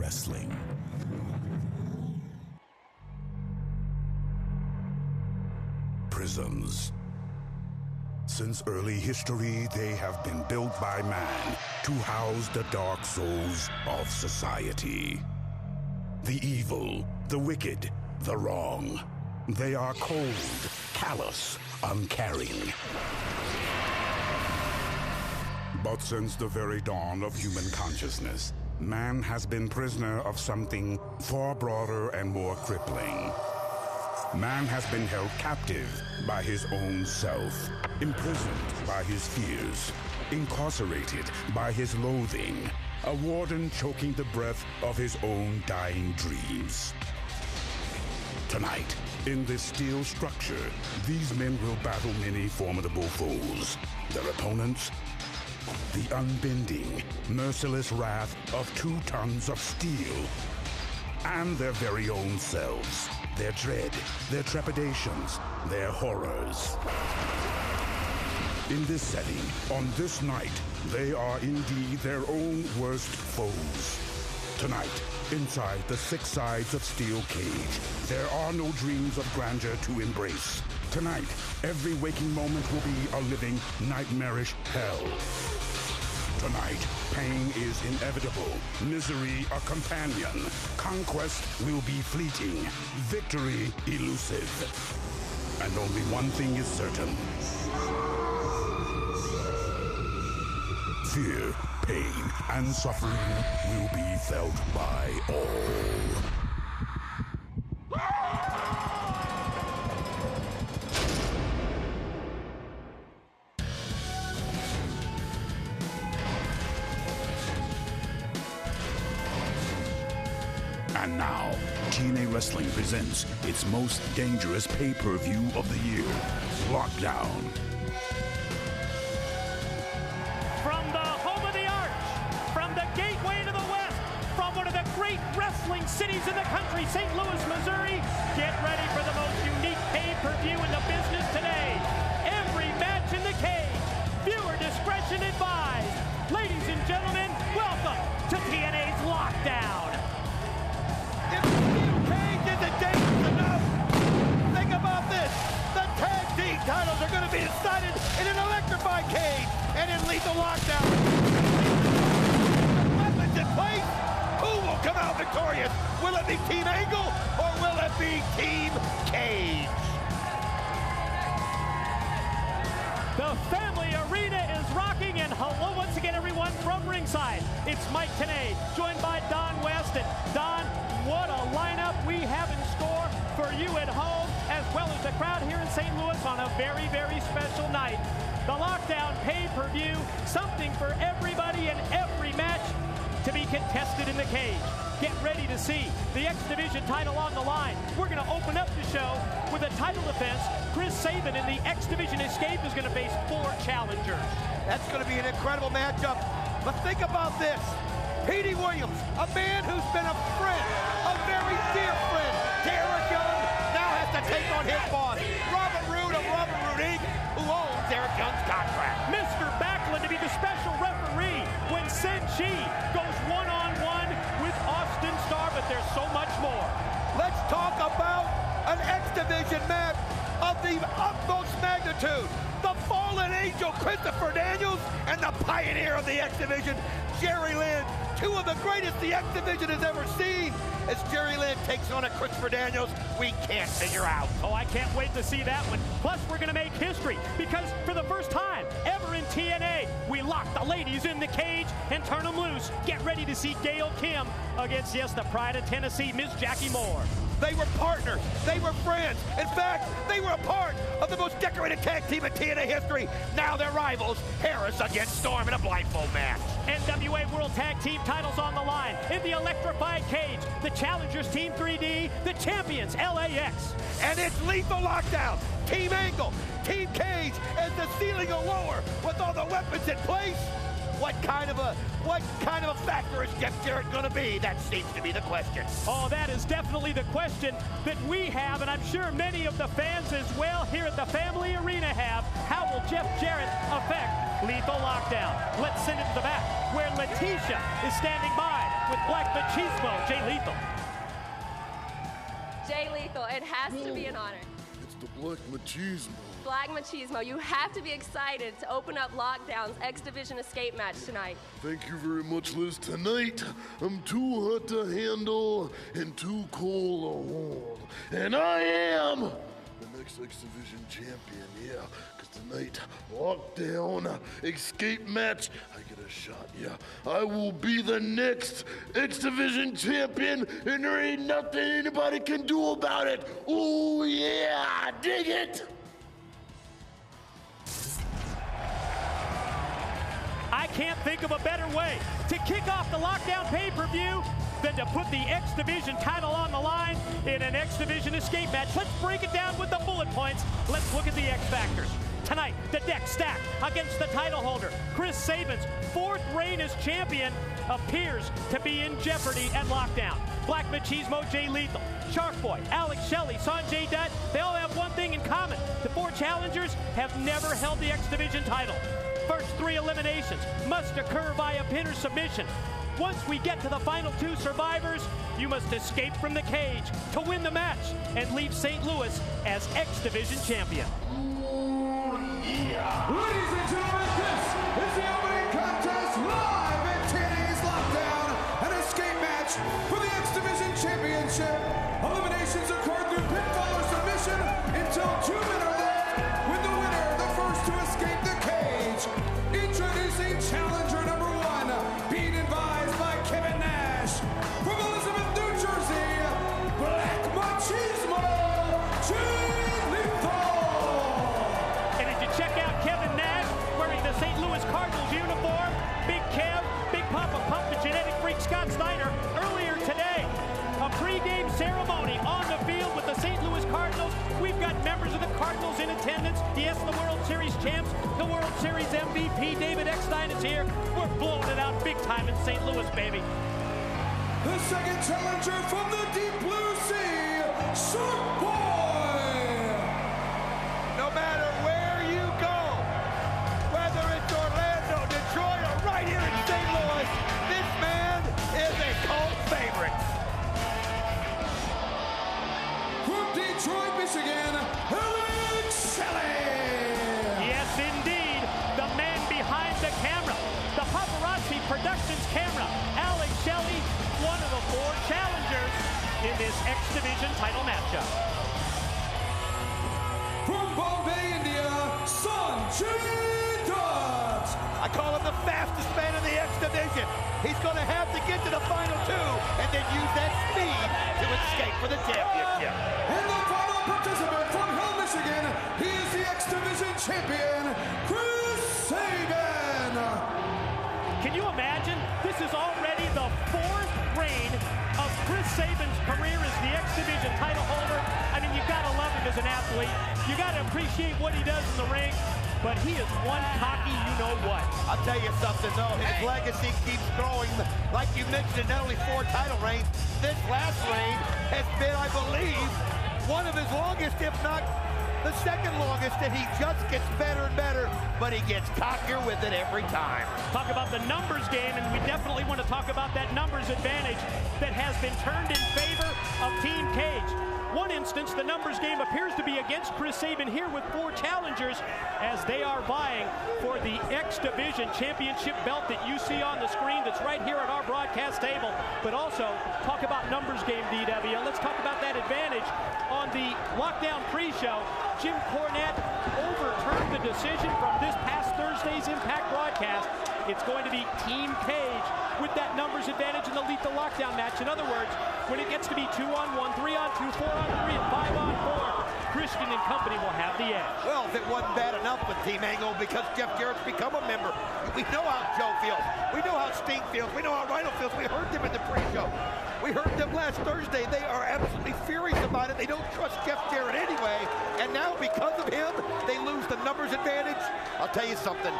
Wrestling. Prisons. Since early history, they have been built by man to house the dark souls of society. The evil, the wicked, the wrong. They are cold, callous, uncaring. But since the very dawn of human consciousness, man has been prisoner of something far broader and more crippling. Man has been held captive by his own self, imprisoned by his fears, incarcerated by his loathing, a warden choking the breath of his own dying dreams. Tonight, in this steel structure, these men will battle many formidable foes. Their opponents, the unbending, merciless wrath of 2 tons of steel, and their very own selves, their dread, their trepidations, their horrors. In this setting, on this night, they are indeed their own worst foes. Tonight, inside the 6 sides of steel cage, there are no dreams of grandeur to embrace. Tonight, every waking moment will be a living, nightmarish hell. Tonight, pain is inevitable, misery a companion, conquest will be fleeting, victory elusive. And only one thing is certain. Fear, pain, and suffering will be felt by all. And now, TNA Wrestling presents its most dangerous pay-per-view of the year, Lockdown. From the home of the Arch, from the gateway to the West, from one of the great wrestling cities in the country, St. Louis, Missouri, get ready for the most unique pay-per-view in the business today. Every match in the cage, viewer discretion advised. Ladies and gentlemen, welcome to TNA's Lockdown. If the steel cage isn't dangerous enough, think about this. The tag team titles are going to be decided in an electrified cage and in lethal lockdown. Weapons in place. Who will come out victorious? Will it be Team Angle or will it be Team Cage? The family arena is rocking, and hello once again, everyone, from ringside. It's Mike Tenay, joined by Don West. And Don, what a lineup we have in store for you at home, as well as the crowd here in St. Louis on a very, very special night. The Lockdown pay-per-view, something for everybody and every match to be contested in the cage. Get ready to see the X Division title on the line. We're going to open up the show with a title defense. Chris Sabin in the X Division Escape is going to face 4 challengers. That's going to be an incredible matchup. But think about this. Petey Williams, a man who's been a friend, a very dear friend to Eric Young, now has to take on his boss, Robert Roode of Robert Roode Inc., who owns Eric Young's contract. Mr. Backlund to be the special referee when Senshi goes one-on-one with Austin Starr, but there's so much more. Let's talk about an X Division match of the utmost magnitude. The fallen angel Christopher Daniels and the pioneer of the X Division, Jerry Lynn. 2 of the greatest the X Division has ever seen. As Jerry Lynn takes on a Christopher Daniels we can't figure out. Oh, I can't wait to see that one. Plus, we're going to make history because for the first time ever in TNA, we lock the ladies in the cage and turn them loose. Get ready to see Gail Kim against, yes, the pride of Tennessee, Miss Jackie Moore. They were partners. They were friends. In fact, they were a part of the most decorated tag team in TNA history. Now they're rivals. Harris against Storm in a blindfold match. NWA World Tag Team titles on the line. In the electrified cage, the challengers Team 3D, the champions LAX. And it's lethal lockdown. Team Angle, Team Cage, as the ceiling will lower with all the weapons in place. What kind of a factor is Jeff Jarrett going to be? That seems to be the question. Oh, that is definitely the question that we have, and I'm sure many of the fans as well here at the Family Arena have. How will Jeff Jarrett affect Lethal Lockdown? Let's send it to the back, where Letitia is standing by with Black Machismo, Jay Lethal. Jay Lethal, it has to be an honor. It's the Black Machismo. Black Machismo, you have to be excited to open up Lockdown's X Division escape match tonight. Thank you very much, Liz. Tonight, I'm too hot to handle and too cold to hold. And I am the next X Division champion, yeah. Because tonight, Lockdown, escape match, I get a shot, yeah. I will be the next X Division champion, and there ain't nothing anybody can do about it. Oh, yeah, dig it. I can't think of a better way to kick off the Lockdown pay-per-view than to put the X Division title on the line in an X Division escape match. Let's break it down with the bullet points. Let's look at the X Factors. Tonight, the deck stacked against the title holder. Chris Sabin's fourth reign as champion appears to be in jeopardy at Lockdown. Black Machismo, Jay Lethal, Shark Boy, Alex Shelley, Sanjay Dutt, they all have one thing in common. The four challengers have never held the X Division title. First three eliminations must occur via pin or submission. Once we get to the final two survivors, you must escape from the cage to win the match and leave St. Louis as X Division champion. Ladies and gentlemen, this is the opening contest live at TNA's Lockdown, an escape match for the X Division Championship. Eliminations occurred through pinfall or submission until 2 men are left, with the winner the first to escape the cage. Introducing challenger number 1, being advised by Kevin Nash. From Elizabeth, New Jersey, Black Machismo, Jay Lethal. And did you check out Kevin Nash wearing the St. Louis Cardinals uniform? Big Kev, Big Papa Pump, the genetic freak Scott Steiner earlier today. A pregame ceremony on the field with the St. Louis Cardinals. We've got members of the Cardinals in attendance. Yes, the World Series champs, the World Series MVP, David Eckstein is here. We're blowing it out big time in St. Louis, baby. The second challenger from the deep blue sea, Shark Boy. No matter where you go, whether it's Orlando, Detroit, or right here in St. Louis, this man is a cult favorite. From Detroit, Michigan, Alex Shelley. Yes, indeed, the man behind the camera, the Paparazzi Productions camera, Alex Shelley, one of the four challengers in this X Division title matchup. From Bombay, India, Sanjay Dutt. I call him the fastest man in the X Division. He's going to have to get to the final two and then use that speed to escape for the championship. And the final participant from Hill, Michigan, he is the X Division champion, Chris Sabin. Can you imagine? This is already the fourth reign of Chris Sabin's career as the X Division title holder. I mean, you gotta love him as an athlete. You gotta appreciate what he does in the ring. But he is one cocky you-know-what. I'll tell you something, though. His legacy keeps growing. Like you mentioned, not only 4 title reigns, this last reign has been, I believe, one of his longest, if not the second longest, and he just gets better and better, but he gets cockier with it every time. Talk about the numbers game, and we definitely want to talk about that numbers advantage that has been turned in favor of Team Cage. One instance, the numbers game appears to be against Chris Sabin here with 4 challengers as they are vying for the X Division Championship belt that you see on the screen that's right here at our broadcast table. But also, talk about numbers game, DW. Let's talk about that advantage. On the Lockdown pre-show, Jim Cornette overturned the decision from this past Thursday's Impact broadcast. It's going to be Team Cage with that numbers advantage in the Lethal Lockdown match. In other words, when it gets to be 2-on-1, 3-on-2, 4-on-3, and 5-on-4, Christian and company will have the edge. Well, if it wasn't bad enough with Team Angle because Jeff Jarrett's become a member, we know how Joe feels. We know how Sting feels. We know how Rhino feels. We heard them in the pre-show. We heard them last Thursday. They are absolutely furious about it. They don't trust Jeff Jarrett anyway. And now, because of him, they lose the numbers advantage. I'll tell you something.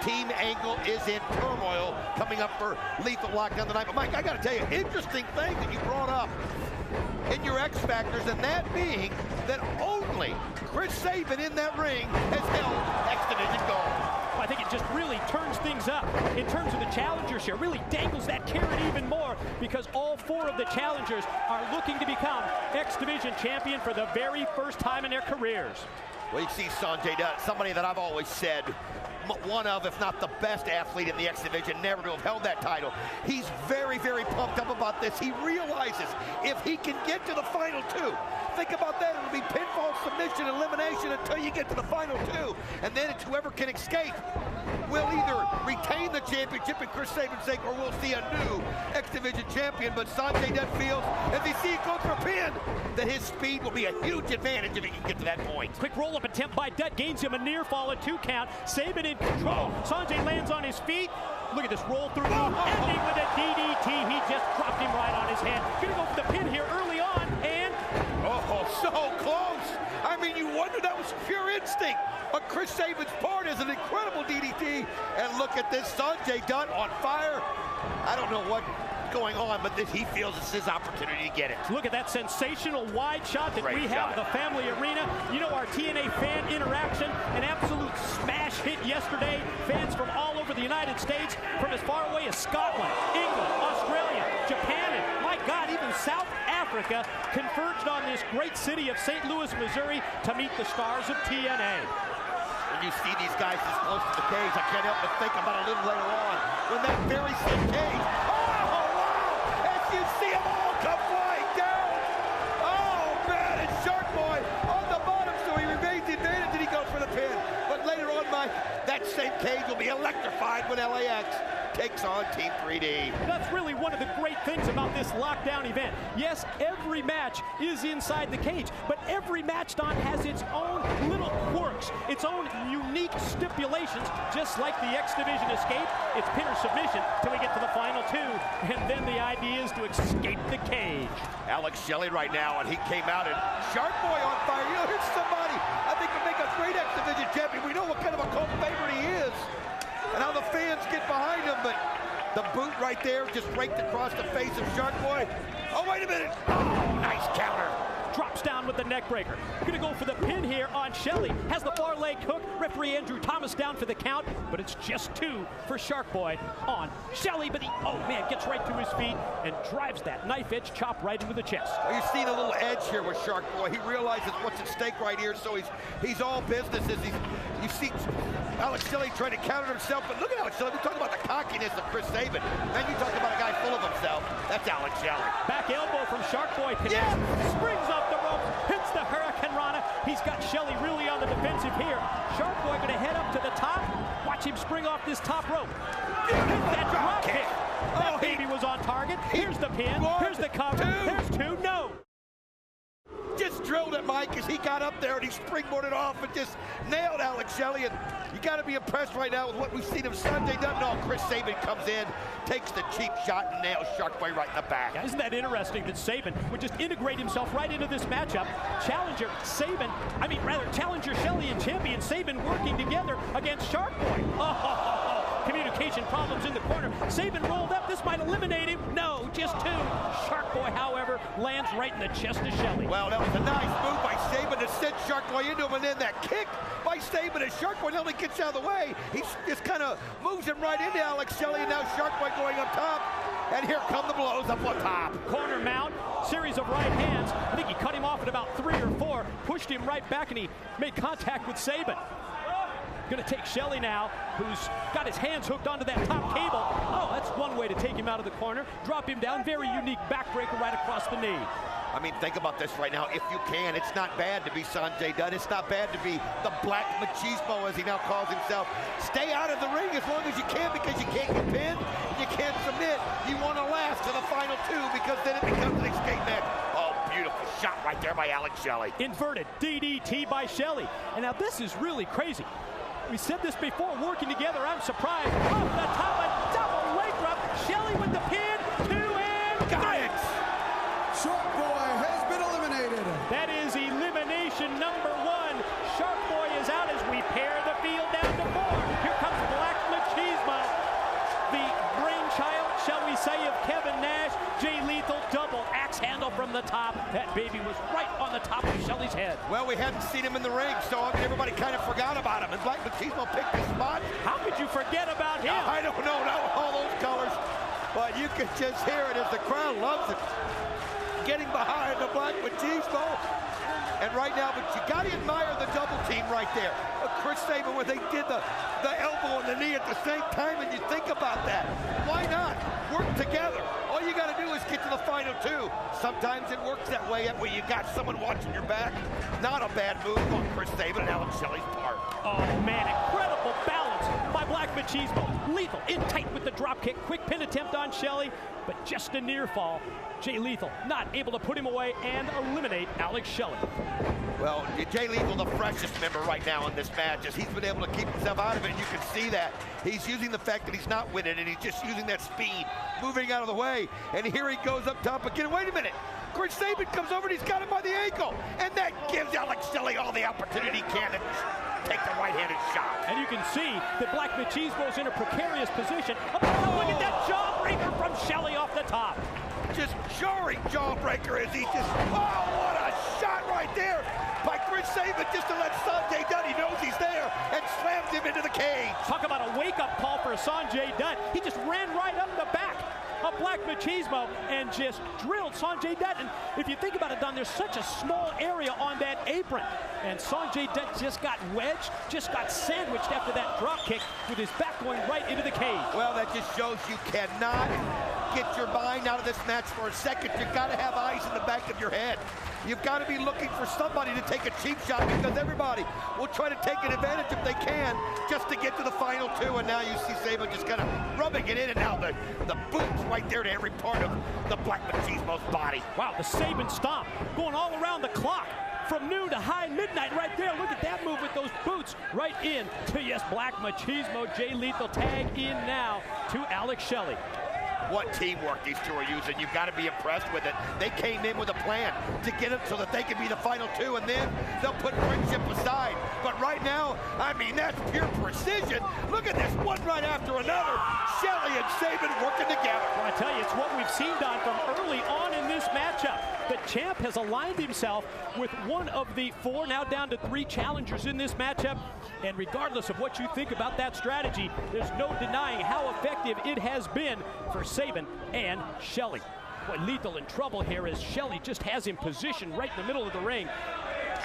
Team Angle is in turmoil coming up for Lethal Lockdown tonight. But Mike, I got to tell you, interesting thing that you brought up in your X Factors, and that being that only Chris Sabin in that ring has held X Division gold. I think it just really turns things up in terms of the challenger share, really dangles that carrot even more, because all 4 of the challengers are looking to become X Division champion for the very first time in their careers. Well, you see Sanjay Dutt, somebody that I've always said, one of, if not the best athlete in the X Division, never to have held that title. He's very, very pumped up about this. He realizes if he can get to the final 2, think about that, it'll be pinfall, submission, elimination until you get to the final 2. And then it's whoever can escape will either retain the championship in Chris Sabin's sake, or we'll see a new X Division champion. But Sanjay Dutt feels, as he sees it go for a pin, that his speed will be a huge advantage if he can get to that point. Quick roll-up attempt by Dutt, gains him a near fall at 2 count. Sabin in control. Sanjay lands on his feet. Look at this roll through, ending with a DDT. He just dropped him right on his head. Gonna go for the pin here early on, and so close. I mean, you wonder, that was pure instinct on Chris Sabin's part, as an incredible DDT. And look at this, Sanjay Dutt on fire. I don't know what's going on, but he feels it's his opportunity to get it. Look at that sensational wide shot that we have at the Family Arena. You know, our TNA fan interaction, an absolute smash hit yesterday. Fans from all over the United States, from as far away as Scotland, England, Australia, Japan, and my God, even South Africa converged on this great city of St. Louis, Missouri to meet the stars of TNA. When you see these guys this close to the cage, I can't help but think about a little later on when that very same cage, as you see them all come flying down. Oh man, and Shark Boy on the bottom, so he remains the advantage, and he goes for the pin. But later on, Mike, that same cage will be electrified when LAX takes on Team 3D. That's really one of the great things about this lockdown event. Yes, every match is inside the cage, but every match, Don, has its own little quirks, its own unique stipulations, just like the X Division escape. It's pin or submission till we get to the final 2, and then the idea is to escape the cage. Alex Shelley right now, and he came out, and Shark Boy on fire. You know, here's somebody I think would make a great X Division champion. We know what kind of a cult favorite he is, and how the fans get behind him, but the boot right there just raked across the face of Shark Boy. Oh, wait a minute. Oh, nice counter. Drops down with the neck breaker. Gonna go for the pin here on Shelley. Has the far leg hook. Referee Andrew Thomas down for the count, but it's just 2 for Shark Boy on Shelley. But he, oh man, gets right to his feet and drives that knife edge chop right into the chest. Well, you're seeing a little edge here with Shark Boy. He realizes what's at stake right here, so he's all business. You see Alex Shelley trying to counter himself, but look at Alex Shelley. We talk about the cockiness of Chris Sabin. Then you talk about a guy full of himself. That's Alex Shelley. Back elbow from Shark Boy. Yeah. Springs off the rope, hits the Hurricane Rana. He's got Shelley really on the defensive here. Shark Boy gonna head up to the top. Watch him spring off this top rope. Hit that drop kick. That baby was on target. Here's the pin. Here's the cover. There's 2. No. Just drilled it, Mike, as he got up there and he springboarded off and just nailed Alex Shelley. And you got to be impressed right now with what we've seen of Sanjay Dutt. No, Chris Sabin comes in, takes the cheap shot, and nails Shark Boy right in the back. Yeah, isn't that interesting that Sabin would just integrate himself right into this matchup? Challenger Shelley and champion Sabin working together against Shark Boy. Communication problems in the corner. Sabin rolled up. This might eliminate him. No, just 2. Shark Boy, however, lands right in the chest of Shelley. Well, that was a nice move by Sabin to send Shark Boy into him, and then that kick by Sabin as Shark Boy not only gets out of the way, he just kind of moves him right into Alex Shelley, and now Shark Boy going up top. And here come the blows up on top. Corner mount, series of right hands. I think he cut him off at about 3 or 4, pushed him right back, and he made contact with Sabin. Gonna take Shelley now, who's got his hands hooked onto that top cable. Oh, that's one way to take him out of the corner. Drop him down, very unique backbreaker right across the knee. I mean, think about this right now. If you can, it's not bad to be Sanjay Dutt. It's not bad to be the Black Machismo, as he now calls himself. Stay out of the ring as long as you can, because you can't get pinned, you can't submit. You want to last to the final 2, because then it becomes an escape match. Oh, beautiful shot right there by Alex Shelley. Inverted DDT by Shelley. And now this is really crazy. We said this before, working together, I'm surprised. Off the top, a double leg drop. Shelley with the pin, 2 and 3. Got it. Shark Boy has been eliminated. That is elimination number 1. Shark Boy is out as we pare the field down to 4. Here comes Black top. That baby was right on the top of Shelley's head. Well, we hadn't seen him in the ring, so I mean, everybody kind of forgot about him. And Black Machismo picked his spot. How could you forget about him? I don't know, not with all those colors. But you can just hear it as the crowd loves it. Getting behind the Black Machismo. And right now, but you got to admire the double team right there. Chris Sabin, where they did the elbow and the knee at the same time, and you think about that. Why not? Work together. All you got to do is get to the final two. Sometimes it works that way, where you got someone watching your back. Not a bad move on Chris Sabin and Alex Shelley's part. Oh, man, incredible balance by Black Machismo. Lethal in tight with the drop kick. Quick pin attempt on Shelley, but just a near fall. Jay Lethal not able to put him away and eliminate Alex Shelley. Well, Jay Lethal, the freshest member right now in this match, as he's been able to keep himself out of it, and you can see that. He's using the fact that he's not winning, and he's just using that speed, moving out of the way. And here he goes up top again. Wait a minute. Chris Sabin comes over and he's got him by the ankle. And that gives Alex Shelley all the opportunity he can to take the right-handed shot. And you can see that Black Machismo's in a precarious position. Oh, look at that jawbreaker from Shelley off the top. Just jarring jawbreaker as he just, oh, what a shot right there by Chris Sabin, just to let Sanjay Dutt, he knows he's there, and slams him into the cage. Talk about a wake-up call for Sanjay Dutt. He just ran right up the back of Black Machismo and just drilled Sanjay Dutt. And if you think about it, Don, there's such a small area on that apron. And Sanjay Dutt just got wedged, just got sandwiched after that drop kick with his back going right into the cage. Well, that just shows you cannot get your mind out of this match for a second. You've got to have eyes in the back of your head. You've got to be looking for somebody to take a cheap shot, because everybody will try to take an advantage if they can just to get to the final two. And now you see Sabin just kind of rubbing it in and out. The boots right there to every part of the Black Machismo's body. Wow, the Sabin stomp going all around the clock. From noon to high midnight right there. Look at that move with those boots right in to, yes, Black Machismo. Jay Lethal tag in now to Alex Shelley. What teamwork these two are using. You've got to be impressed with it. They came in with a plan to get it so that they can be the final two, and then they'll put friendship aside. But right now, I mean, that's pure precision. Look at this, one right after another. Shelley and Sabin working together. Well, I tell you, it's what we've seen, Don, from early on in this matchup. The champ has aligned himself with one of the four, now down to three challengers in this matchup. And regardless of what you think about that strategy, there's no denying how effective it has been for Sabin and Shelley. Boy, Lethal in trouble here as Shelley just has him positioned right in the middle of the ring.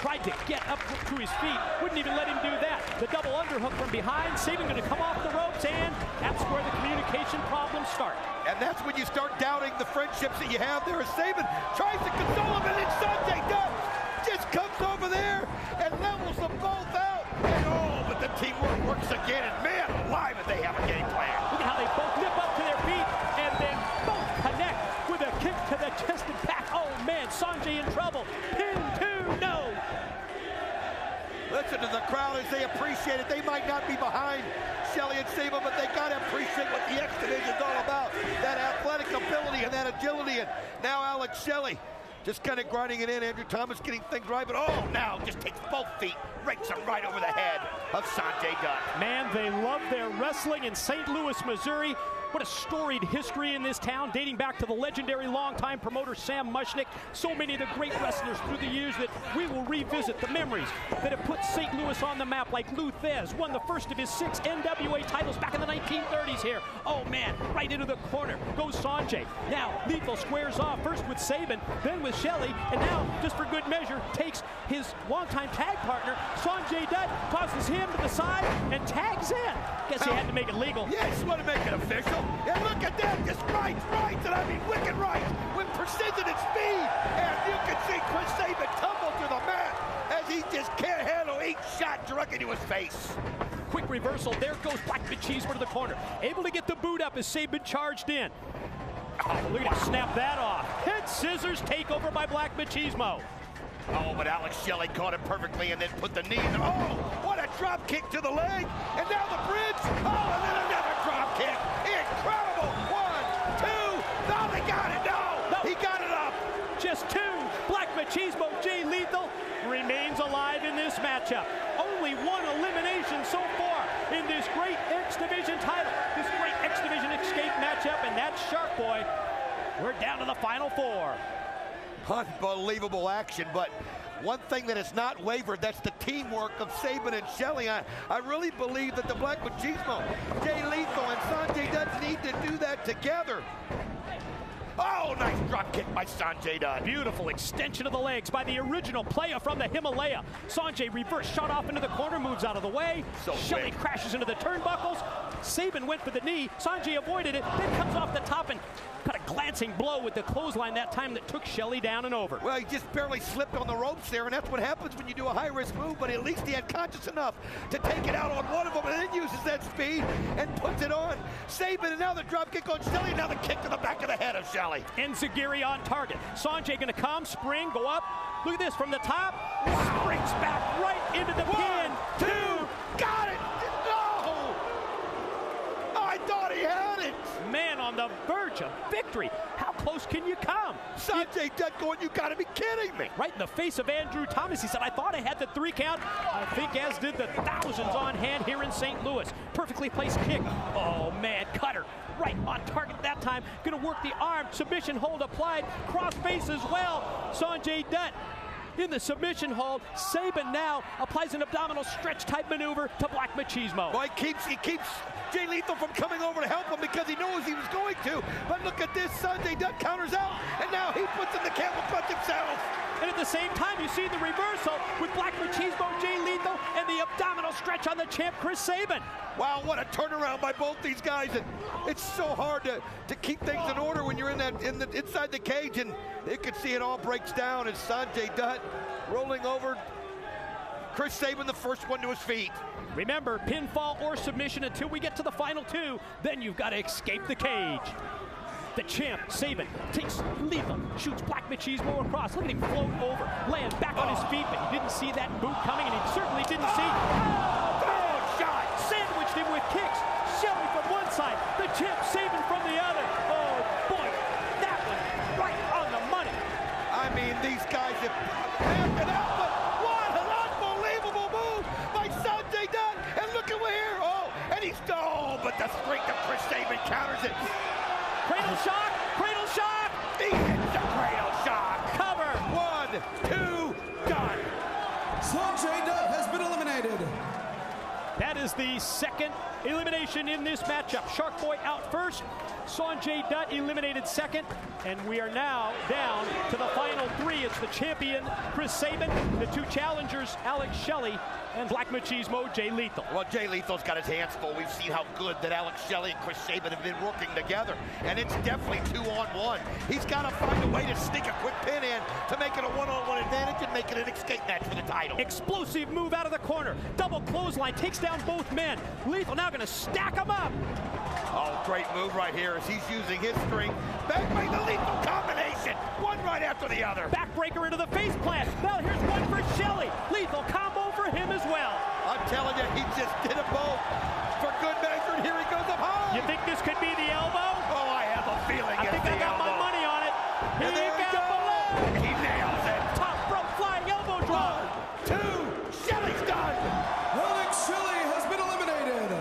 Tried to get up to his feet, wouldn't even let him do that. The double underhook from behind, Sabin going to come off the ropes, and that's where the communication problems start. And that's when you start doubting the friendships that you have there. As Sabin tries to console him, and then Sanjay Dutt just comes over there and levels them both out. And oh, but the teamwork works again, and man alive, if they have a game plan. Look at how they both nip up to their feet and then both connect with a kick to the chest and back. Oh man, Sanjay in trouble. Pin to no. Listen to the crowd as they appreciate it. They might not be behind Shelley and Sabin, but they got to appreciate what the X Division's all about. That athletic ability and that agility. And now Alex Shelley just kind of grinding it in. Andrew Thomas getting things right, but oh, now just takes both feet, rakes them right over the head of Sanjay Dutt. Man, they love their wrestling in St. Louis, Missouri. What a storied history in this town, dating back to the legendary longtime promoter Sam Mushnick. So many of the great wrestlers through the years that we will revisit, the memories that have put St. Louis on the map, like Lou Thez, won the first of his 6 NWA titles back in the 1930s here. Oh man, right into the corner goes Sanjay. Now Lethal squares off first with Sabin, then with Shelley, and now, just for good measure, takes his longtime tag partner, Sanjay Dutt, tosses him to the side and tags in. Guess he had to make it legal. Yes, want to make it official. And look at that, just right, and I mean wicked right, with precision and speed. And you can see Chris Sabin tumble to the mat as he just can't handle each shot directly to his face. Quick reversal, there goes Black Machismo to the corner. Able to get the boot up as Sabin charged in. Oh, look at him snap that off. Head scissors takeover by Black Machismo. Oh, but Alex Shelley caught it perfectly and then put the knee in. Oh, what a drop kick to the leg. And now the bridge. Oh, and then another drop kick. Incredible. 1, 2. No, they got it. No, he got it up. Just 2. Black Machismo, Jay Lethal, remains alive in this matchup. Only one elimination so far in this great X Division title. This great X Division escape matchup, and that's Shark Boy. We're down to the final 4. Unbelievable action, but one thing that has not wavered, that's the teamwork of Sabin and Shelley. I really believe that the Black Machismo, Jay Lethal and Sanjay Dutt need to do that together. Oh, nice drop kick by Sanjay Dutt. Beautiful extension of the legs by the original player from the Himalaya. Sanjay reverse shot off into the corner, moves out of the way. Shelley crashes into the turnbuckles. Sabin went for the knee. Sanjay avoided it, then comes off the top and cut a glancing blow with the clothesline that time that took Shelley down and over. Well, he just barely slipped on the ropes there, and that's what happens when you do a high-risk move, but at least he had conscious enough to take it out on one of them and then uses that speed and puts it on Sabin, and now the drop kick on Shelley, now the kick to the back of the head of Shelley. Enziguri on target. Sanjay gonna come, spring, go up. Look at this from the top. Springs back right into the pin. 1, 2, got it! No! I thought he had it! Man on the verge of victory. How close can you come? Sanjay Dutt going, you gotta be kidding me. Right in the face of Andrew Thomas. He said, I thought I had the 3 count. I think as did the thousands on hand here in St. Louis. Perfectly placed kick. Oh man, cutter. Right on target that time. Gonna work the arm. Submission hold applied. Cross face as well. Sanjay Dutt in the submission hold. Sabin now applies an abdominal stretch type maneuver to Black Machismo. Well, he keeps Jay Lethal from coming over to help him because he knows he was going to. But look at this, Sanjay Dutt counters out, and now he puts in the camel clutch himself. And at the same time, you see the reversal with Black Machismo, Jay Lethal, and the abdominal stretch on the champ, Chris Sabin. Wow, what a turnaround by both these guys. And it's so hard to keep things in order when you're inside the cage, and you can see it all breaks down as Sanjay Dutt rolling over Chris Sabin, the first one to his feet. Remember, pinfall or submission until we get to the final 2, then you've got to escape the cage. The champ, Sabin, takes Lethal, shoots Black Machismo across. Look at him float over, land back on his feet, but he didn't see that boot coming, and he certainly didn't see. Oh, shot! Sandwiched him with kicks. Shelley from one side, the champ, Sabin from the other. Oh, boy, that was right on the money. I mean, these guys have amped it out, but what an unbelievable move by Sanjay Dutt. And look at here. Oh, and he's, but the strength of Chris Sabin counters it. Cradle shock, cradle shock. He hits the cradle shock. Cover. 1, 2, done. Sanjay Dutt has been eliminated. That is the second elimination in this matchup. Shark Boy out first. Sanjay Dutt eliminated second. And we are now down to the final 3. It's the champion, Chris Sabin, the 2 challengers, Alex Shelley, and Black Machismo, Jay Lethal. Well, Jay Lethal's got his hands full. We've seen how good that Alex Shelley and Chris Sabin have been working together. And it's definitely 2-on-1. He's got to find a way to sneak a quick pin in to make it a 1-on-1 advantage and make it an escape match for the title. Explosive move out of the corner. Double clothesline, takes down both men. Lethal now going to stack them up. Oh, great move right here as he's using his string. Backbreak, the Lethal combination. One right after the other. Backbreaker into the face plant. Now here's one for Shelley. Lethal combo for him as well. I'm telling you, he just did them both for good measure, and here he goes up high. You think this could be the elbow? Oh, I have a feeling I think I got my money on it. And there he goes. He nails it. Top rope flying elbow drop. 1, 2, Shelley's done. Alex Shelley has been eliminated.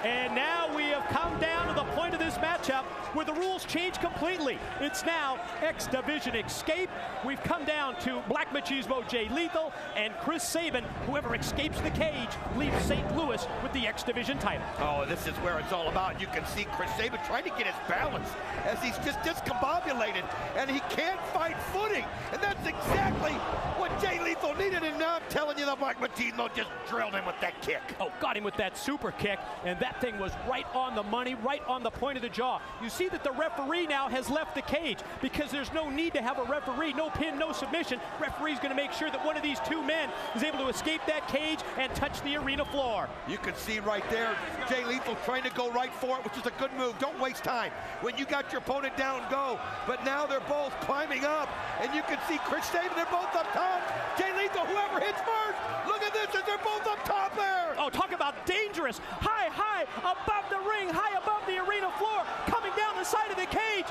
And now we have come down to the point of this matchup where the rules change completely. It's now X Division Escape. We've come down to Black Machismo, Jay Lethal, and Chris Sabin. Whoever escapes the cage leaves St. Louis with the X Division title. Oh, this is where it's all about. You can see Chris Sabin trying to get his balance as he's just discombobulated, and he can't find footing. And that's exactly what Jay Lethal needed. And now I'm telling you, the Black Machismo just drilled him with that kick. Oh, got him with that super kick, and that thing was right on the money, right on the point of the jaw. You see that the referee now has left the cage because there's no need to have a referee. No pin, no submission. Referee's going to make sure that one of these 2 men is able to escape that cage and touch the arena floor. You can see right there, Jay Lethal trying to go right for it, which is a good move. Don't waste time. When you got your opponent down, go. But now they're both climbing up, and you can see Chris Sabin, they're both up top. Jay Lethal, whoever hits first, look at this, as they're both up top there. Oh, talk about dangerous. High, above the ring, high above the arena floor, coming down the side of the cage.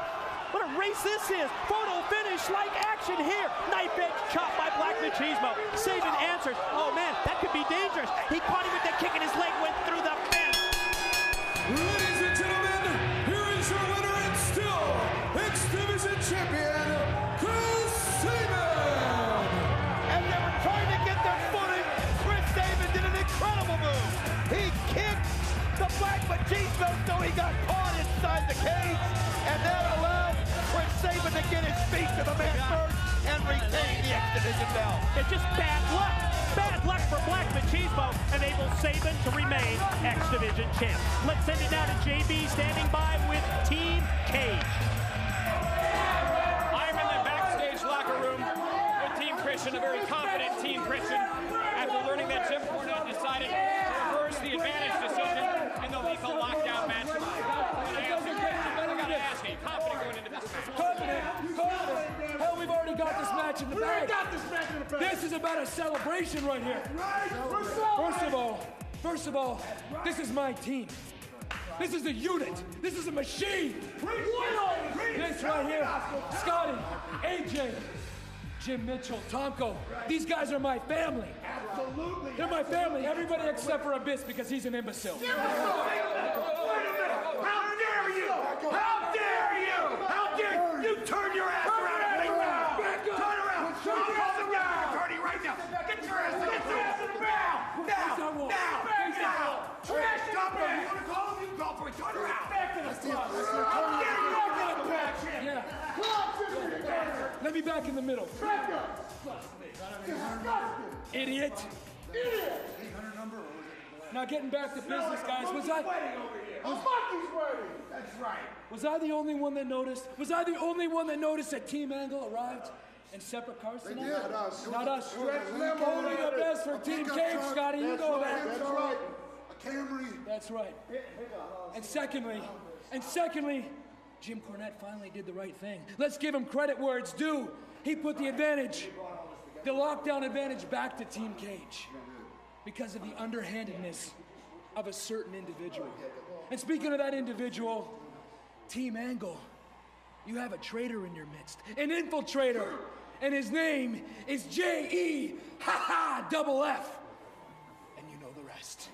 What a race this is. Photo finish-like action here. Knife edge chop by Black Machismo. Sabin answers. Oh, man, that could be dangerous. He caught him with the kick and his leg went through the fence. Ladies and gentlemen, here is your winner and still X Division Champion, Chris So he got caught inside the cage, and that allowed Chris Sabin to get his feet to the mat first and retain the X Division belt. It's just bad luck. Bad luck for Black Machismo enables Sabin to remain X Division champ. Let's send it now to JB standing by with Team Cage. I'm in the backstage locker room with Team Christian, a very confident Team Christian, after learning that Jim Cornette decided to reverse the advantage decision in the lethal lockdown match. I gotta ask you, confident going into this match? Confident. Hell, we've already got this match in the bag. This is about a celebration right here. First of all, this is my team. This is a unit. This is a machine. This right here, Scotty, AJ, Jim Mitchell, Tomko. These guys are my family. Absolutely. They're my family. Everybody except for Abyss because he's an imbecile. How dare you? How dare you? How dare you turn your ass around and face down? Turn around. Turn your ass around. Attorney, right now. Get your ass in the ground. Now. Stop him. You want to call him? You call for it. Turn around. Back to the front. How dare you not get back in? Yeah. Let me back in the middle. Idiot. Now getting back to business, guys. Was I the only one that noticed? Was I the only one that noticed that Team Angle arrived in separate cars tonight? Not us. Only the best for Team Cage, Scotty. You know that. That's right. A Camry. That's right. And secondly, Jim Cornette finally did the right thing. Let's give him credit where it's due. He put the lockdown advantage back to Team Cage because of the underhandedness of a certain individual. And speaking of that individual, Team Angle, you have a traitor in your midst, an infiltrator, and his name is J.E. double F. And you know the rest.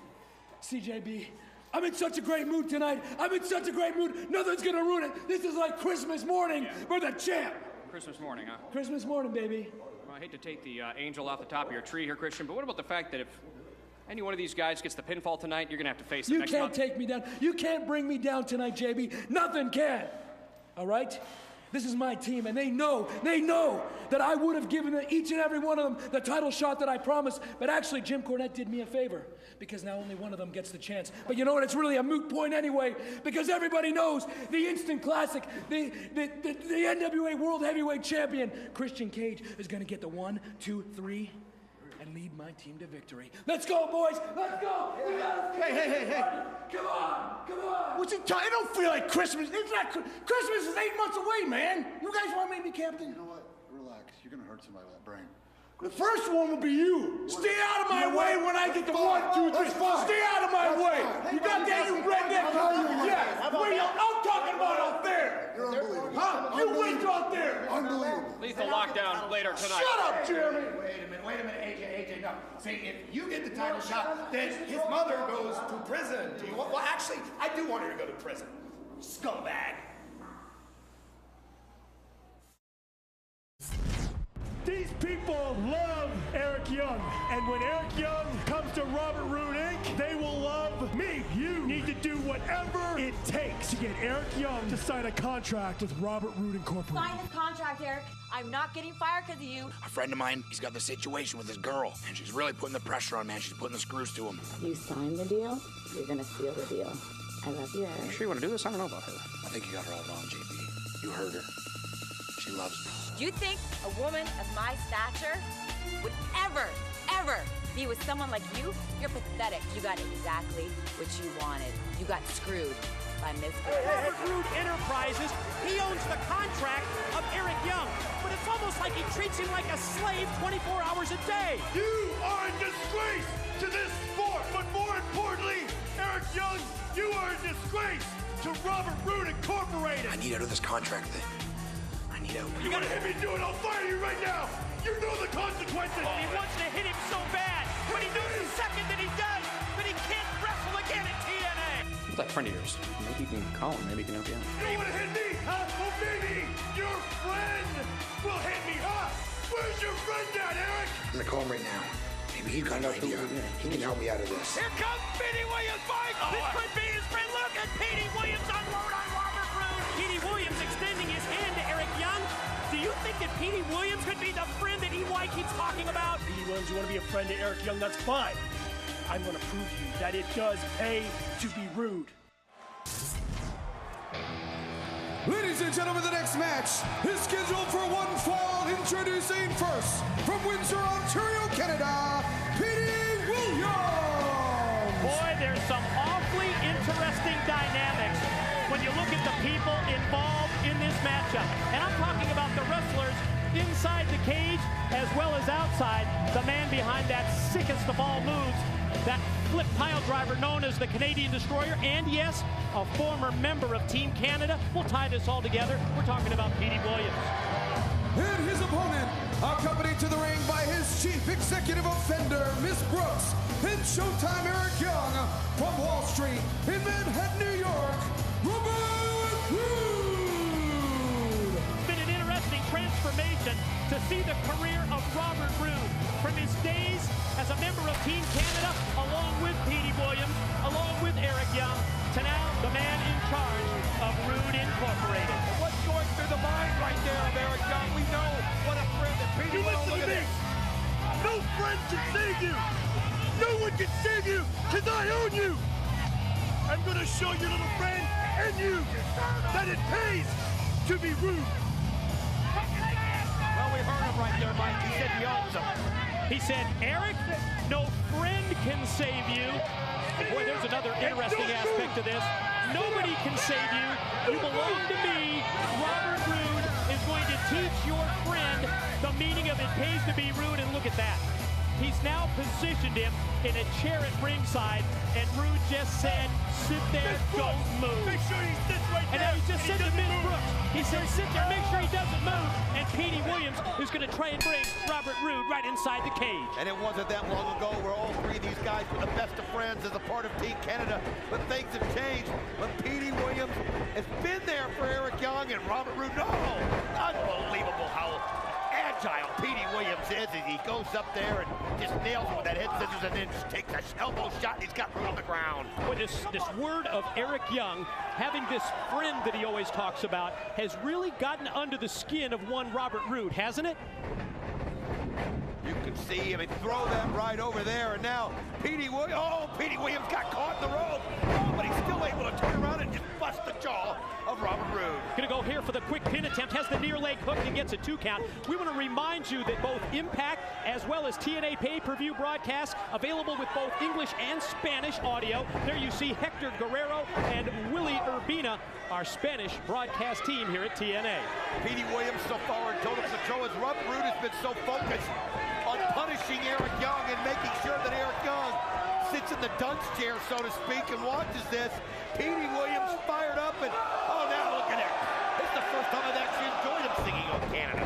CJB, I'm in such a great mood tonight. Nothing's gonna ruin it. This is like Christmas morning for the champ. Christmas morning, huh? Christmas morning, baby. Well, I hate to take the angel off the top of your tree here, Christian, but what about the fact that if any one of these guys gets the pinfall tonight, you're gonna have to face them next month? You can't take me down. You can't bring me down tonight, JB. Nothing can. All right? This is my team, and they know that I would have given each and every one of them the title shot that I promised, but actually Jim Cornette did me a favor, because now only one of them gets the chance. But you know what? It's really a moot point anyway, because everybody knows the instant classic, the NWA World Heavyweight Champion, Christian Cage, is going to get the 1, 2, 3, and lead my team to victory. Let's go, boys! Let's go! Hey. Come on! What's it? I don't feel like Christmas. It's not Christmas is 8 months away, man. You guys want me to be captain? You know what? Relax. You're gonna hurt somebody with that brain. The first one will be you. Stay out of my way when I get the 1, 2, 3. Stay out of my way. You got that, you redneck? Yeah. I'm talking about out there. You're unbelievable. Huh? You wait out there. Unbelievable. Lethal lockdown later tonight. Shut up, Jeremy. Wait a minute, AJ, no. See, if you get the title shot, then his mother goes to prison. Do you want? Well, actually, I do want her to go to prison. Scumbag. These people love Eric Young, and when Eric Young comes to Robert Roode Inc., they will love me. You need to do whatever it takes to get Eric Young to sign a contract with Robert Roode Incorporated. Sign this contract, Eric. I'm not getting fired because of you. A friend of mine, he's got the situation with his girl, and she's really putting the pressure on, man. She's putting the screws to him. You sign the deal, you're gonna seal the deal. I love you, Eric. You sure you want to do this? I don't know about her. I think you got her all wrong, JP. You heard her. She loves me. Do you think a woman of my stature would ever be with someone like you? You're pathetic. You got exactly what you wanted. You got screwed by Miss Robert Roode Enterprises, he owns the contract of Eric Young, but it's almost like he treats him like a slave 24 hours a day. You are a disgrace to this sport, but more importantly, Eric Young, you are a disgrace to Robert Roode Incorporated. I need out of this contract thing. I need out. You gotta hit me, do it. I'll fire you right now. You know the consequences. He wants to hit him so bad, but he knows the second that he does that he can't wrestle again at TNA. Who's that friend of yours? Maybe you can call him. Maybe he can help you out. You wanna hit me, huh? Well, maybe your friend will hit me, huh? Where's your friend at, Eric? I'm gonna call him right now. Maybe he's got an idea. He can help me out of this. Here comes Vinny Williams, Mike. This could be his friend. Look at Williams, you want to be a friend to Eric Young, that's fine. I'm going to prove to you that it does pay to be rude. Ladies and gentlemen, the next match is scheduled for one fall. Introducing first, from Windsor, Ontario, Canada, Petey Williams. Boy, there's some awfully interesting dynamics when you look at the people involved in this matchup. And I'm talking about the wrestlers inside the cage as well as outside. The man behind that sickest of all moves, that flip pile driver known as the Canadian Destroyer, and yes, a former member of Team Canada. We'll tie this all together. We're talking about Petey Williams. And his opponent, accompanied to the ring by his chief executive offender, Miss Brooks, and Showtime Eric Young, from Wall Street in Manhattan, New York, Robert Roode. It's been an interesting transformation to see the career of Robert Roode from his days as a member of Team Canada, along with Petey Williams, along with Eric Young, to now the man in charge of Roode Incorporated. What's going through the mind right there of Eric Young? We know what a friend that Petey Williams. Look at this. No friend can save you. No one can save you, because I own you. I'm going to show your little friend and you that it pays to be rude. Well, we heard him right there, Mike. He said he owns him. He said, Eric, no friend can save you. And boy, there's another interesting aspect to this. Nobody can save you. You belong to me. Robert Roode is going to teach your friend the meaning of it pays to be rude. And look at that. He's now positioned him in a chair at ringside, and Roode just said, sit there, don't move. Make sure he sits right there. And now he just said to Miss Brooks, he said, sit there, make sure he doesn't move. And Petey Williams is going to try and bring Robert Roode right inside the cage. And it wasn't that long ago where all three of these guys were the best of friends as a part of Team Canada, but things have changed. But Petey Williams has been there for Eric Young and Robert Roode. Oh, unbelievable how agile Petey Williams is as he goes up there and just nails him with that head scissors and then just takes an elbow shot and he's got Roode on the ground. Boy, this word of Eric Young, having this friend that he always talks about, has really gotten under the skin of one Robert Roode, hasn't it? You can see him and throw them right over there, and now Petey Williams got caught in the rope. Oh, but he's still able to turn around and just bust the jaw of Robert Roode. Gonna go here for the quick pin attempt, has the near leg hook and gets a 2 count. We want to remind you that both Impact as well as TNA pay-per-view broadcasts available with both English and Spanish audio. There you see Hector Guerrero and Willie Urbina, our Spanish broadcast team here at TNA. Petey Williams so far in total control as Robert Roode has been so focused on punishing Eric Young and making sure that Eric Young sits in the dunce chair, so to speak, and watches this. Petey Williams fired up, and oh, now look at it. This is the first time I've actually enjoyed him singing "Oh Canada."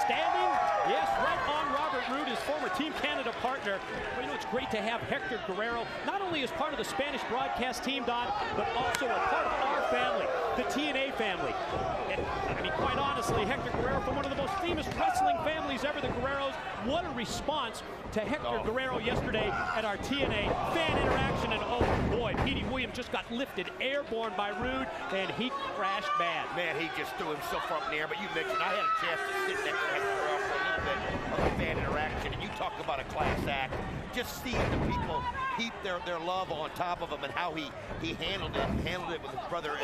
Standing, yes, right on Robert Roode, his former Team Canada partner. Well, you know, it's great to have Hector Guerrero, not only as part of the Spanish broadcast team, Don, but also a part of our family, the TNA family. And, I mean, quite honestly, Hector Guerrero, from one of the most famous wrestling families ever, the Guerreros, what a response to Hector Guerrero yesterday at our TNA fan interaction. And oh boy, Petey Williams just got lifted airborne by Roode, and he crashed bad. Man, he just threw himself up in the air, but you mentioned I had a chance to sit next to Hector Guerrero for a little bit of a fan interaction, and you talk about a class act. Just seeing the people heap their love on top of him and how he handled it with his brother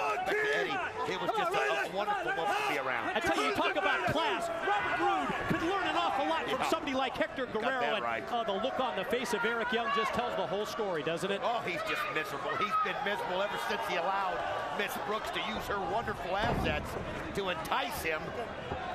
Eddie. It was just a wonderful moment to be around. I tell you, talk about class. Robert Roode could learn an awful lot from somebody like Hector Guerrero. Right. And the look on the face of Eric Young just tells the whole story, doesn't it? Oh, he's just miserable. He's been miserable ever since he allowed Miss Brooks to use her wonderful assets to entice him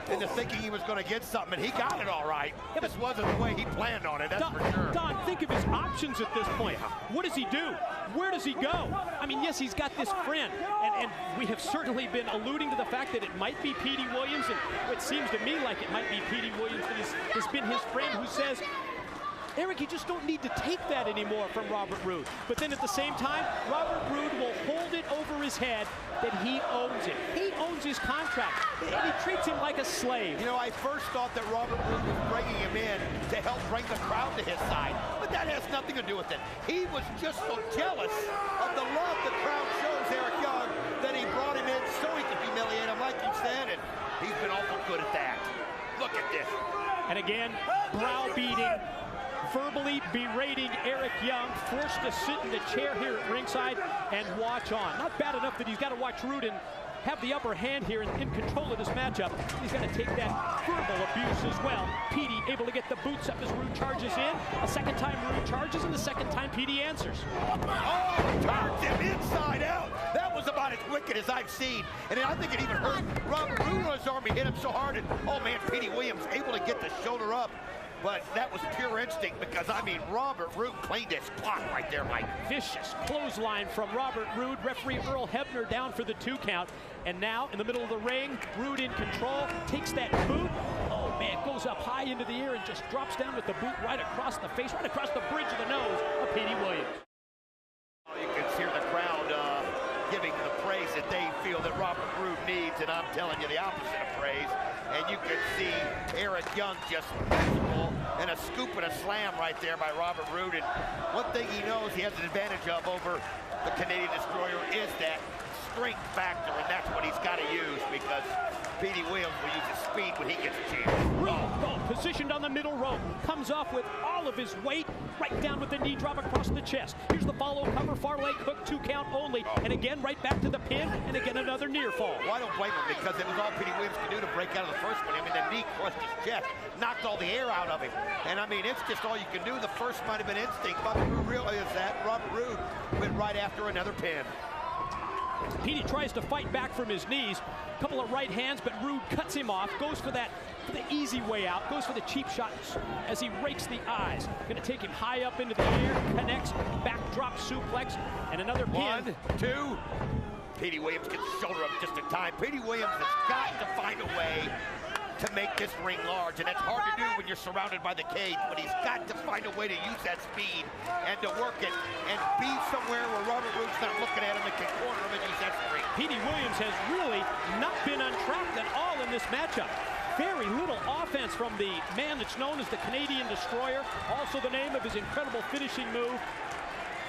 into thinking he was going to get something, and he got it all right. Yeah, this wasn't the way he planned on it, that's for sure. Don, think of his options at this point. What does he do? Where does he go? I mean, yes, he's got this friend, and we have certainly been alluding to the fact that it might be Petey Williams, and it seems to me like it might be Petey Williams that has been his friend who says, Eric, you just don't need to take that anymore from Robert Roode. But then at the same time, Robert Roode will hold it over his head that he owns it. He owns his contract, and he treats him like a slave. You know, I first thought that Robert Roode was bringing him in to help bring the crowd to his side, but that has nothing to do with it. He was just so jealous of the love the crowd shows Eric Young that he brought him in so he could humiliate him, like you said, and he's been awful good at that. Look at this. And again, browbeating, verbally berating Eric Young, forced to sit in the chair here at ringside and watch on. Not bad enough that he's got to watch Rude and have the upper hand here and in control of this matchup. He's going to take that verbal abuse as well. Petey able to get the boots up as Rude charges in. A second time Rude charges, and the second time Petey answers. Oh, turns him inside out. That was about as wicked as I've seen. And I think it even hurt Robert Roode on his arm. He hit him so hard. And, oh, man, Petey Williams able to get the shoulder up. But that was pure instinct because, I mean, Robert Roode cleaned his clock right there, Mike. Vicious clothesline from Robert Roode. Referee Earl Hebner down for the 2 count. And now, in the middle of the ring, Roode in control, takes that boot. Oh, man, goes up high into the air and just drops down with the boot right across the face, right across the bridge of the nose of Petey Williams. You can hear the crowd giving the praise that they feel that Robert Roode needs, and I'm telling you the opposite of praise. And you can see Eric Young just miserable, and a scoop and a slam right there by Robert Roode. And one thing he knows he has an advantage of over the Canadian Destroyer is that strength factor, and that's what he's got to use because Petey Williams will use his speed when he gets a chance. Positioned on the middle rope, comes off with all of his weight, right down with the knee drop across the chest. Here's the follow cover, far leg hook, 2 count only, and again right back to the pin, and again another near fall. Well, I don't blame him because it was all Petey Williams could do to break out of the first one. I mean, the knee crushed his chest, knocked all the air out of him, and I mean, it's just all you can do. The first might have been instinct, but Roode realized that. Robert Roode went right after another pin. Petey tries to fight back from his knees. A couple of right hands, but Roode cuts him off, goes for the easy way out, goes for the cheap shots as he rakes the eyes. Going to take him high up into the air, connects, backdrop suplex, and another pin. 1, 2. Petey Williams gets the shoulder up just in time. Petey Williams has got to find a way to make this ring large, and that's hard to do when you're surrounded by the cage, but he's got to find a way to use that speed and to work it and be somewhere where Robert Roode's not looking at him and can corner him and use that speed. Petey Williams has really not been untrapped at all in this matchup. Very little offense from the man that's known as the Canadian Destroyer, also the name of his incredible finishing move.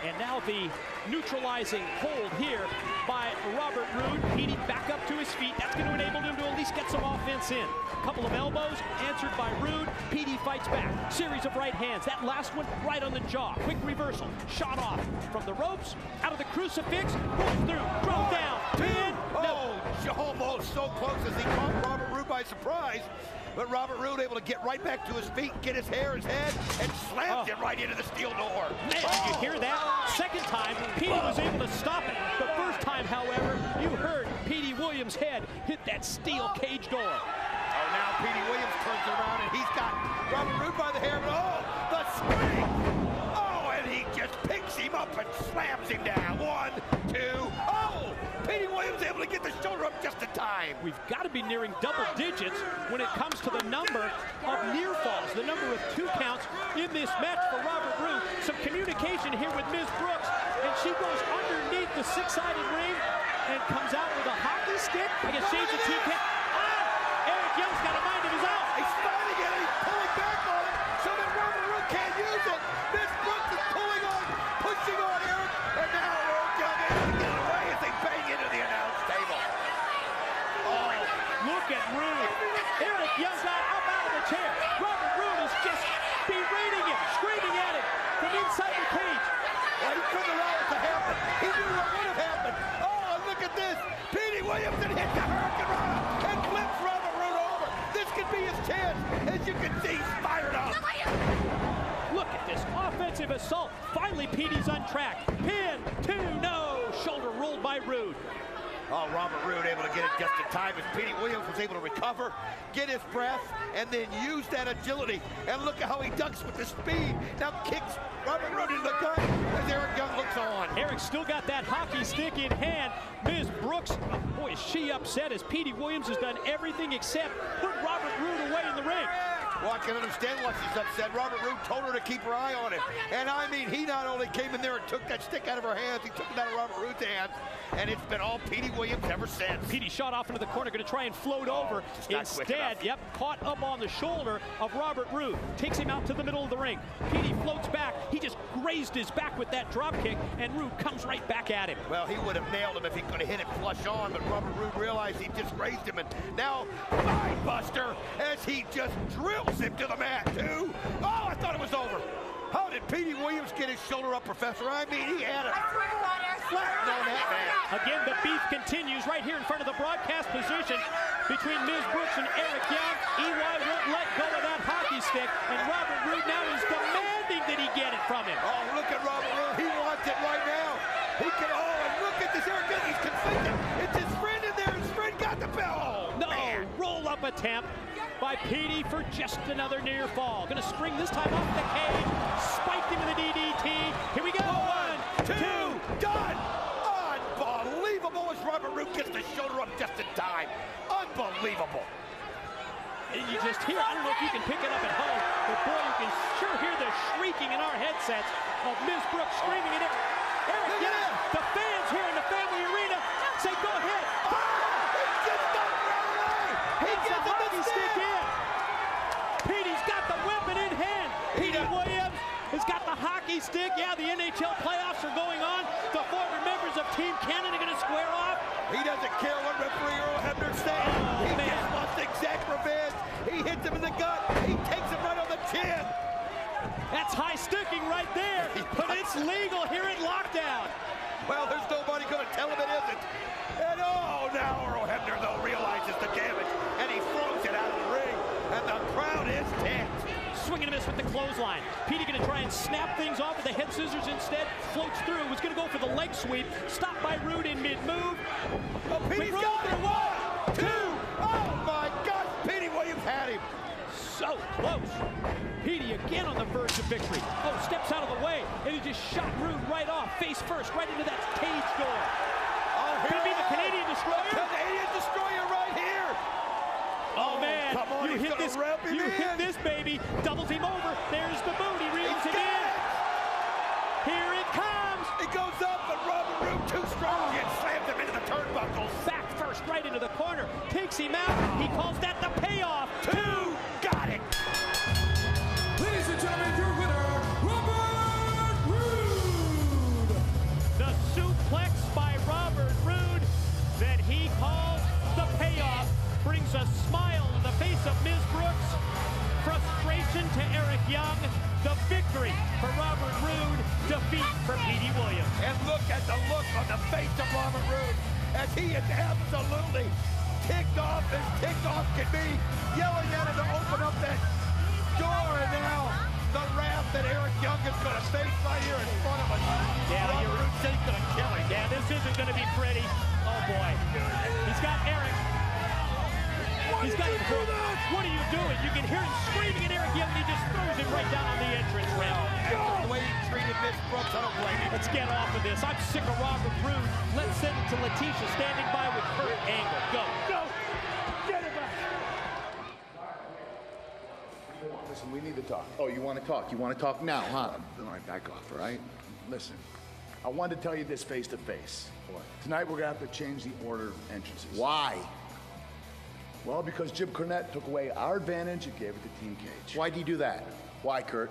And now the neutralizing hold here by Robert Roode. Petey back up to his feet. That's going to enable him to at least get some offense in. A couple of elbows answered by Roode. Petey fights back. Series of right hands. That last one right on the jaw. Quick reversal. Shot off from the ropes. Out of the crucifix. Goes through. Drove down. Pin. No. Almost so close as he caught Robert Roode by surprise. But Robert Roode able to get right back to his feet, get his hair, his head, and slams it right into the steel door. Man, did you hear that? Second time, Petey was able to stop it. The first time, however, you heard Petey Williams' head hit that steel cage door. Oh, now Petey Williams turns around, and he's got Robert Roode by the hair, but oh, the spring! Oh, and he just picks him up and slams him down. 1, 2, oh! Petey Williams able to get the shoulder up just in time. We've got to be nearing double digits when it comes to the number of near falls, the number of 2 counts in this match for Robert Roode. Some communication here with Ms. Brooks, and she goes underneath the 6-sided ring and comes out with a hockey stick. I guess shades of 2 count. Eric Young's got a mind of his own. He's fighting it, he's pulling back on it so that Robert Roode can't use it. Ms. Brooks is pulling on, pushing on Eric, and now Eric Young is to get away as they bang into the announce table. Oh, look at Roode. Eric Young got up out of the chair. Robert Roode is just berating him, screaming at him from inside the cage. Well, he couldn't allow it to happen. He knew what would have happened. Oh, look at this. Petey Williams hit the Hurricane Rana and flips Robert Roode over. This could be his chance. As you can see, he's fired up. Look at this offensive assault. Finally, Petey's on track. Pin, 2, no. Shoulder rolled by Roode. Oh, Robert Roode able to get it just in time as Petey Williams was able to recover, get his breath, and then use that agility. And look at how he ducks with the speed. Now kicks Robert Roode in the gut as Eric Young looks on. Eric's still got that hockey stick in hand. Ms. Brooks, boy, is she upset as Petey Williams has done everything except put Robert Roode away in the ring. Well, I can understand why she's upset. Robert Roode told her to keep her eye on him. And I mean, he not only came in there and took that stick out of her hands, he took it out of Robert Roode's hands. And it's been all Petey Williams ever since. Petey shot off into the corner, going to try and float over. Instead, caught up on the shoulder of Robert Roode. Takes him out to the middle of the ring. Petey floats back. He just grazed his back with that drop kick, and Roode comes right back at him. Well, he would have nailed him if he could have hit it flush on, but Robert Roode realized he just grazed him. And now, Mind Buster, as he just drills Falls him to the mat, too. Oh, I thought it was over. How did Petey Williams get his shoulder up, Professor? I mean, he had a flat on that man. Again, the beef continues right here in front of the broadcast position between Ms. Brooks and Eric Young. EY won't let go of that hockey stick, and Robert Roode now is demanding that he get it from him. Oh, look at Robert Roode. He wants it right now. He can, oh, and look at this Eric Young. He's conflicted. It's his friend in there. His friend got the bell. Oh, no, man. Roll-up attempt by Petey for just another near fall. Gonna spring this time off the cage. Spiked into the DDT. Here we go. 1, 2, done. Unbelievable as Robert Roode gets the shoulder up just in time. Unbelievable. And you just hear, I don't know if you can pick it up at home, but boy, you can sure hear the shrieking in our headsets of Ms. Brooks screaming at it. Eric, yeah, the fans here in the family arena say, go ahead. He gets the hockey stick in. Petey's got the weapon in hand. Petey Williams has got the hockey stick. Yeah, the NHL playoffs are going on. The former members of Team Canada are going to square off. He doesn't care what referee Earl Hebner says. He just wants to exact revenge. He hits him in the gut. He takes him right on the chin. That's high sticking right there, but it's legal here at Lockdown. Well, there's nobody going to tell him it isn't. And oh, now Earl Hebner, though, realizes the damage, and he throws it out of the ring, and the crowd is tense. Swing and a miss with the clothesline. Petey going to try and snap things off with the head scissors instead. Floats through. Was going to go for the leg sweep. Stopped by Roode in mid-move. Oh, Petey's got it. 1, 2. Oh, my God. Petey Williams had him. So close. Petey again on the verge of victory. Oh, steps out of the way, and he just shot Roode right off, face first, right into that cage door. Oh, could it be the Canadian Destroyer? The Canadian Destroyer right here. Oh, man, come on, you hit this, hit this baby, doubles him over. There's the boot, he reels it in. Here it comes. It goes up, but Robert Roode too strong and slams him into the turnbuckles. Back first, right into the corner, takes him out. He calls that the payoff. 2, got it. Ladies and gentlemen, your winner, Robert Roode. The suplex by Robert Roode that he calls the payoff brings a smile to the face of Ms. Brooks. Frustration to Eric Young. The victory for Robert Roode. Defeat for Petey Williams. And look at the look on the face of Robert Roode as he is absolutely ticked off as ticked off can be, yelling at him to open up that door, and now the wrath that Eric Young is going to face right here in front of us. Yeah, Robert Roode said he's going to kill him. Yeah, this isn't going to be pretty. Oh, boy. He's got Eric. He's got him hooked. What are you doing? You can hear him screaming at Eric Young, and he just throws him right down on the entrance ramp. After the way he treated Miss Brooks, I don't blame him. Let's get off of this. I'm sick of Robert Roode. Let's send it to Letitia standing by with Kurt Angle. Go. Go. Get it back. Listen, we need to talk. Oh, you want to talk? You want to talk now, huh? All right, back off, all right? Listen, I wanted to tell you this face to face. Tonight we're going to have to change the order of entrances. Why? Well, because Jim Cornette took away our advantage and gave it to Team Cage. Why'd he do that? Why, Kurt?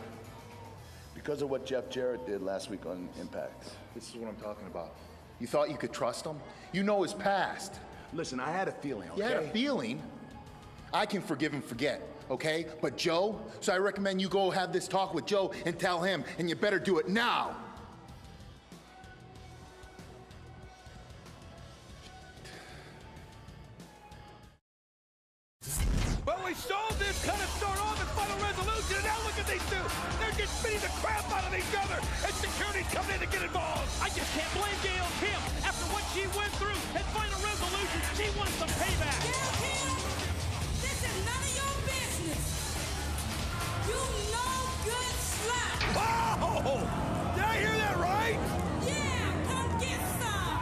Because of what Jeff Jarrett did last week on Impact. This is what I'm talking about. You thought you could trust him? You know his past. Listen, I had a feeling, okay? You had a feeling? I can forgive and forget, okay? But Joe? So I recommend you go have this talk with Joe and tell him, and you better do it now. Well, we saw this kind of start off as Final Resolution, and now look at these two. They're just beating the crap out of each other, and security's coming in to get involved. I just can't blame Gail Kim. After what she went through at Final Resolution, she wants some payback. Gail Kim, this is none of your business. You no good slut. Oh! Did I hear that right? Yeah, come get some.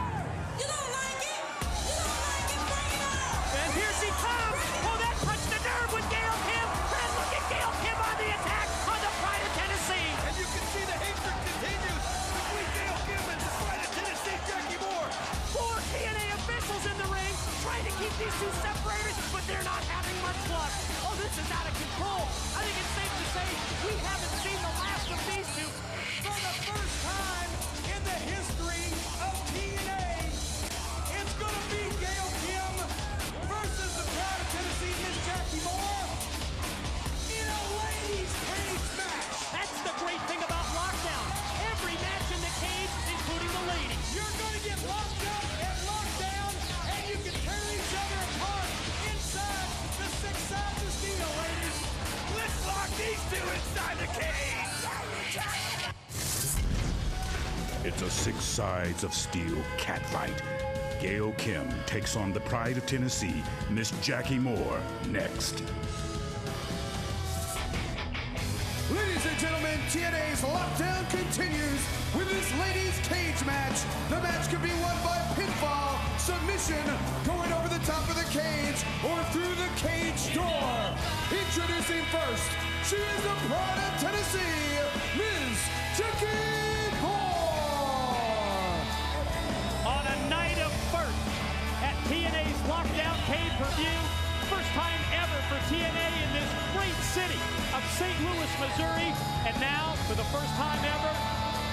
You don't like it? You don't like it? Bring it on. And here she comes. Oh, that touched the nerve with Gail Kim. And look at Gail Kim on the attack on the Pride of Tennessee. And you can see the hatred continues between Gail Kim and the Pride of Tennessee, Jackie Moore. 4 TNA officials in the ring trying to keep these two separated, but they're not having much luck. Oh, this is out of control. I think it's safe to say we haven't seen the last of these two. For the first time in the history of TNA, it's going to be Gail Kim versus the Pride of Tennessee, Miss Jackie Moore, in a Six sides of steel catfight. Gail Kim takes on the pride of Tennessee, Miss Jackie Moore, next. Ladies and gentlemen, TNA's Lockdown continues with this ladies' cage match. The match can be won by pinfall, submission, going over the top of the cage, or through the cage door. Introducing first, she is the pride of Tennessee, Ms. Jackie Moore. On a night of first at TNA's Lockdown pay-per-view, first time ever for TNA in this great city of St. Louis, Missouri. And now, for the first time ever,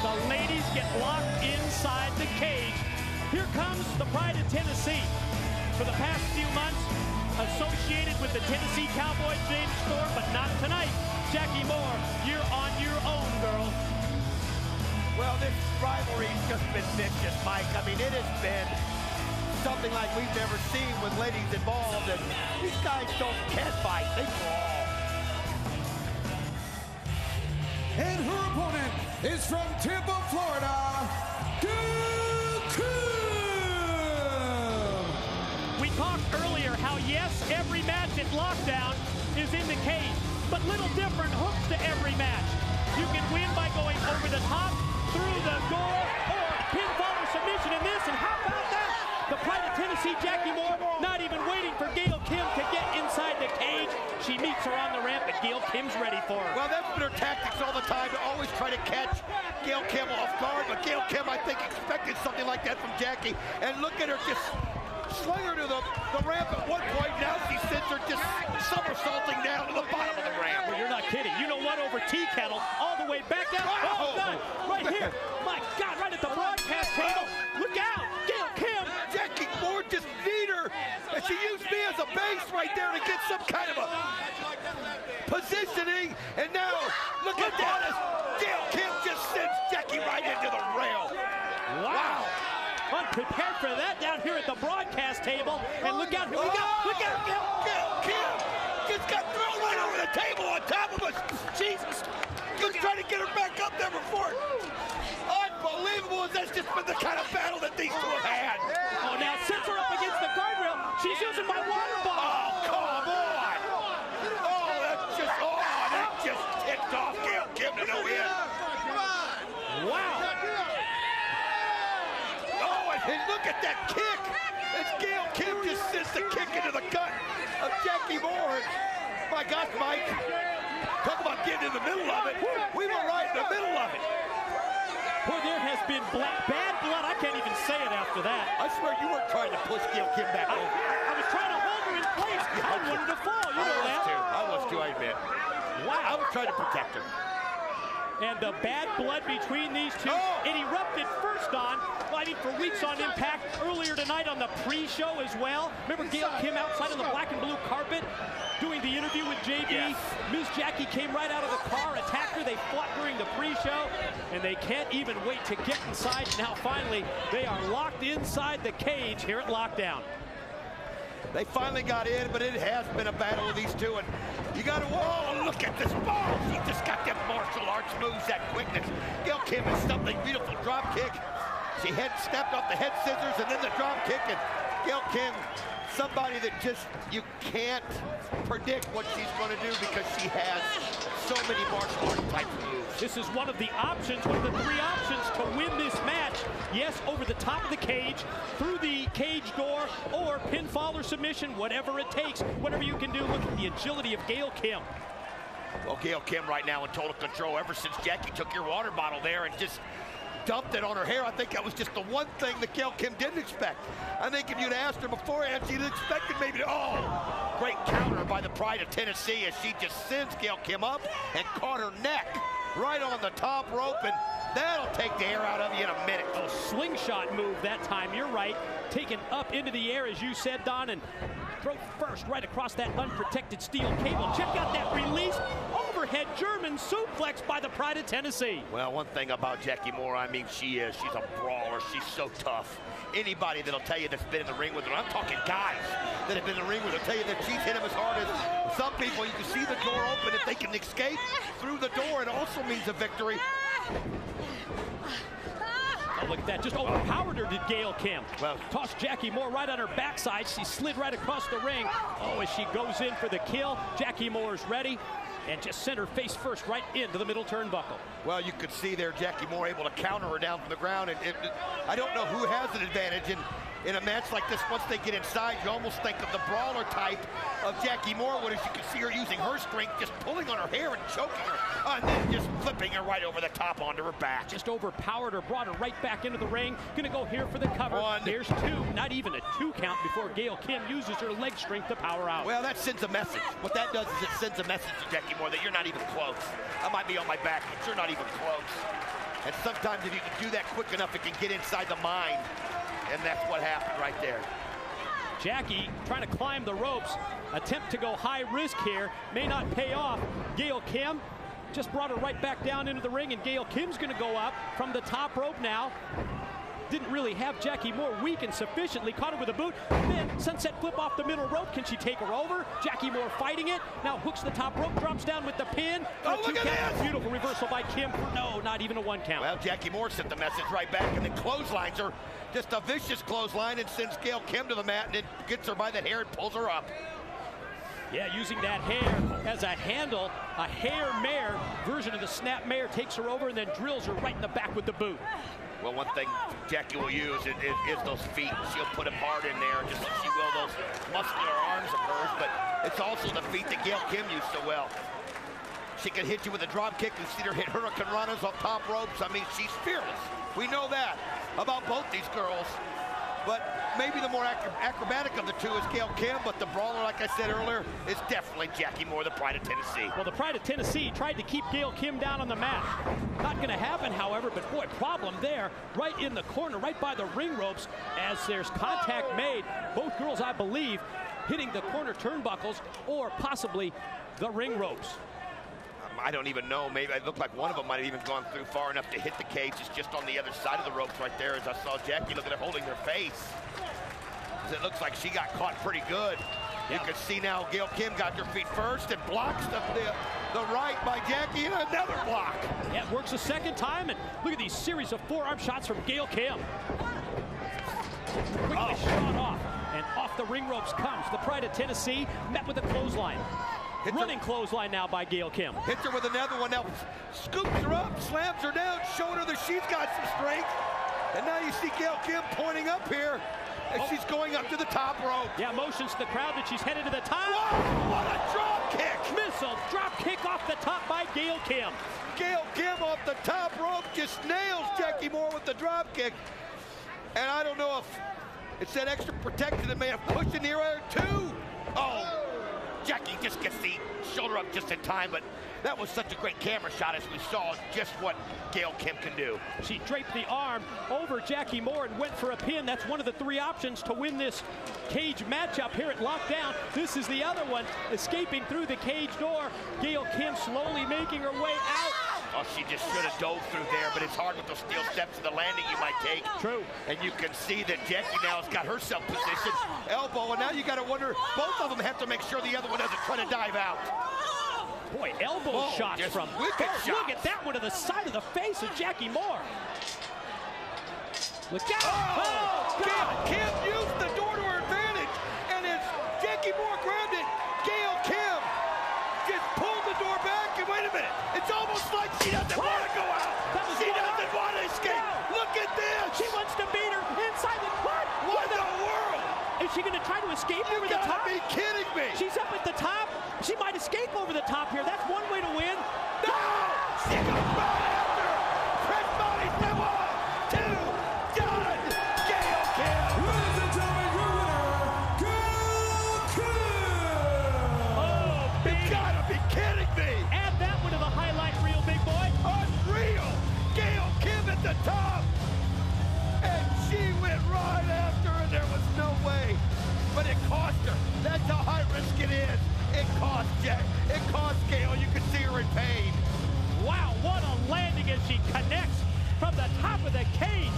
the ladies get locked inside the cage. Here comes the pride of Tennessee. For the past few months, associated with the Tennessee Cowboys, James Storm, but not tonight. Jackie Moore, you're on your own, girl. Well, this rivalry's just been vicious, Mike. I mean, it has been something like we've never seen with ladies involved, and these guys don't catfight, they brawl. And her opponent is from Tampa, Florida, Gail Kim. We talked earlier how, yes, every match at Lockdown is in the cage, but little different hooks to every match. You can win by going over the top, through the door, or pinfall or submission in this, and how about that? The pride of Tennessee, Jackie Moore, not even waiting for Gail Kim to get inside the cage. She meets her on the ramp, but Gail Kim's ready for her. Well, that's been her tactics all the time, to always try to catch Gail Kim off guard, but Gail Kim, I think, expected something like that from Jackie, and look at her just sling her to the ramp at one point. Now she sends her just somersaulting down to the bottom of the ramp. Well, you're not kidding. You know what? Over tea kettle, all the way back down. Oh, God, right here. My God, right at the broadcast table. Look out, Gail Kim. Jackie Moore just beat her, and she used me as a base right there to get some kind of a positioning, and now, look at that. Gail Kim just sends Jackie right into the rail. Wow. Unprepared for that down here at the broadcast table. And look out, here we go. Look out, Gail Kim just got thrown right over the table on top of us. Jesus. Just trying to get her back up there before. Unbelievable. That's just been the kind of battle that these two have had. Oh, now sits her up against the guardrail. She's using my water bottle. Oh, come on. Oh, that just ticked off Gail Kim to no end. Wow. And look at that kick! As Gail Kim just sends the kick into the gut of Jackie Moore. My gosh, Mike. Talk about getting in the middle of it. We were right in the middle of it. Boy, there has been bad blood. I can't even say it after that. I swear you weren't trying to push Gail Kim back over. I was trying to hold her in place. I wanted to fall. You know that. I was too, I admit. Wow. I was trying to protect her. And the bad blood between these two, it erupted first on, fighting for weeks on Impact, earlier tonight on the pre-show as well. Remember Gail Kim outside on the black and blue carpet doing the interview with JB? Yes. Ms. Jackie came right out of the car, attacked her. They fought during the pre-show, and they can't even wait to get inside. Now finally, they are locked inside the cage here at Lockdown. They finally got in, but it has been a battle of these two. And you got to, whoa, look at this ball. She just got them martial arts moves, that quickness. Gail Kim has something beautiful drop kick. She stepped off the head scissors and then the drop kick. And Gail Kim, somebody that just, you can't predict what she's going to do because she has so many martial arts type moves. This is one of the options, one of the three options to win this match. Yes, over the top of the cage, through the cage door, or pinfall or submission, whatever it takes, whatever you can do. Look at the agility of Gail Kim. Well, Gail Kim right now in total control ever since Jackie took your water bottle there and just dumped it on her hair. I think that was just the one thing that Gail Kim didn't expect. I think if you'd asked her beforehand, she'd expected maybe to, great counter by the pride of Tennessee as she just sends Gail Kim up and caught her neck right on the top rope, and that'll take the air out of you in a minute. A slingshot move that time, you're right. Taken up into the air, as you said, Don, and throw first right across that unprotected steel cable. Check out that release. Overhead German suplex by the pride of Tennessee. Well, one thing about Jackie Moore, I mean, she's a brawler. She's so tough. Anybody that'll tell you that's been in the ring with her, I'm talking guys that have been in the ring with her, tell you that she's hit him as hard as some people. You can see the door open. If they can escape through the door, it also means a victory. Oh, look at that. Just overpowered her, did Gail Kim. Well, tossed Jackie Moore right on her backside. She slid right across the ring. Oh, as she goes in for the kill, Jackie Moore's ready. And just sent her face first right into the middle turnbuckle. Well, you could see there Jackie Moore able to counter her down from the ground. And I don't know who has an advantage in a match like this. Once they get inside, you almost think of the brawler type of Jackie Moore, as you can see her using her strength, just pulling on her hair and choking her, and then just flipping her right over the top onto her back. Just overpowered her, brought her right back into the ring. Gonna go here for the cover. There's two, not even a 2 count before Gail Kim uses her leg strength to power out. Well, that sends a message. What that does is it sends a message to Jackie Moore that you're not even close. I might be on my back, but you're not even close. And sometimes if you can do that quick enough, it can get inside the mind. And that's what happened right there. Jackie trying to climb the ropes, attempt to go high risk here, may not pay off. Gail Kim just brought her right back down into the ring, and Gail Kim's gonna go up from the top rope now. Didn't really have Jackie Moore weakened sufficiently, caught her with a boot, then sunset flip off the middle rope. Can she take her over? Jackie Moore fighting it, now hooks the top rope, drops down with the pin. Oh, look at this! Beautiful reversal by Kim for no, not even a 1 count. Well, Jackie Moore sent the message right back, and then clotheslines her. Just a vicious clothesline, and sends Gail Kim to the mat, and then gets her by the hair and pulls her up. Yeah, using that hair as a handle, a hair mare version of the snap mare, takes her over and then drills her right in the back with the boot. Well, one thing Jackie will use is those feet. She'll put them hard in there, just as she will those muscular arms of hers, but it's also the feet that Gail Kim used so well. She can hit you with a drop kick. We've seen her hit hurricane runners on top ropes. I mean, she's fearless. We know that about both these girls. But maybe the more acrobatic of the two is Gail Kim, but the brawler, like I said earlier, is definitely Jackie Moore, the Pride of Tennessee. Well, the Pride of Tennessee tried to keep Gail Kim down on the mat. Not going to happen, however, but boy, problem there, right in the corner, right by the ring ropes, as there's contact made. Both girls, I believe, hitting the corner turnbuckles or possibly the ring ropes. I don't even know. Maybe it looked like one of them might have even gone through far enough to hit the cage. It's just on the other side of the ropes right there, as I saw Jackie look at her holding her face. It looks like she got caught pretty good. You can see now Gail Kim got her feet first and blocks the right by Jackie, and another block. Yeah, it works a second time, and look at these series of forearm shots from Gail Kim. Quickly shot off, and off the ring ropes comes the Pride of Tennessee, met with a clothesline. Running clothesline now by Gail Kim. Hits her with another one now, scoops her up, slams her down, showing her that she's got some strength. And now you see Gail Kim pointing up here as she's going up to the top rope. Yeah, motions to the crowd that she's headed to the top. Whoa, what a drop kick! Missile drop kick off the top by Gail Kim. Gail Kim off the top rope just nails Jackie Moore with the drop kick. And I don't know if it's that extra protection that may have pushed in the air too. Oh. Jackie just gets the shoulder up just in time, but that was such a great camera shot as we saw just what Gail Kim can do. She draped the arm over Jackie Moore and went for a pin. That's one of the 3 options to win this cage matchup here at Lockdown. This is the other one, escaping through the cage door. Gail Kim slowly making her way out. Oh, she just should have dove through there, but it's hard with those steel steps of the landing you might take. True. And you can see that Jackie now has got herself positioned. Elbow, and now you got to wonder, both of them have to make sure the other one doesn't try to dive out. Boy, elbow shots from wicked shots. Look at that one to the side of the face of Jackie Moore. Look out! Oh, Gail Kim used the door to her advantage, and as Jackie Moore grabbed it, Gail Kim just pulled the door back, and wait a minute, it's almost like she doesn't want to go out. She doesn't want to escape. No. Look at this. She wants to beat her inside the what? What in the world? Is she going to try to escape over the top? You gotta be kidding me. She's up at the top. She might escape over the top here. That's one way to win. No! She goes right after her. Press body slam, 1, 2, done. Gail Kim. Ladies and gentlemen, your winner, Gail Kim. Oh, baby. You gotta be kidding me. Add that one to the highlight reel, big boy. Unreal. Gail Kim at the top. And she went right after her. There was no way. But it cost her. That's how high risk it is. It cost Jack. It cost Gail. You can see her in pain. Wow, what a landing as she connects from the top of the cage.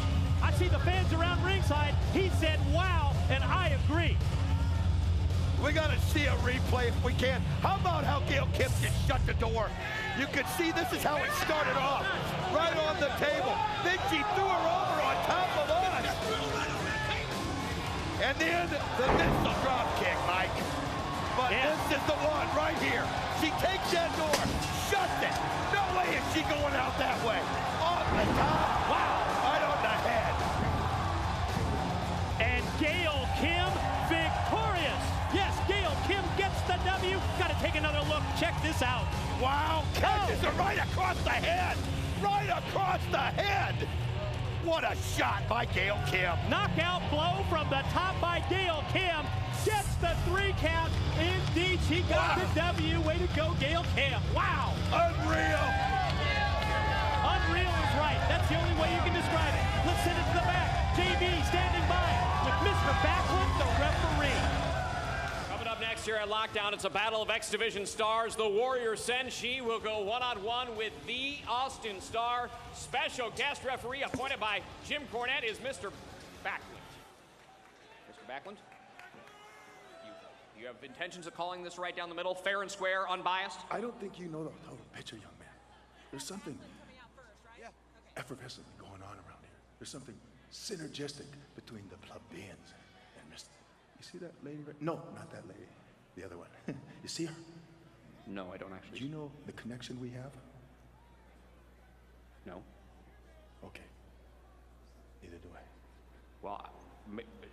I see the fans around ringside. He said, wow, and I agree. We got to see a replay if we can. How about how Gail Kim just shut the door? You could see this is how it started off. Right on the table. Then she threw her over on top of us. And then the missile drop kick, Mike. But this is the one right here. She takes that door, shuts it. No way is she going out that way. Off the top. Wow. Right on the head. And Gail Kim victorious. Yes, Gail Kim gets the W. Got to take another look. Check this out. Wow. Catches her right across the head. Right across the head. What a shot by Gail Kim. Knockout blow from the top by Gail Kim. Gets the 3 count. Indeed, she got the W. Way to go, Gail Kim. Wow. Unreal. Unreal is right. That's the only way you can describe it. Let's send it to the back. JB standing by with Mr. Backlund, the referee. Coming up next here at Lockdown, it's a battle of X Division stars. The Warrior Senshi will go one-on-one with the Austin Star. Special guest referee appointed by Jim Cornette is Mr. Backlund. Mr. Backlund? You have intentions of calling this right down the middle, fair and square, unbiased? I don't think you know the total picture, young man. There's something effervescently going on around here. There's something synergistic between the plebeians and Mr. You see that lady right? No, not that lady. The other one. You see her? No, I don't actually. Do you know the connection we have? No. Okay. Neither do I. Well,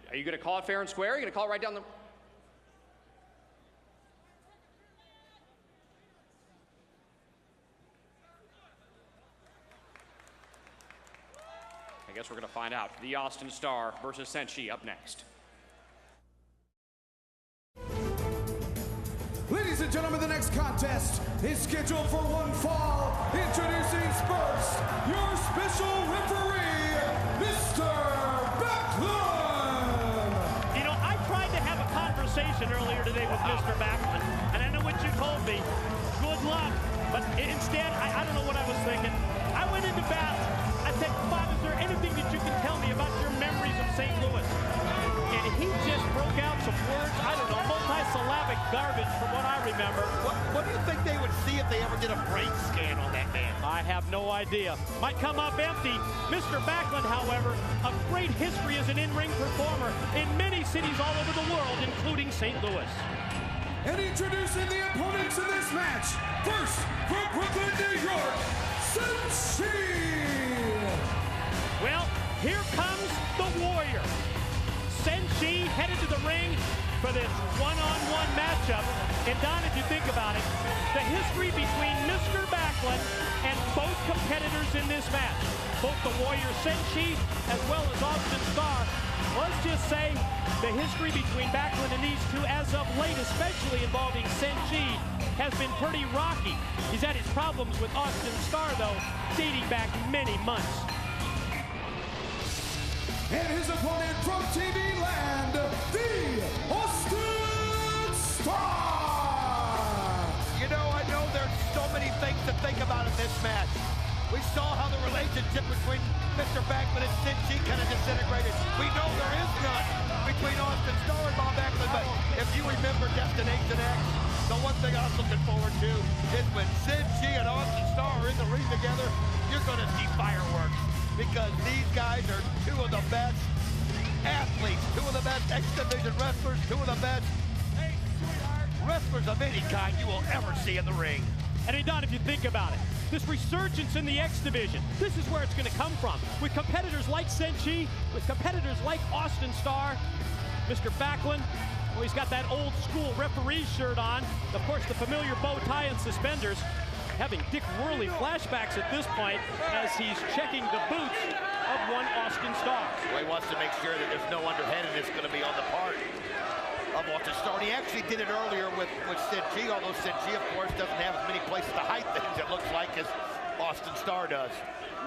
are you going to call it fair and square? Are you going to call it right down the... I guess we're going to find out. The Austin Star versus Senshi up next. Ladies and gentlemen, the next contest is scheduled for one fall. Introducing first, your special referee, Mr. Backlund. You know, I tried to have a conversation earlier today with Mr. Backlund, and I know what you told me. Good luck. But instead, I don't know what I was thinking. I went into battle. I said, Bob, is there anything that you can tell me about your memories of St. Louis? And he just broke out some words, I don't know, multi-syllabic garbage from what I remember. What do you think they would see if they ever did a brain scan on that man? I have no idea. Might come up empty. Mr. Backlund, however, a great history as an in-ring performer in many cities all over the world, including St. Louis. And introducing the opponents in this match, first from Brooklyn, New York, Senshi. Well, here comes the Warrior. Senshi headed to the ring for this one-on-one matchup. And Don, if you think about it, the history between Mr. Backlund and both competitors in this match, both the Warrior Senshi as well as Austin Star, let's just say the history between Backlund and these two as of late, especially involving Senshi, has been pretty rocky. He's had his problems with Austin Star, though, dating back many months. And his opponent from TV land, the Austin Star. You know, I know there's so many things to think about in this match. We saw how the relationship between Mr. Backlund and Senshi kind of disintegrated. We know there is none between Austin Star and Bob Backlund, but if you remember Destination X, the one thing I was looking forward to is when Senshi and Austin Star are in the ring together, you're going to see fireworks. Because these guys are two of the best athletes, two of the best X Division wrestlers, two of the best wrestlers of any kind you will ever see in the ring. And hey, Don, if you think about it, this resurgence in the X Division, this is where it's going to come from. With competitors like Senshi, with competitors like Austin Star, Mr. Backlund, well, he's got that old school referee shirt on, of course the familiar bow tie and suspenders. Having Dick Worley flashbacks at this point as he's checking the boots of one Austin Star. Well, he wants to make sure that there's no underhandedness going to be on the part of Austin Star. And he actually did it earlier with Senshi, although Senshi, of course, doesn't have as many places to hide things, it looks like, as Austin Star does.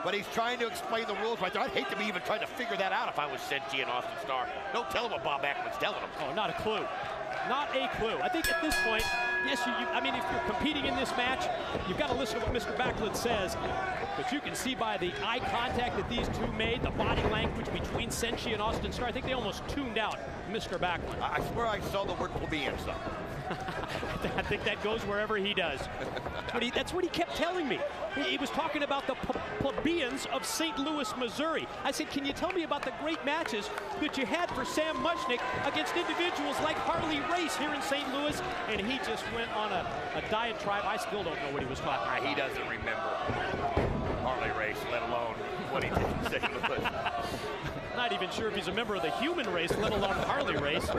But he's trying to explain the rules right there. I'd hate to be even trying to figure that out if I was Senshi and Austin Star. Don't tell him what Bob Backlund's telling him. Oh, not a clue. Not a clue. I think at this point, yes, I mean, if you're competing in this match, you've got to listen to what Mr. Backlund says. But you can see by the eye contact that these two made, the body language between Senshi and Austin Star, I think they almost tuned out Mr. Backlund. I swear I saw the word plebeians, though. I think that goes wherever he does. That's what he kept telling me. He was talking about the plebeians of St. Louis, Missouri. I said, can you tell me about the great matches that you had for Sam Muchnick against individuals like Harley Race here in St. Louis? And he just went on a diatribe. I still don't know what he was talking about. He doesn't remember Harley Race, let alone what he did in St. Louis. Not even sure if he's a member of the human race, let alone Harley Race.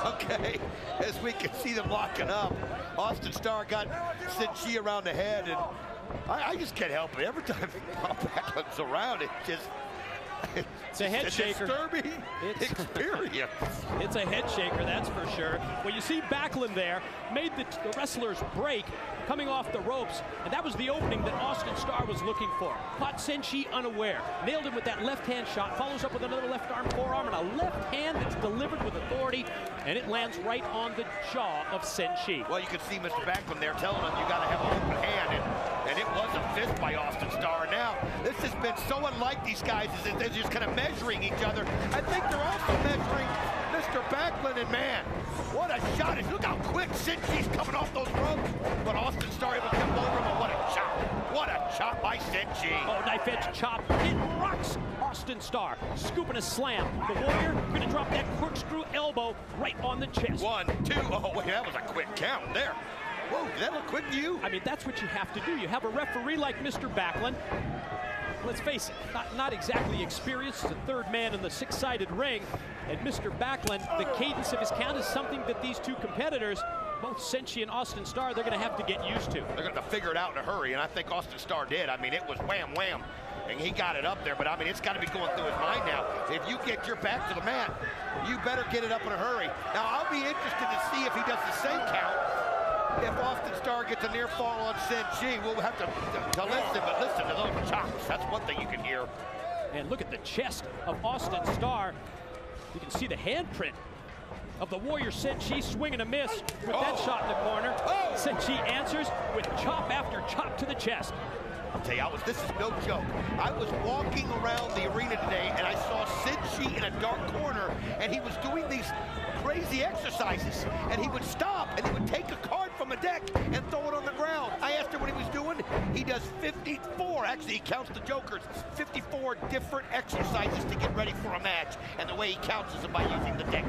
Okay, as we can see them locking up, Austin Starr got Cinchi around the head, and I just can't help it. Every time Bob Backlund's around, it's a head shaker. Disturbing experience. It's a head shaker, that's for sure. Well, you see Backlund there, made the wrestlers break, coming off the ropes, and that was the opening that Austin Starr was looking for. Caught Cinchi unaware, nailed him with that left-hand shot, follows up with another left arm, forearm, and a left hand that's delivered with authority, and it lands right on the jaw of Cinchi. Well, you can see Mr. Backlund there telling him you got to have an open hand, and it was a fist by Austin Starr. Now, this has been so unlike these guys, is that they're just kind of measuring each other. I think they're also measuring Mr. Backlund, and man, what a shot. Look how quick Cinchi's coming off those ropes, but Austin Starr able to come over him, and what a chop. What a chop by Cinchi. Oh, knife edge chop. It rocks Austin Starr. Scooping a slam. The Warrior going to drop that corkscrew elbow right on the chest. 1, 2, oh wait, that was a quick count there. Whoa, did that look quick to you? I mean, that's what you have to do. You have a referee like Mr. Backlund. Let's face it, not exactly experienced as a third man in the six-sided ring. And Mr. Backlund, the cadence of his count is something that these two competitors, both Cinchi and Austin Starr, they're going to have to get used to. They're going to figure it out in a hurry, and I think Austin Starr did. I mean, it was wham, wham, and he got it up there. But, I mean, it's got to be going through his mind now. If you get your back to the mat, you better get it up in a hurry. Now, I'll be interested to see if he does the same count. If Austin Starr gets a near fall on Cinchi, we'll have to listen, but listen to those chops. That's one thing you can hear. And look at the chest of Austin Starr. You can see the handprint of the Warrior Cinchi, swing and a miss with that shot in the corner. Cinchi answers with chop after chop to the chest. I'll tell you, this is no joke. I was walking around the arena today, and I saw Cinchi in a dark corner, and he was doing these crazy exercises, and he would stop, and he would take a card from a deck and throw it on the ground. I asked him what he was doing. He does 54, actually he counts the jokers, 54 different exercises to get ready for a match, and the way he counts is by using the deck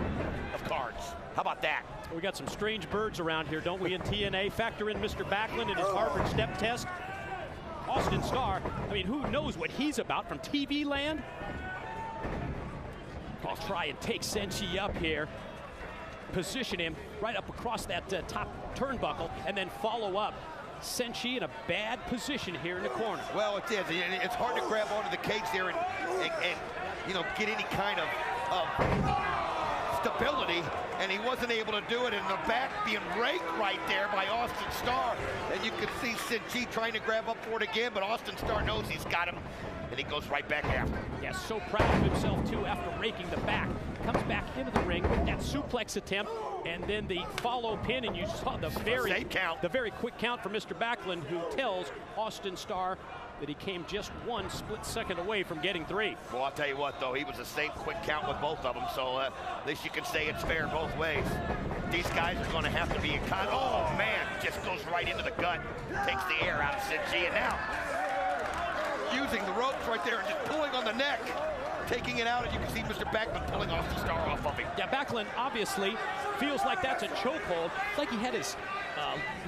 of cards. How about that? We got some strange birds around here, don't we, in TNA? Factor in Mr. Backlund and his Harvard step test. Austin Starr, I mean, who knows what he's about from TV land? I'll try and take Cinchi up here, position him right up across that top turnbuckle, and then follow up. Cinchi in a bad position here in the corner. Well, it is. It's hard to grab onto the cage there and you know, get any kind of stability, and he wasn't able to do it, and the back being raked right there by Austin Starr. And you can see Cinchi trying to grab up for it again, but Austin Starr knows he's got him, and he goes right back after. Yeah, so proud of himself, too, after raking the back. Comes back into the ring with that suplex attempt, and then the follow pin, and you saw the very quick count for Mr. Backlund, who tells Austin Starr that he came just one split second away from getting 3. Well, I'll tell you what, though, he was the same quick count with both of them, so at least you can say it's fair both ways. These guys are going to have to be in contact. Oh, man, just goes right into the gut, takes the air out of Cinchi, and now using the ropes right there and just pulling on the neck, taking it out, and you can see Mr. Backlund pulling Austin Starr off of him. Yeah, Backlund obviously feels like that's a chokehold. It's like he had his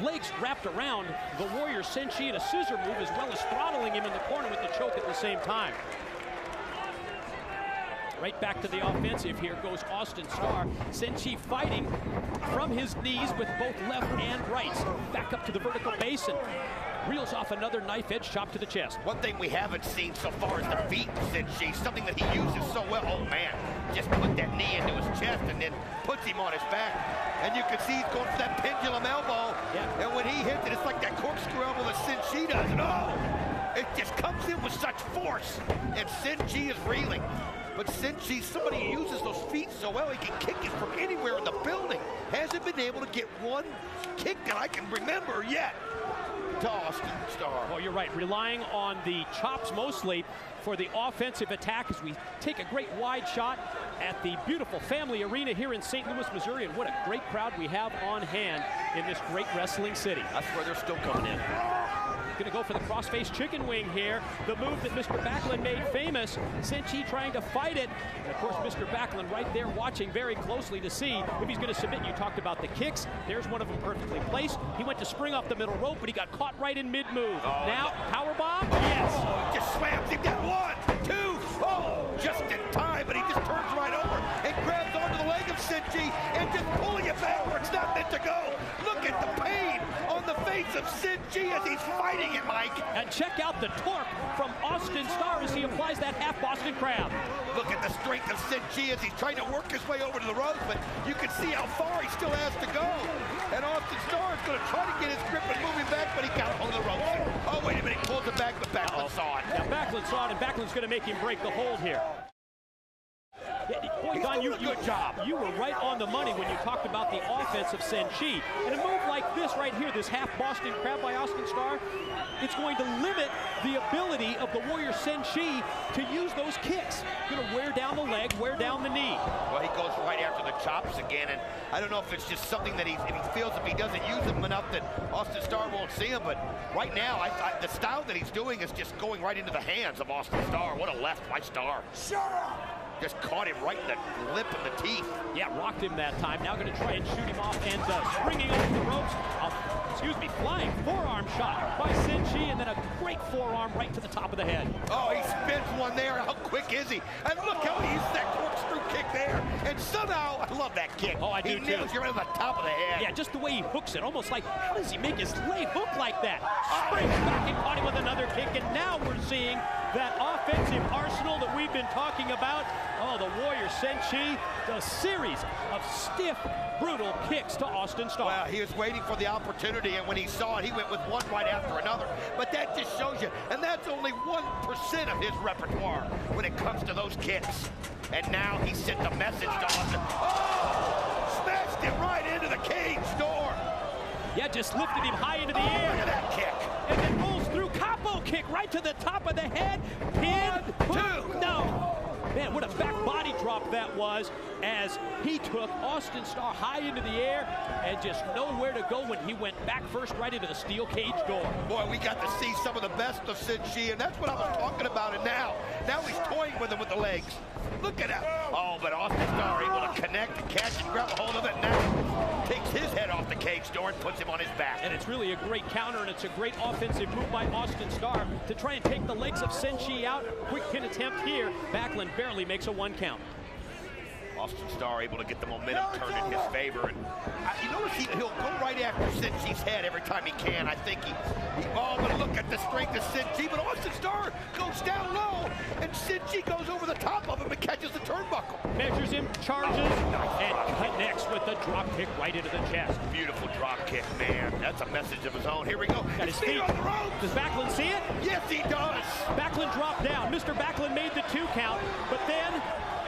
legs wrapped around the Warrior Cinchi in a scissor move, as well as throttling him in the corner with the choke at the same time. Right back to the offensive. Here goes Austin Starr. Cinchi fighting from his knees with both left and right. Back up to the vertical base and reels off another knife edge chop to the chest. One thing we haven't seen so far is the feet Cinchi, something that he uses so well. Oh man, just put that knee into his chest and then puts him on his back. And you can see he's going for that pendulum elbow. Yeah. And when he hits it, it's like that corkscrew elbow that Cinchi does. And oh, it just comes in with such force. And Cinchi is reeling. But Cinchi, somebody who uses those feet so well, he can kick it from anywhere in the building. Hasn't been able to get one kick that I can remember yet to Austin Starr. Well, you're right, relying on the chops mostly for the offensive attack as we take a great wide shot at the beautiful Family Arena here in St. Louis, Missouri, and what a great crowd we have on hand in this great wrestling city. That's where they're still coming in. Going to go for the crossface chicken wing here. The move that Mr. Backlund made famous. Senshi trying to fight it. And of course, Mr. Backlund right there watching very closely to see if he's going to submit. You talked about the kicks. There's one of them perfectly placed. He went to spring off the middle rope, but he got caught right in mid-move. Now, powerbomb? Yes. Oh, just slams him down. 1, 2. Oh, just in time, but he just turns right over and grabs onto the leg of Senshi and just pulling it back where it's not meant to go. Look at the pain on the face of Senshi as he's fighting it, Mike. And check out the torque from Austin Starr as he applies that half Boston Crab. Look at the strength of Senshi as he's trying to work his way over to the ropes, but you can see how far he still has to go. And Austin Starr is going to try to get his grip and move him back, but he got hold of the ropes. Oh, wait a minute, he pulls it back, but Backlund saw it. Now, Backlund saw it, and Backlund's going to make him break the hold here. Boy, Don, good job. You were right on the money when you talked about the offense of Senshi. And a move like this right here, this half Boston Crab by Austin Starr, it's going to limit the ability of the Warrior Senshi to use those kicks. Going to wear down the leg, wear down the knee. Well, he goes right after the chops again, and I don't know if it's just something that if he feels if he doesn't use them enough that Austin Starr won't see him, but right now, the style that he's doing is just going right into the hands of Austin Starr. What a left by Starr. Shut up! Just caught him right in the lip of the teeth. Yeah, rocked him that time. Now going to try and shoot him off, and springing off the ropes. Flying forearm shot by Senshi, and then a great forearm right to the top of the head. Oh, he spins one there. How quick is he? And look how he uses that corkscrew kick there. And somehow, I love that kick. Oh, I do too. He nails you right on the top of the head. Yeah, just the way he hooks it. Almost like, how does he make his leg hook like that? Springs back and caught him with another kick, and now we're seeing that offensive arsenal that we've been talking about. Oh, the Warrior Senshi, the series of stiff, brutal kicks to Austin Starr. Well, he was waiting for the opportunity, and when he saw it, he went with one right after another. But that just shows you, and that's only 1% of his repertoire when it comes to those kicks. And now he sent a message to Austin. Oh! Smashed him right into the cage door. Yeah, just lifted him high into the air. Look at that kick. And then rolls through, capo kick right to the top of the head. Pin. 1, 2. No. Man, what a back body drop that was as he took Austin Starr high into the air and just nowhere to go when he went back first right into the steel cage door. Boy, we got to see some of the best of Senshi, and that's what I was talking about. And now he's toying with him with the legs. Look at that. Oh, but Austin Starr able to connect and catch and grab a hold of it. Now takes his head off the cage door and puts him on his back. And it's really a great counter, and it's a great offensive move by Austin Starr to try and take the legs of Senshi out. Quick pin attempt here. Backlund barely makes a 1 count. Austin Starr able to get the momentum turned in his favor, and you notice he'll go right after Senshi's head every time he can. I think but look at the strength of Senshi, but Austin Starr goes down low, and Senshi goes over the top of him and catches the turnbuckle. Measures him, charges, and connects with the drop kick right into the chest. Beautiful drop kick, man. That's a message of his own. Here we go. Got his feet on the ropes. Does Backlund see it? Yes, he does. Backlund dropped down. Mr. Backlund made the 2 count, but then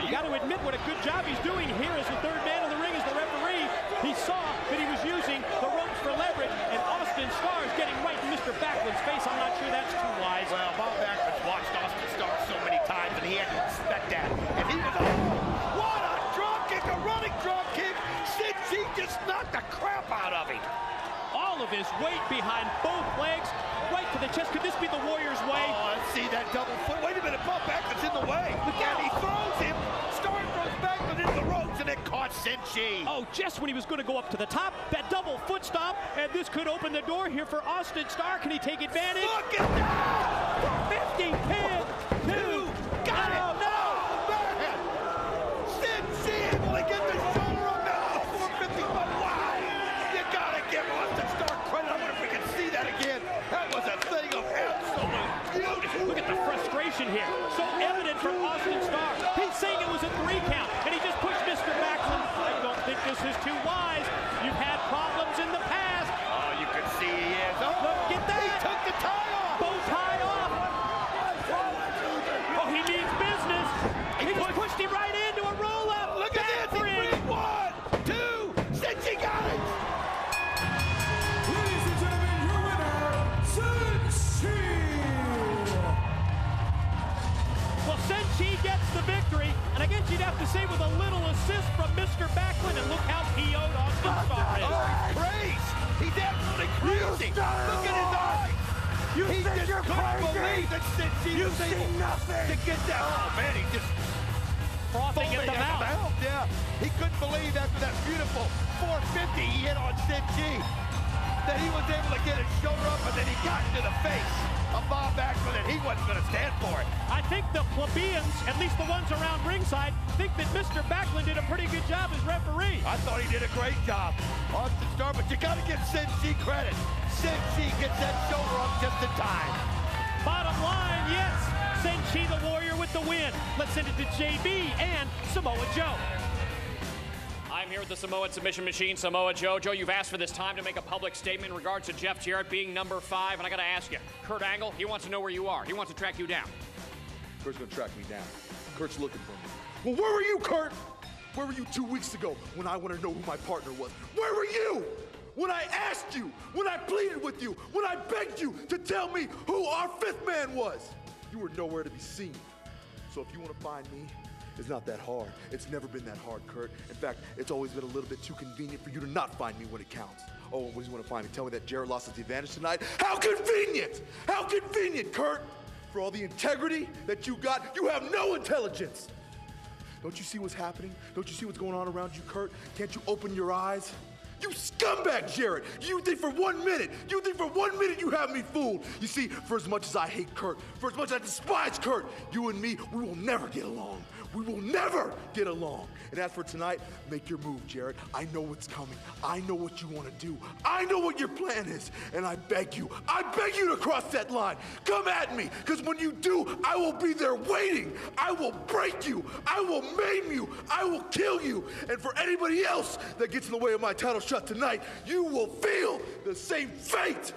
you got to admit what a good job he's doing here as the third man in the ring, as the referee. He saw that he was using the ropes for leverage, and Austin Starr is getting right in Mr. Backlund's face. I'm not sure that's too wise. Well, Bob Backlund's watched Austin Starr so many times, and he had to expect that. And he was, what a drop kick, a running drop kick. Senshi just knocked the crap out of him. All of his weight behind both legs, right to the chest. Could this be the Warrior's way? Oh, let's see that double foot. Wait a minute, Bob Backlund's in the way. And he throws him. Starr throws Backlund into the ropes, and it caught Senshi. Oh, just when he was going to go up to the top, that double foot stomp, and this could open the door here for Austin Starr. Can he take advantage? Look at that! 50 pin, 2, got it! Oh, no! Man! Senshi able to get the shoulder up now. 450, but wow! You gotta give Austin Starr credit. I wonder if we can see that again. That was a thing of absolute beauty. Look at the frustration here. So evident from Austin Starr. He's saying it was a 3 count, and he just pushed Mr. Backlund. I don't think this is too wise. You've had problems in the past. Oh, you can see he is. Oh, look at that. He took the tie off. Bow tie off. Oh, he means business. He just pushed him right into a roll-up. Look at this. to say with a little assist from Mr. Backlund, and look how PO'd Austin Starr is. Oh, he's crazy. He's absolutely crazy. Look at his eyes. You he think just you're couldn't crazy? believe that Cincy You was see able nothing. to get that. Oh, man, he just frothing at the mouth. Yeah, he couldn't believe after that beautiful 450 he hit on Cincy that he was able to get his shoulder up, and then he got into the face of Bob Backlund, and he wasn't going to stand for it. I think the plebeians, at least the ones around ringside, think that Mr. Backlund did a pretty good job as referee. I thought he did a great job, Austin Starr, but you got to give Cincy credit. Cincy gets that shoulder up just in time. Bottom line, yes, Senshi the Warrior with the win. Let's send it to JB and Samoa Joe. I'm here with the Samoan submission machine, Samoa Joe. Joe, you've asked for this time to make a public statement in regards to Jeff Jarrett being number 5, and I got to ask you, Kurt Angle, he wants to know where you are. He wants to track you down. Kurt's gonna track me down. Kurt's looking for me. Well, where were you, Kurt? Where were you 2 weeks ago when I wanted to know who my partner was? Where were you? When I asked you, when I pleaded with you, when I begged you to tell me who our 5th man was? You were nowhere to be seen. So if you want to find me, it's not that hard. It's never been that hard, Kurt. In fact, it's always been a little bit too convenient for you to not find me when it counts. Oh, what do you want to find me? Tell me that Jarrett lost his advantage tonight? How convenient! How convenient, Kurt! For all the integrity that you got, you have no intelligence! Don't you see what's happening? Don't you see what's going on around you, Kurt? Can't you open your eyes? You scumbag, Jarrett! You think for 1 minute you have me fooled. You see, for as much as I hate Kurt, for as much as I despise Kurt, you and me, we will never get along. We will never get along. And as for tonight, make your move, Jarrett. I know what's coming. I know what you want to do. I know what your plan is. And I beg you to cross that line. Come at me, because when you do, I will be there waiting. I will break you. I will maim you. I will kill you. And for anybody else that gets in the way of my title shot tonight, you will feel the same fate.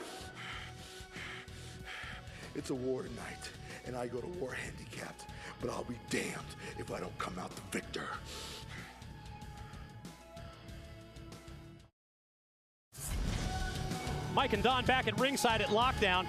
It's a war tonight, and I go to war handicapped. But I'll be damned if I don't come out the victor. Mike and Don back at ringside at Lockdown.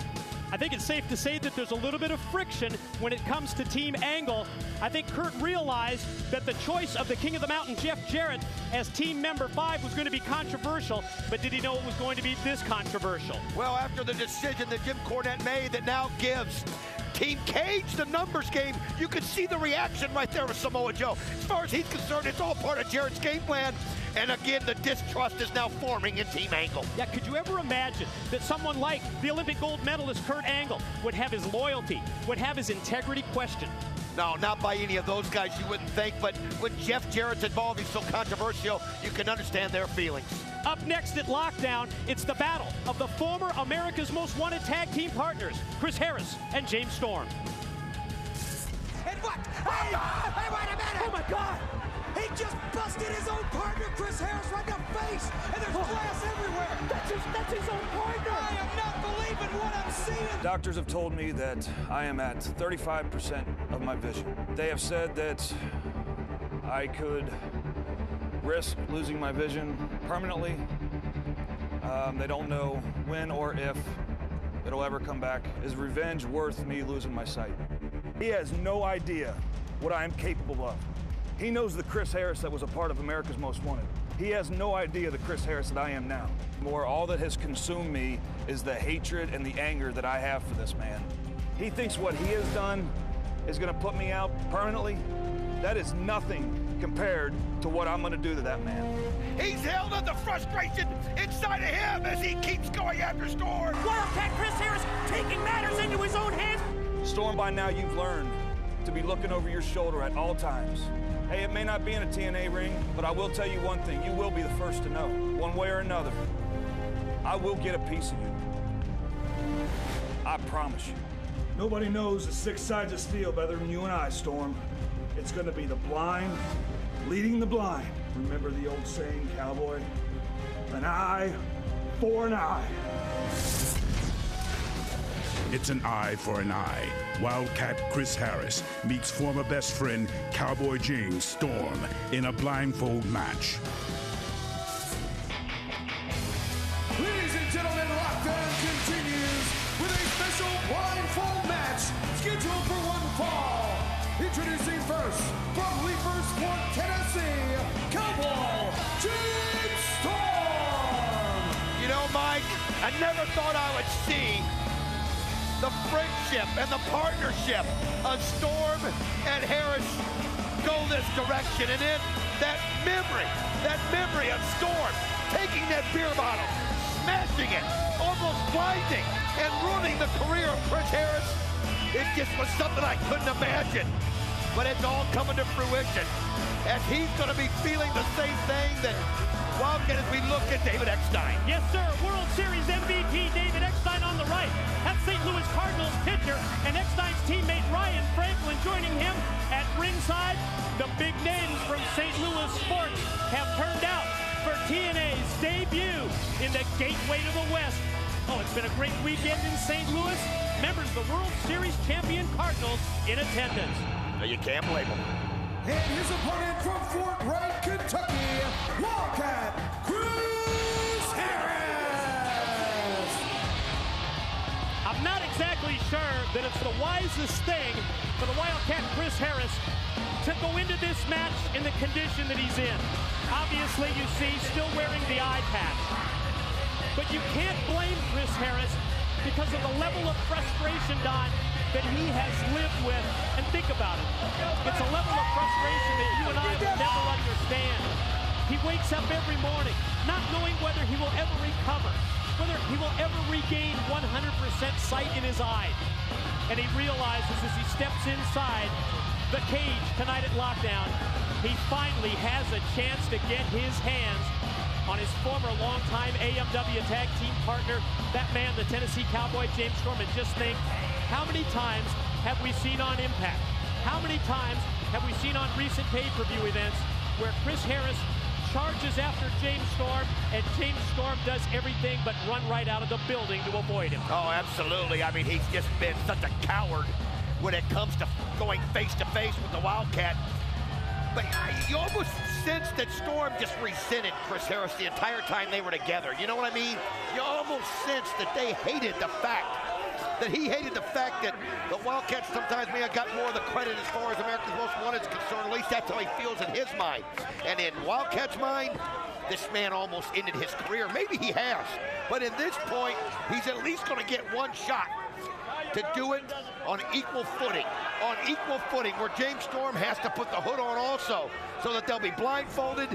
I think it's safe to say that there's a little bit of friction when it comes to Team Angle. I think Kurt realized that the choice of the King of the Mountain, Jeff Jarrett, as team member 5 was going to be controversial, but did he know it was going to be this controversial? Well, after the decision that Jim Cornette made that now gives Team Cage the numbers game, you can see the reaction right there with Samoa Joe. As far as he's concerned, it's all part of Jarrett's game plan. And again, the distrust is now forming in Team Angle. Yeah, could you ever imagine that someone like the Olympic gold medalist Kurt Angle would have his loyalty, would have his integrity questioned? No, not by any of those guys, you wouldn't think, but when Jeff Jarrett's involved, he's so controversial, you can understand their feelings. Up next at Lockdown, it's the battle of the former America's Most Wanted tag team partners, Chris Harris and James Storm. And what? Hey, wait a minute! Oh my God! He just busted his own partner, Chris Harris, right in the face, and there's glass everywhere. That's his own partner. I am not believing what I'm seeing. Doctors have told me that I am at 35% of my vision. They have said that I could risk losing my vision permanently. They don't know when or if it'll ever come back. Is revenge worth me losing my sight? He has no idea what I am capable of. He knows the Chris Harris that was a part of America's Most Wanted. He has no idea the Chris Harris that I am now. More, all that has consumed me is the hatred and the anger that I have for this man. He thinks what he has done is gonna put me out permanently. That is nothing compared to what I'm gonna do to that man. He's held on the frustration inside of him as he keeps going after Storm. Wildcat Chris Harris taking matters into his own hands. Storm, by now you've learned to be looking over your shoulder at all times. Hey, it may not be in a TNA ring, but I will tell you one thing. You will be the first to know, one way or another. I will get a piece of you. I promise you. Nobody knows the 6 sides of steel better than you and I, Storm. It's gonna be the blind leading the blind. Remember the old saying, cowboy? An eye for an eye. It's an eye for an eye. Wildcat Chris Harris meets former best friend Cowboy James Storm in a blindfold match. Ladies and gentlemen, Lockdown continues with a special blindfold match scheduled for one fall. Introducing first, from Leaper Sport I never thought I would see the friendship and the partnership of Storm and Harris go this direction. And then that memory of Storm taking that beer bottle, smashing it, almost blinding, and ruining the career of Chris Harris. It just was something I couldn't imagine. But it's all coming to fruition, as he's going to be feeling the same thing that Wildcat as we look at David Eckstein. Yes, sir. World Series MVP David Eckstein on the right. That's St. Louis Cardinals pitcher, and Eckstein's teammate Ryan Franklin joining him at ringside. The big names from St. Louis sports have turned out for TNA's debut in the gateway to the West. Oh, it's been a great weekend in St. Louis. Members of the World Series champion Cardinals in attendance. You can't blame them. And his opponent from Fort Wright, Kentucky, Wildcat Chris Harris. I'm not exactly sure that it's the wisest thing for the Wildcat Chris Harris to go into this match in the condition that he's in. Obviously, you see, still wearing the eye patch. But you can't blame Chris Harris because of the level of frustration, Don, that he has lived with. And think about it. It's a level of frustration that you and I will never understand. He wakes up every morning not knowing whether he will ever recover, whether he will ever regain 100% sight in his eye. And he realizes as he steps inside the cage tonight at Lockdown, he finally has a chance to get his hands on his former longtime AMW tag team partner, that man, the Tennessee Cowboy, James Storm. And just think, how many times have we seen on Impact? How many times have we seen on recent pay-per-view events where Chris Harris charges after James Storm, and James Storm does everything but run right out of the building to avoid him? Oh, absolutely. I mean, he's just been such a coward when it comes to going face-to-face with the Wildcat. But you almost sense that Storm just resented Chris Harris the entire time they were together. You know what I mean? You almost sense that they hated the fact that he hated the fact that the Wildcats sometimes may have got more of the credit as far as America's Most Wanted is concerned. At least that's how he feels in his mind. And in Wildcat's mind, this man almost ended his career. Maybe he has. But in this point, he's at least going to get one shot to do it on equal footing. On equal footing, where James Storm has to put the hood on also, so that they'll be blindfolded.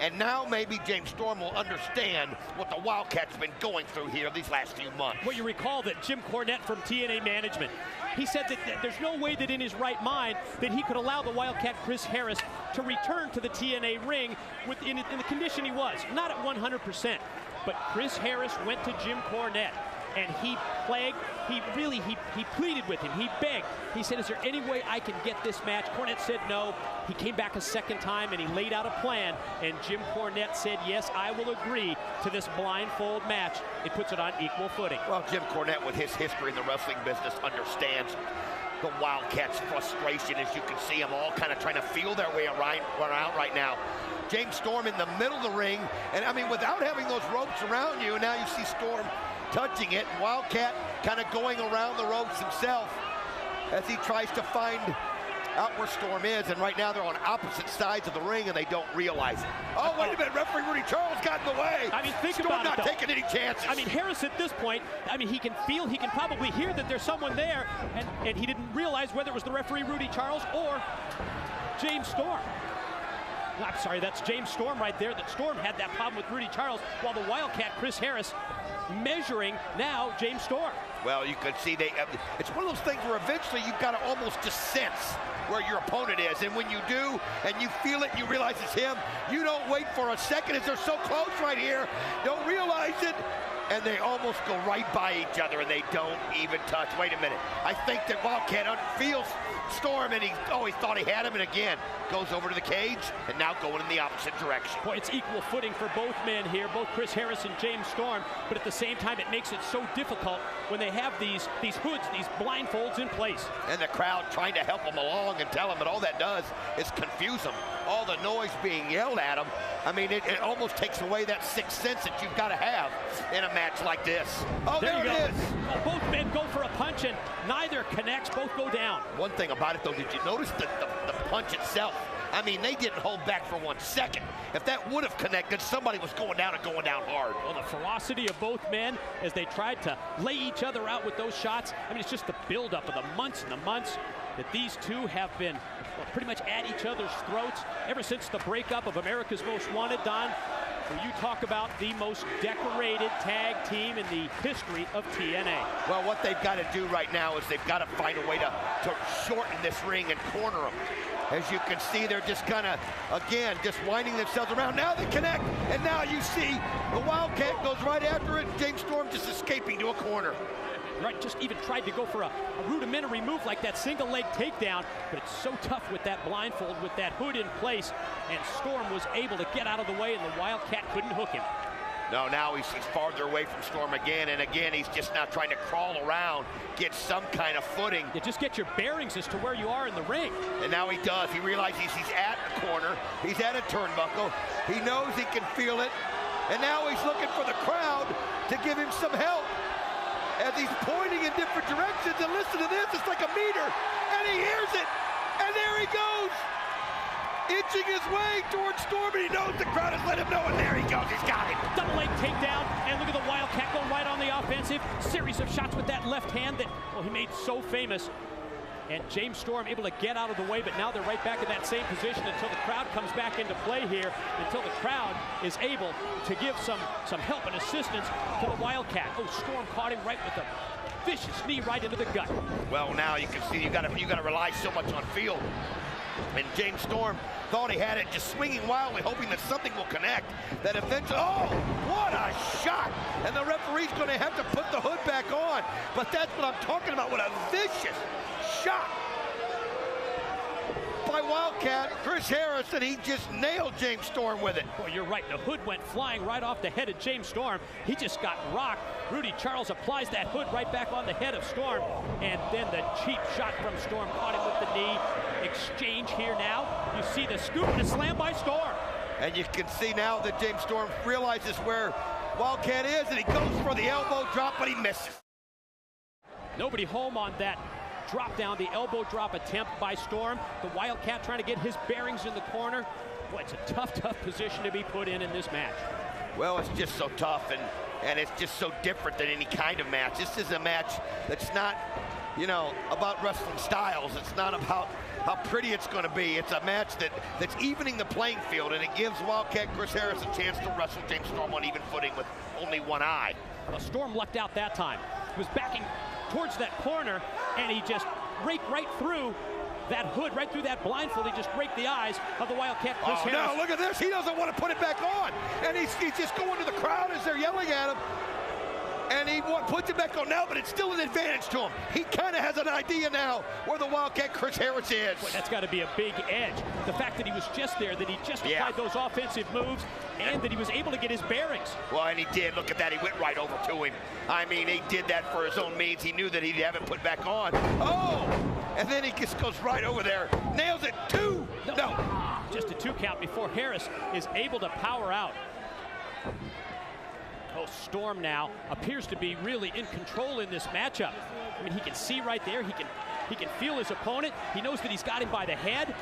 And now maybe James Storm will understand what the Wildcats been going through here these last few months. Well, you recall that Jim Cornette from TNA Management, he said that there's no way that in his right mind that he could allow the Wildcat Chris Harris to return to the TNA ring in the condition he was, not at 100%. But Chris Harris went to Jim Cornette, and he pleaded with him. He begged. He said, is there any way I can get this match? Cornette said no. He came back a second time and he laid out a plan, and Jim Cornette said, yes, I will agree to this blindfold match. It puts it on equal footing. Well, Jim Cornette, with his history in the wrestling business, understands the Wildcats' frustration, as you can see them all kind of trying to feel their way around right now. James Storm in the middle of the ring, and I mean, without having those ropes around you, and now you see Storm touching it, and Wildcat kind of going around the ropes himself as he tries to find out where Storm is. And right now they're on opposite sides of the ring and they don't realize it. Oh, wait a minute, referee Rudy Charles got in the way. I mean, think Storm about it, not taking any chances. I mean, Harris at this point, I mean, he can probably hear that there's someone there, and he didn't realize whether it was the referee Rudy Charles or James Storm. I'm sorry, that's James Storm right there. That Storm had that problem with Rudy Charles, while the Wildcat Chris Harris measuring now James Storm. Well, you could see it's one of those things where eventually you've got to almost just sense where your opponent is, and when you do and you feel it and you realize it's him, you don't wait for a second as they're so close right here, don't realize it, and they almost go right by each other and they don't even touch. Wait a minute, I think that Wildcat feels Storm, and he thought he had him, and again goes over to the cage and now going in the opposite direction. Boy, it's equal footing for both men here, both Chris Harris and James Storm, but at the same time it makes it so difficult when they have these hoods, these blindfolds in place. And the crowd trying to help them along and tell them that all that does is confuse them. All the noise being yelled at them, I mean, it almost takes away that sixth sense that you've got to have in a match like this. Oh, there it is. Well, both men go for a punch and neither connects, both go down. One thing about it though, did you notice the punch itself? I mean, they didn't hold back for 1 second. If that would have connected, somebody was going down and going down hard. Well, the ferocity of both men as they tried to lay each other out with those shots. I mean, it's just the buildup of the months and the months that these two have been pretty much at each other's throats ever since the breakup of America's Most Wanted. Don, when you talk about the most decorated tag team in the history of TNA. Well, what they've got to do right now is they've got to find a way to shorten this ring and corner them. As you can see, they're just kind of, again, just winding themselves around. Now they connect, and now you see the Wildcat goes right after it. James Storm just escaping to a corner. Right, just even tried to go for a rudimentary move like that single leg takedown, but it's so tough with that blindfold, with that hood in place, and Storm was able to get out of the way, and the Wildcat couldn't hook him. No, now he's farther away from Storm again, and again, he's just now trying to crawl around, get some kind of footing. You just get your bearings as to where you are in the ring. And now he does. He realizes he's at a corner. He's at a turnbuckle. He knows he can feel it, and now he's looking for the crowd to give him some help. As he's pointing in different directions, and listen to this, it's like a meter, and he hears it, and there he goes, inching his way towards Storm, and he knows the crowd has let him know, and there he goes, he's got him. Double leg takedown, and look at the Wildcat going right on the offensive, series of shots with that left hand that, well, he made so famous. And James Storm able to get out of the way, but now they're right back in that same position until the crowd comes back into play here, until the crowd is able to give some help and assistance to the Wildcat. Oh, Storm caught him right with a vicious knee right into the gut. Well, now you can see you got to rely so much on feel. And James Storm thought he had it, just swinging wildly, hoping that something will connect. That eventually, oh, what a shot! And the referee's going to have to put the hood back on. But that's what I'm talking about, what a vicious shot by Wildcat Chris Harris, and he just nailed James Storm with it. Well, you're right. The hood went flying right off the head of James Storm. He just got rocked. Rudy Charles applies that hood right back on the head of Storm, and then the cheap shot from Storm caught him with the knee. Exchange here now. You see the scoop and a slam by Storm. And you can see now that James Storm realizes where Wildcat is, and he goes for the elbow drop, but he misses. Nobody home on that drop down, the elbow drop attempt by Storm. The Wildcat trying to get his bearings in the corner. Boy, it's a tough position to be put in this match. Well, it's just so tough, and it's just so different than any kind of match. This is a match that's not, you know, about wrestling styles. It's not about how pretty it's going to be. It's a match that's evening the playing field, and it gives Wildcat Chris Harris a chance to wrestle James Storm on even footing with only one eye. Well, Storm lucked out that time. He was backing towards that corner, and he just raked right through that hood, right through that blindfold. He just raked the eyes of the Wildcat Chris Harris. No, look at this. He doesn't want to put it back on. And he's just going to the crowd as they're yelling at him. And he puts it back on now, but it's still an advantage to him. He kind of has an idea now where the Wildcat Chris Harris is. Boy, that's got to be a big edge. The fact that he was just there, that he just applied those offensive moves, and that he was able to get his bearings. Well, and he did. Look at that. He went right over to him. I mean, he did that for his own means. He knew that he'd have it put back on. Oh! And then he just goes right over there. Nails it. Two. No. Just a 2 count before Harris is able to power out. Oh, Storm now appears to be really in control in this matchup. I mean, he can see right there. He can feel his opponent. He knows that he's got him by the head.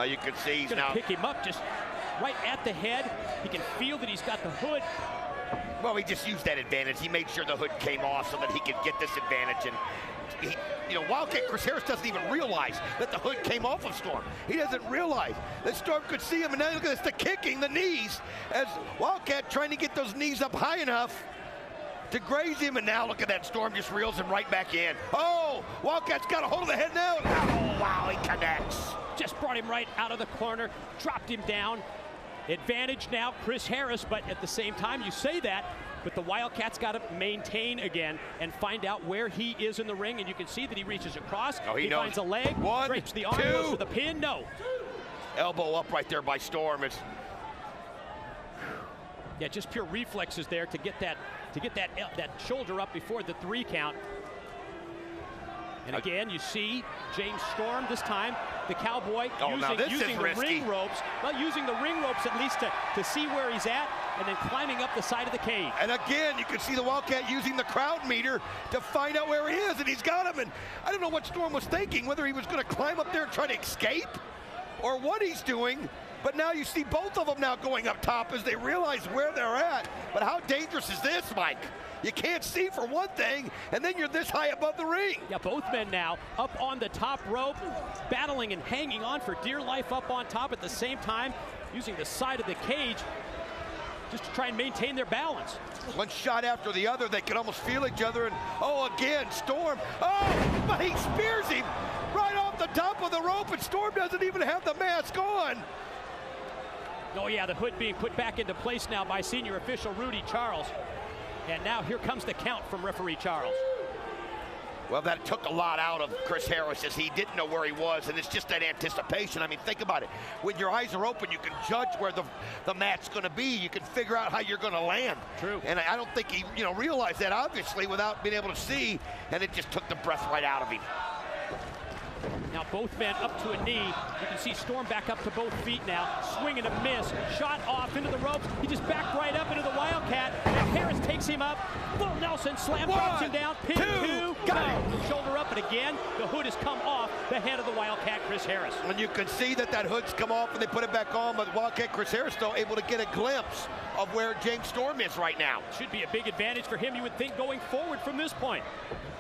You can see he's now pick him up just right at the head. He can feel that he's got the hood. Well, he just used that advantage. He made sure the hood came off so that he could get this advantage. And he, you know, Wildcat Chris Harris doesn't even realize that the hood came off of Storm. He doesn't realize that Storm could see him. And now look at this, the kicking, the knees, as Wildcat trying to get those knees up high enough to graze him. And now look at that, Storm just reels him right back in. Oh, Wildcat's got a hold of the head now. Oh, wow, he connects. Just brought him right out of the corner, dropped him down. Advantage now, Chris Harris, but at the same time, you say that, but the Wildcat's got to maintain again and find out where he is in the ring, and you can see that he reaches across. Oh, he knows. Finds a leg, One, drapes the arm, two. goes for the pin. No. Elbow up right there by Storm. It's yeah, just pure reflexes there to get that shoulder up before the 3 count. And again, you see James Storm this time the Cowboy using the ring ropes. Well, using the ring ropes at least to see where he's at, and then climbing up the side of the cage. And again, you can see the Wildcat using the crowd meter to find out where he is, and he's got him. And I don't know what Storm was thinking, whether he was going to climb up there and try to escape or what he's doing. But now you see both of them now going up top as they realize where they're at. But how dangerous is this, Mike? You can't see for one thing, and then you're this high above the ring. Yeah, both men now up on the top rope, battling and hanging on for dear life up on top at the same time, using the side of the cage just to try and maintain their balance. One shot after the other, they can almost feel each other, and again, Storm. Oh, but he spears him right off the top of the rope, and Storm doesn't even have the mask on. Oh yeah, the hood being put back into place now by senior official Rudy Charles. And now here comes the count from referee Charles. Well, that took a lot out of Chris Harris as he didn't know where he was, and it's just that anticipation. I mean, think about it. When your eyes are open, you can judge where the match's going to be. You can figure out how you're going to land. True. And I don't think he, realized that, obviously, without being able to see, and it just took the breath right out of him. Now both men up to a knee. You can see Storm back up to both feet now. Swing and a miss. Shot off into the ropes. He just backed right up into the Wildcat. And Harris takes him up. Full Nelson slam drops him down. Pin two. Got it. Shoulder up, and again, the hood has come off the head of the Wildcat, Chris Harris. And you can see that hood's come off and they put it back on, but Wildcat Chris Harris still able to get a glimpse of where James Storm is right now. Should be a big advantage for him, you would think, going forward from this point,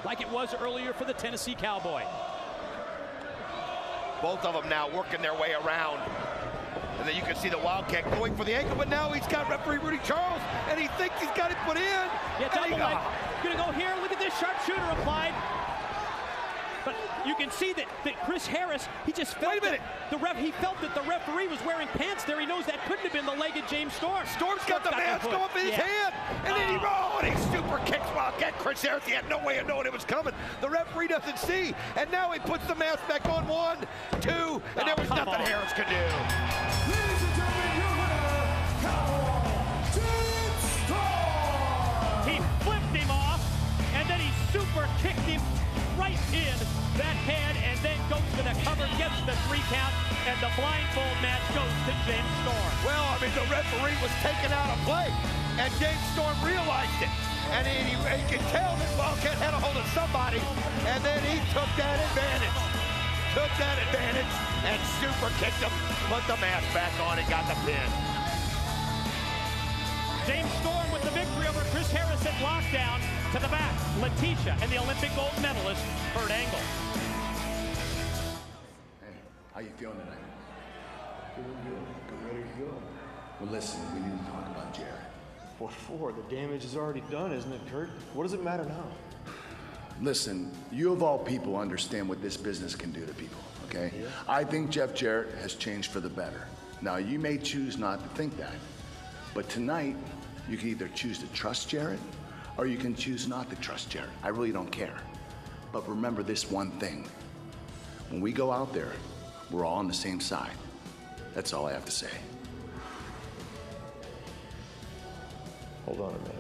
like it was earlier for the Tennessee Cowboy. Both of them now working their way around. And then you can see the Wildcat going for the ankle, but now he's got referee Rudy Charles, and he thinks he's got it put in. Yeah, double leg. Gonna go here. Look at this sharpshooter applied. But you can see that Chris Harris, he just felt he felt that the referee was wearing pants there. He knows that couldn't have been the leg of James Storm. Storm's got the mask off in his hand, and then he rolls, and he super kicks Wildcat Chris Harris. He had no way of knowing it was coming. The referee doesn't see, and now he puts the mask back on. 1, 2, and there was nothing Harris could do. Ladies and gentlemen, your winner, Cowboy James Storm. He flipped him off, and then he super kicked him right in that head, and then goes to the cover, gets the 3 count, and the blindfold match goes to James Storm. Well, I mean, the referee was taken out of play, and James Storm realized it. And he could tell that Wildcat had a hold of somebody, and then he took that advantage. And super kicked him, put the mask back on, and got the pin. James Storm with the victory over Chris Harris at Lockdown. To the back, Letitia and the Olympic gold medalist, Kurt Angle. Hey, how you feeling tonight? Feeling good. Good, ready to go. Well, listen, we need to talk about Jared. What for? The damage is already done, isn't it, Kurt? What does it matter now? Listen, you of all people understand what this business can do to people, okay? Yeah. I think Jeff Jarrett has changed for the better. Now, you may choose not to think that, but tonight, you can either choose to trust Jarrett, or you can choose not to trust Jarrett. I really don't care. But remember this one thing. When we go out there, we're all on the same side. That's all I have to say. Hold on a minute.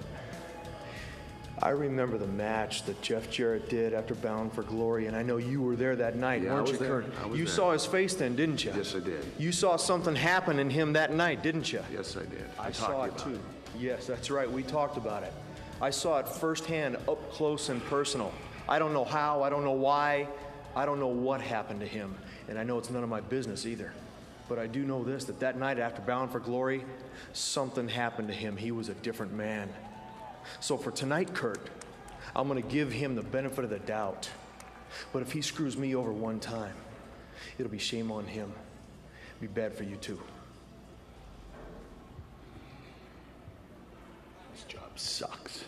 I remember the match that Jeff Jarrett did after Bound for Glory, and I know you were there that night, weren't you, Kurt? You saw his face then, didn't you? Yes, I did. You saw something happen in him that night, didn't you? Yes, I did. I saw it too. Yes, that's right. We talked about it. I saw it firsthand, up close and personal. I don't know how, I don't know why, I don't know what happened to him, and I know it's none of my business either. But I do know this, that night after Bound for Glory, something happened to him. He was a different man. So for tonight, Kurt, I'm gonna give him the benefit of the doubt. But if he screws me over one time, it'll be shame on him. It'll be bad for you too. This job sucks.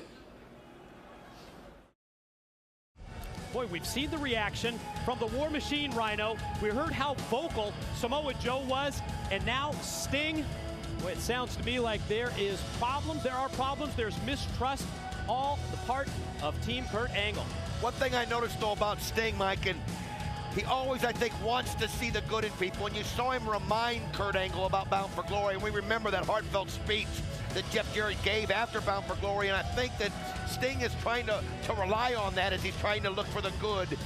Boy, we've seen the reaction from the War Machine Rhino. We heard how vocal Samoa Joe was, and now Sting. Boy, it sounds to me like there are problems, there's mistrust, all the part of Team Kurt Angle. One thing I noticed, though, about Sting, Mike, and he always, I think, wants to see the good in people. And you saw him remind Kurt Angle about Bound for Glory, and we remember that heartfelt speech that Jeff Jarrett gave after Bound for Glory, and I think that Sting is trying to rely on that as he's trying to look for the good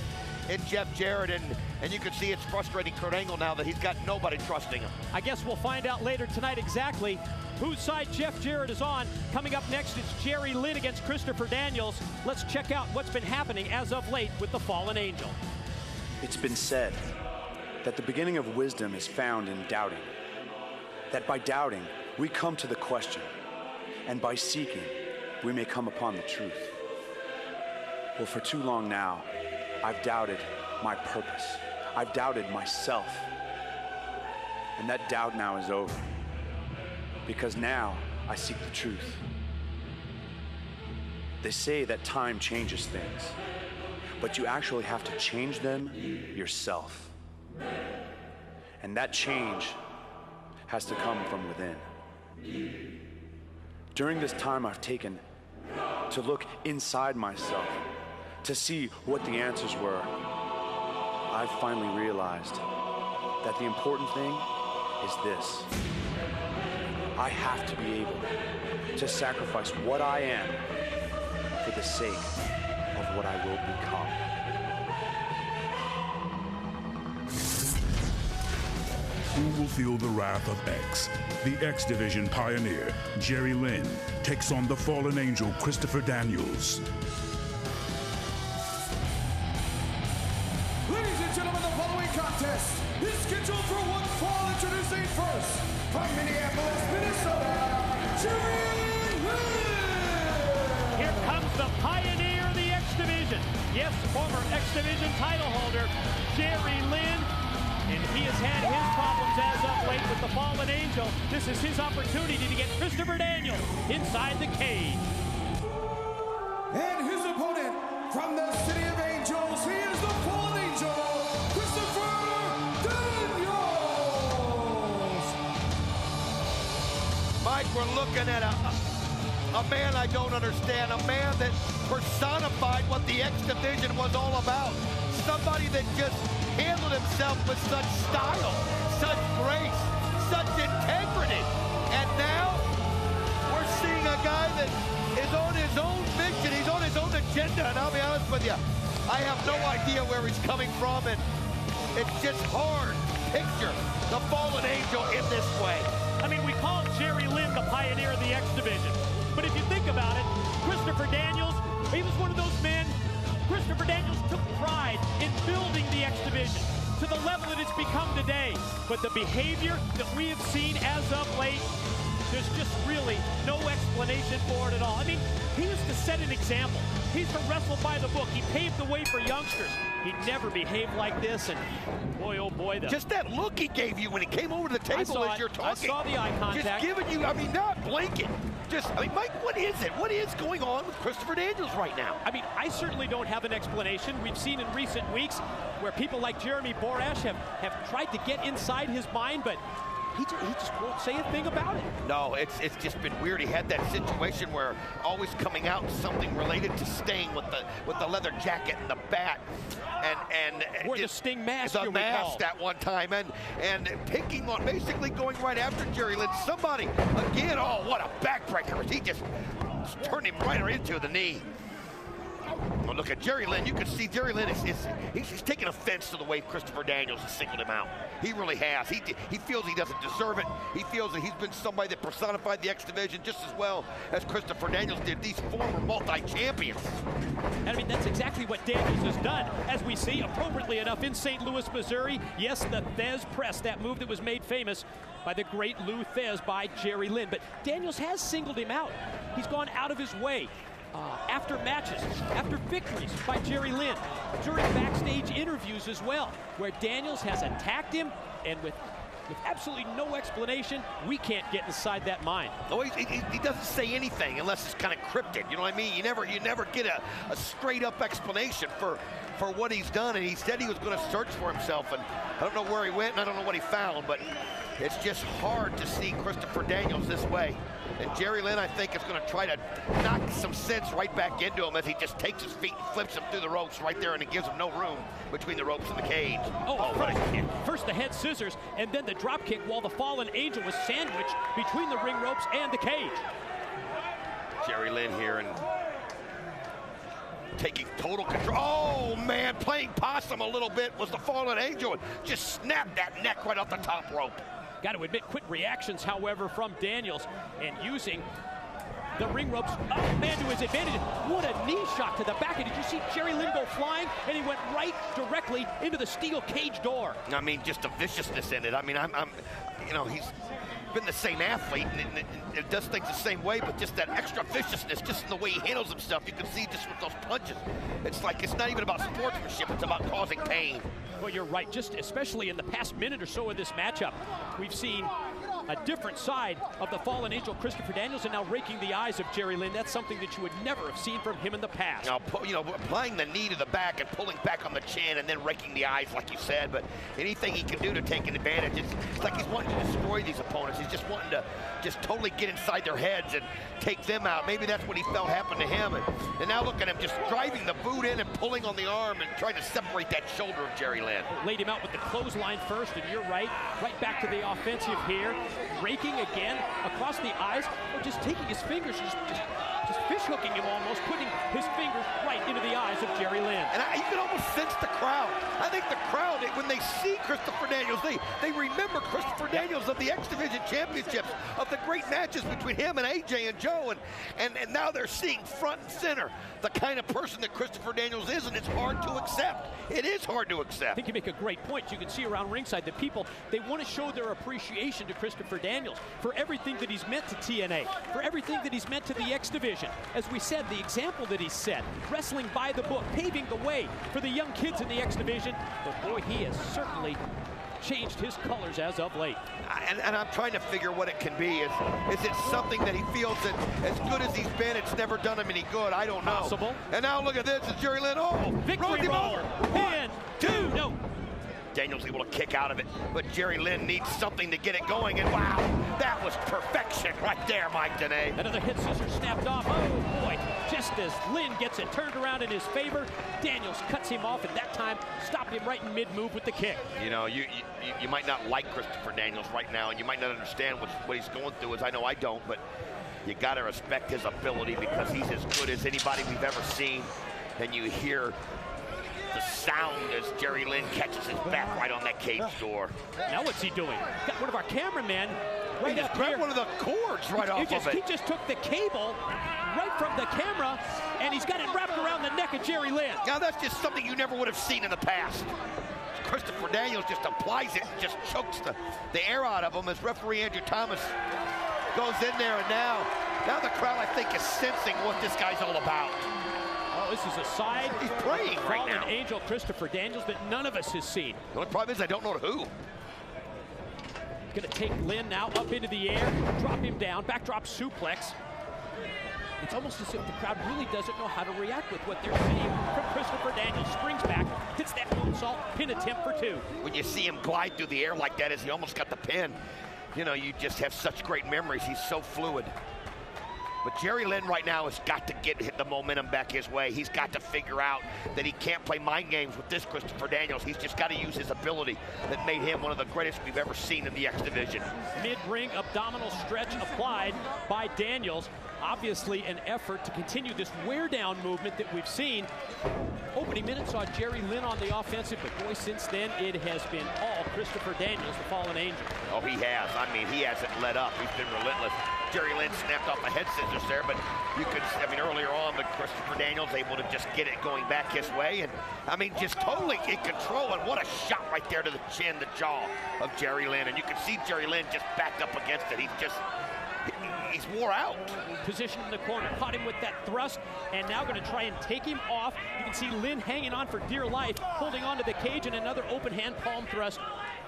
in Jeff Jarrett, and you can see it's frustrating Kurt Angle now that he's got nobody trusting him. I guess we'll find out later tonight exactly whose side Jeff Jarrett is on. Coming up next, it's Jerry Lynn against Christopher Daniels. Let's check out what's been happening as of late with the Fallen Angel. It's been said that the beginning of wisdom is found in doubting. That by doubting, we come to the question, and by seeking, we may come upon the truth. Well, for too long now, I've doubted my purpose. I've doubted myself. And that doubt now is over. Because now I seek the truth. They say that time changes things, but you actually have to change them yourself. And that change has to come from within. During this time I've taken to look inside myself, to see what the answers were, I've finally realized that the important thing is this. I have to be able to sacrifice what I am for the sake of what I will become. Who will feel the wrath of X? The X Division pioneer, Jerry Lynn, takes on the Fallen Angel, Christopher Daniels. Ladies and gentlemen, the following contest is scheduled for one fall. Introducing first, from Minneapolis, Minnesota, Jerry Lynn! Here comes the pioneer of the X Division. Yes, former X Division title holder, Jerry Lynn. And he has had his problems as of late with the Fallen Angel. This is his opportunity to get Christopher Daniels inside the cage. And his opponent from the City of Angels, he is the Fallen Angel, Christopher Daniels! Mike, we're looking at a man I don't understand, a man that personified what the X Division was all about. Somebody that just handled himself with such style, such grace, such integrity. And now we're seeing a guy that is on his own mission. He's on his own agenda. And I'll be honest with you, I have no idea where he's coming from. And it's just hard to picture the Fallen Angel in this way. I mean, we call Jerry Lynn the pioneer of the X Division. But if you think about it, Christopher Daniels, he was one of those men. Christopher Daniels took pride in building the X Division to the level that it's become today. But the behavior that we have seen as of late, there's just really no explanation for it at all. I mean, he was to set an example. He's to wrestle by the book. He paved the way for youngsters. He never behaved like this, and boy, oh boy. Just that look he gave you when he came over to the table as you're talking. I saw the eye contact. Just giving you, I mean, not blinking. I mean, Mike, what is it? What is going on with Christopher Daniels right now? I mean, I certainly don't have an explanation. We've seen in recent weeks where people like Jeremy Borash have tried to get inside his mind, but he just won't say a thing about it. No, it's just been weird. He had that situation where always coming out something related to Sting with the leather jacket and the bat, and or the Sting mask. The mask at one time, and picking on, basically going right after Jerry Lynn. Somebody again. Oh, what a backbreaker! He just turned him right into the knee. Well, look at Jerry Lynn. You can see Jerry Lynn he's taking offense to the way Christopher Daniels has singled him out. He really has. He feels he doesn't deserve it. He feels that he's been somebody that personified the X Division just as well as Christopher Daniels did, these former multi-champions. And I mean, that's exactly what Daniels has done, as we see, appropriately enough, in St. Louis, Missouri. Yes, the Thez press, that move that was made famous by the great Lou Thez by Jerry Lynn. But Daniels has singled him out. He's gone out of his way. After matches, after victories by Jerry Lynn, during backstage interviews as well, where Daniels has attacked him, and with absolutely no explanation, we can't get inside that mind. No, he doesn't say anything unless it's kind of cryptic. You know what I mean? You never get a straight up explanation for what he's done, and he said he was going to search for himself, and I don't know where he went and I don't know what he found, but it's just hard to see Christopher Daniels this way. And Jerry Lynn, I think, is going to try to knock some sense right back into him as he just takes his feet and flips him through the ropes right there, and it gives him no room between the ropes and the cage. What a kick. First the head scissors, and then the drop kick while the Fallen Angel was sandwiched between the ring ropes and the cage. Jerry Lynn here, and taking total control. Oh, man, playing possum a little bit was the Fallen Angel and just snapped that neck right off the top rope. Got to admit, quick reactions, however, from Daniels, and using the ring ropes, oh man, to his advantage. What a knee shot to the back. And did you see Jerry Lynn go flying? And he went right directly into the steel cage door. I mean, just a viciousness in it. I mean, you know, he's been the same athlete and does things the same way, but just that extra viciousness, just in the way he handles himself, you can see just with those punches. It's like it's not even about sportsmanship, it's about causing pain. Well, you're right, just especially in the past minute or so of this matchup, we've seen a different side of the Fallen Angel, Christopher Daniels, and now raking the eyes of Jerry Lynn. That's something that you would never have seen from him in the past. Now, you know, applying the knee to the back and pulling back on the chin and then raking the eyes, like you said, but anything he can do to take an advantage, it's like he's wanting to destroy these opponents. He's just wanting to just totally get inside their heads and take them out. Maybe that's what he felt happened to him. And now look at him just driving the boot in and pulling on the arm and trying to separate that shoulder of Jerry Lynn. Laid him out with the clothesline first, and you're right back to the offensive here. Raking again across the eyes, or just taking his fingers, just fish hooking him almost, putting his fingers right into the eyes of Jerry Lynn. And you can almost sense the crowd. I think the crowd, when they see Christopher Daniels, they remember Christopher Daniels of the X Division Championships, of the great matches between him and AJ and Joe, and now they're seeing front and center the kind of person that Christopher Daniels is, and it's hard to accept. It is hard to accept. I think you make a great point. You can see around ringside that people, they want to show their appreciation to Christopher Daniels for everything that he's meant to TNA, for everything that he's meant to the X Division. As we said, the example that he set, wrestling by the book, paving the way for the young kids in the X Division. But boy, he has certainly changed his colors as of late. And I'm trying to figure what it can be. Is it something that he feels that as good as he's been, it's never done him any good? I don't know. Possible. And now look at this. It's Jerry Lynn. Oh, victory him roll. over. 1, 2, no. Daniels able to kick out of it, but Jerry Lynn needs something to get it going, and wow, that was perfection right there, Mike TNA. Another hit scissor snapped off. Oh boy, just as Lynn gets it turned around in his favor, Daniels cuts him off, and that time stopped him right in mid-move with the kick. You know, you might not like Christopher Daniels right now, and you might not understand what he's going through, as I know I don't, but you got to respect his ability because he's as good as anybody we've ever seen. And you hear the sound as Jerry Lynn catches his back right on that cage door. Now what's he doing? Got one of our cameramen right up here. One of the cords right off of it. He just took the cable right from the camera, and he's got it wrapped around the neck of Jerry Lynn. Now that's just something you never would have seen in the past. Christopher Daniels just applies it and just chokes the air out of him as referee Andrew Thomas goes in there, and now the crowd, I think, is sensing what this guy's all about. Oh, this is a side. He's praying right now. Fallen Angel Christopher Daniels that none of us has seen. The only problem is I don't know who. He's going to take Lynn now up into the air, drop him down, backdrop suplex. It's almost as if the crowd really doesn't know how to react with what they're seeing from Christopher Daniels. Springs back, hits that moonsault, pin attempt for 2. When you see him glide through the air like that as he almost got the pin, you know, you just have such great memories. He's so fluid. But Jerry Lynn right now has got to hit the momentum back his way. He's got to figure out that he can't play mind games with this Christopher Daniels. He's just got to use his ability that made him one of the greatest we've ever seen in the X Division. Mid-ring abdominal stretch applied by Daniels. Obviously an effort to continue this wear-down movement that we've seen. Opening minute saw Jerry Lynn on the offensive, but boy, since then it has been all Christopher Daniels, the Fallen Angel. Oh, he has. I mean, he hasn't let up. He's been relentless. Jerry Lynn snapped off the head scissors there, but you could, I mean, earlier on, but Christopher Daniels able to just get it going back his way, and I mean, just totally in control, and what a shot right there to the chin, the jaw of Jerry Lynn, and you can see Jerry Lynn just backed up against it. He's wore out. Positioned in the corner, caught him with that thrust, and now going to try and take him off. You can see Lynn hanging on for dear life, holding onto the cage, and another open hand palm thrust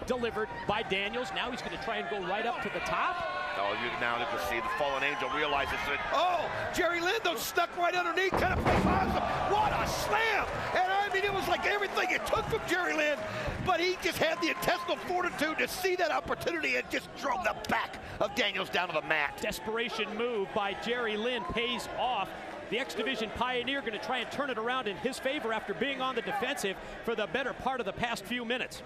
delivered by Daniels. Now he's going to try and go right up to the top. Oh, now you can see the Fallen Angel realizes that, oh, Jerry Lynn, though, stuck right underneath, kind of awesome. What a slam! And I mean, it was like everything it took from Jerry Lynn, but he just had the intestinal fortitude to see that opportunity and just drove the back of Daniels down to the mat. Desperation move by Jerry Lynn pays off. The X Division Pioneer going to try and turn it around in his favor after being on the defensive for the better part of the past few minutes.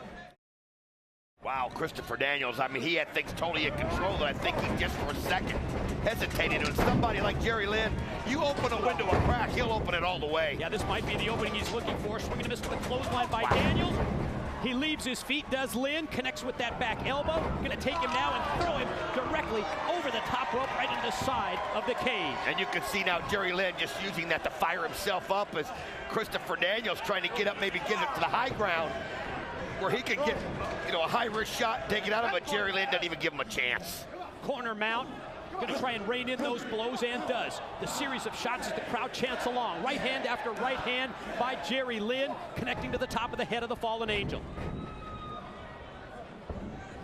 Wow, Christopher Daniels, I mean, he had things totally in control, and I think he just for a second hesitated. And somebody like Jerry Lynn, you open a window a crack, he'll open it all the way. Yeah, this might be the opening he's looking for. Swinging a miss with a clothesline by Daniels. He leaves his feet, does Lynn, connects with that back elbow. Gonna take him now and throw him directly over the top rope right into the side of the cage. And you can see now Jerry Lynn just using that to fire himself up as Christopher Daniels trying to get up, maybe get it to the high ground where he can get, a high-risk shot and take it out of him, but Jerry Lynn doesn't even give him a chance. Corner mount. Going to try and rein in those blows, and does. The series of shots as the crowd chants along. Right hand after right hand by Jerry Lynn, connecting to the top of the head of the fallen angel.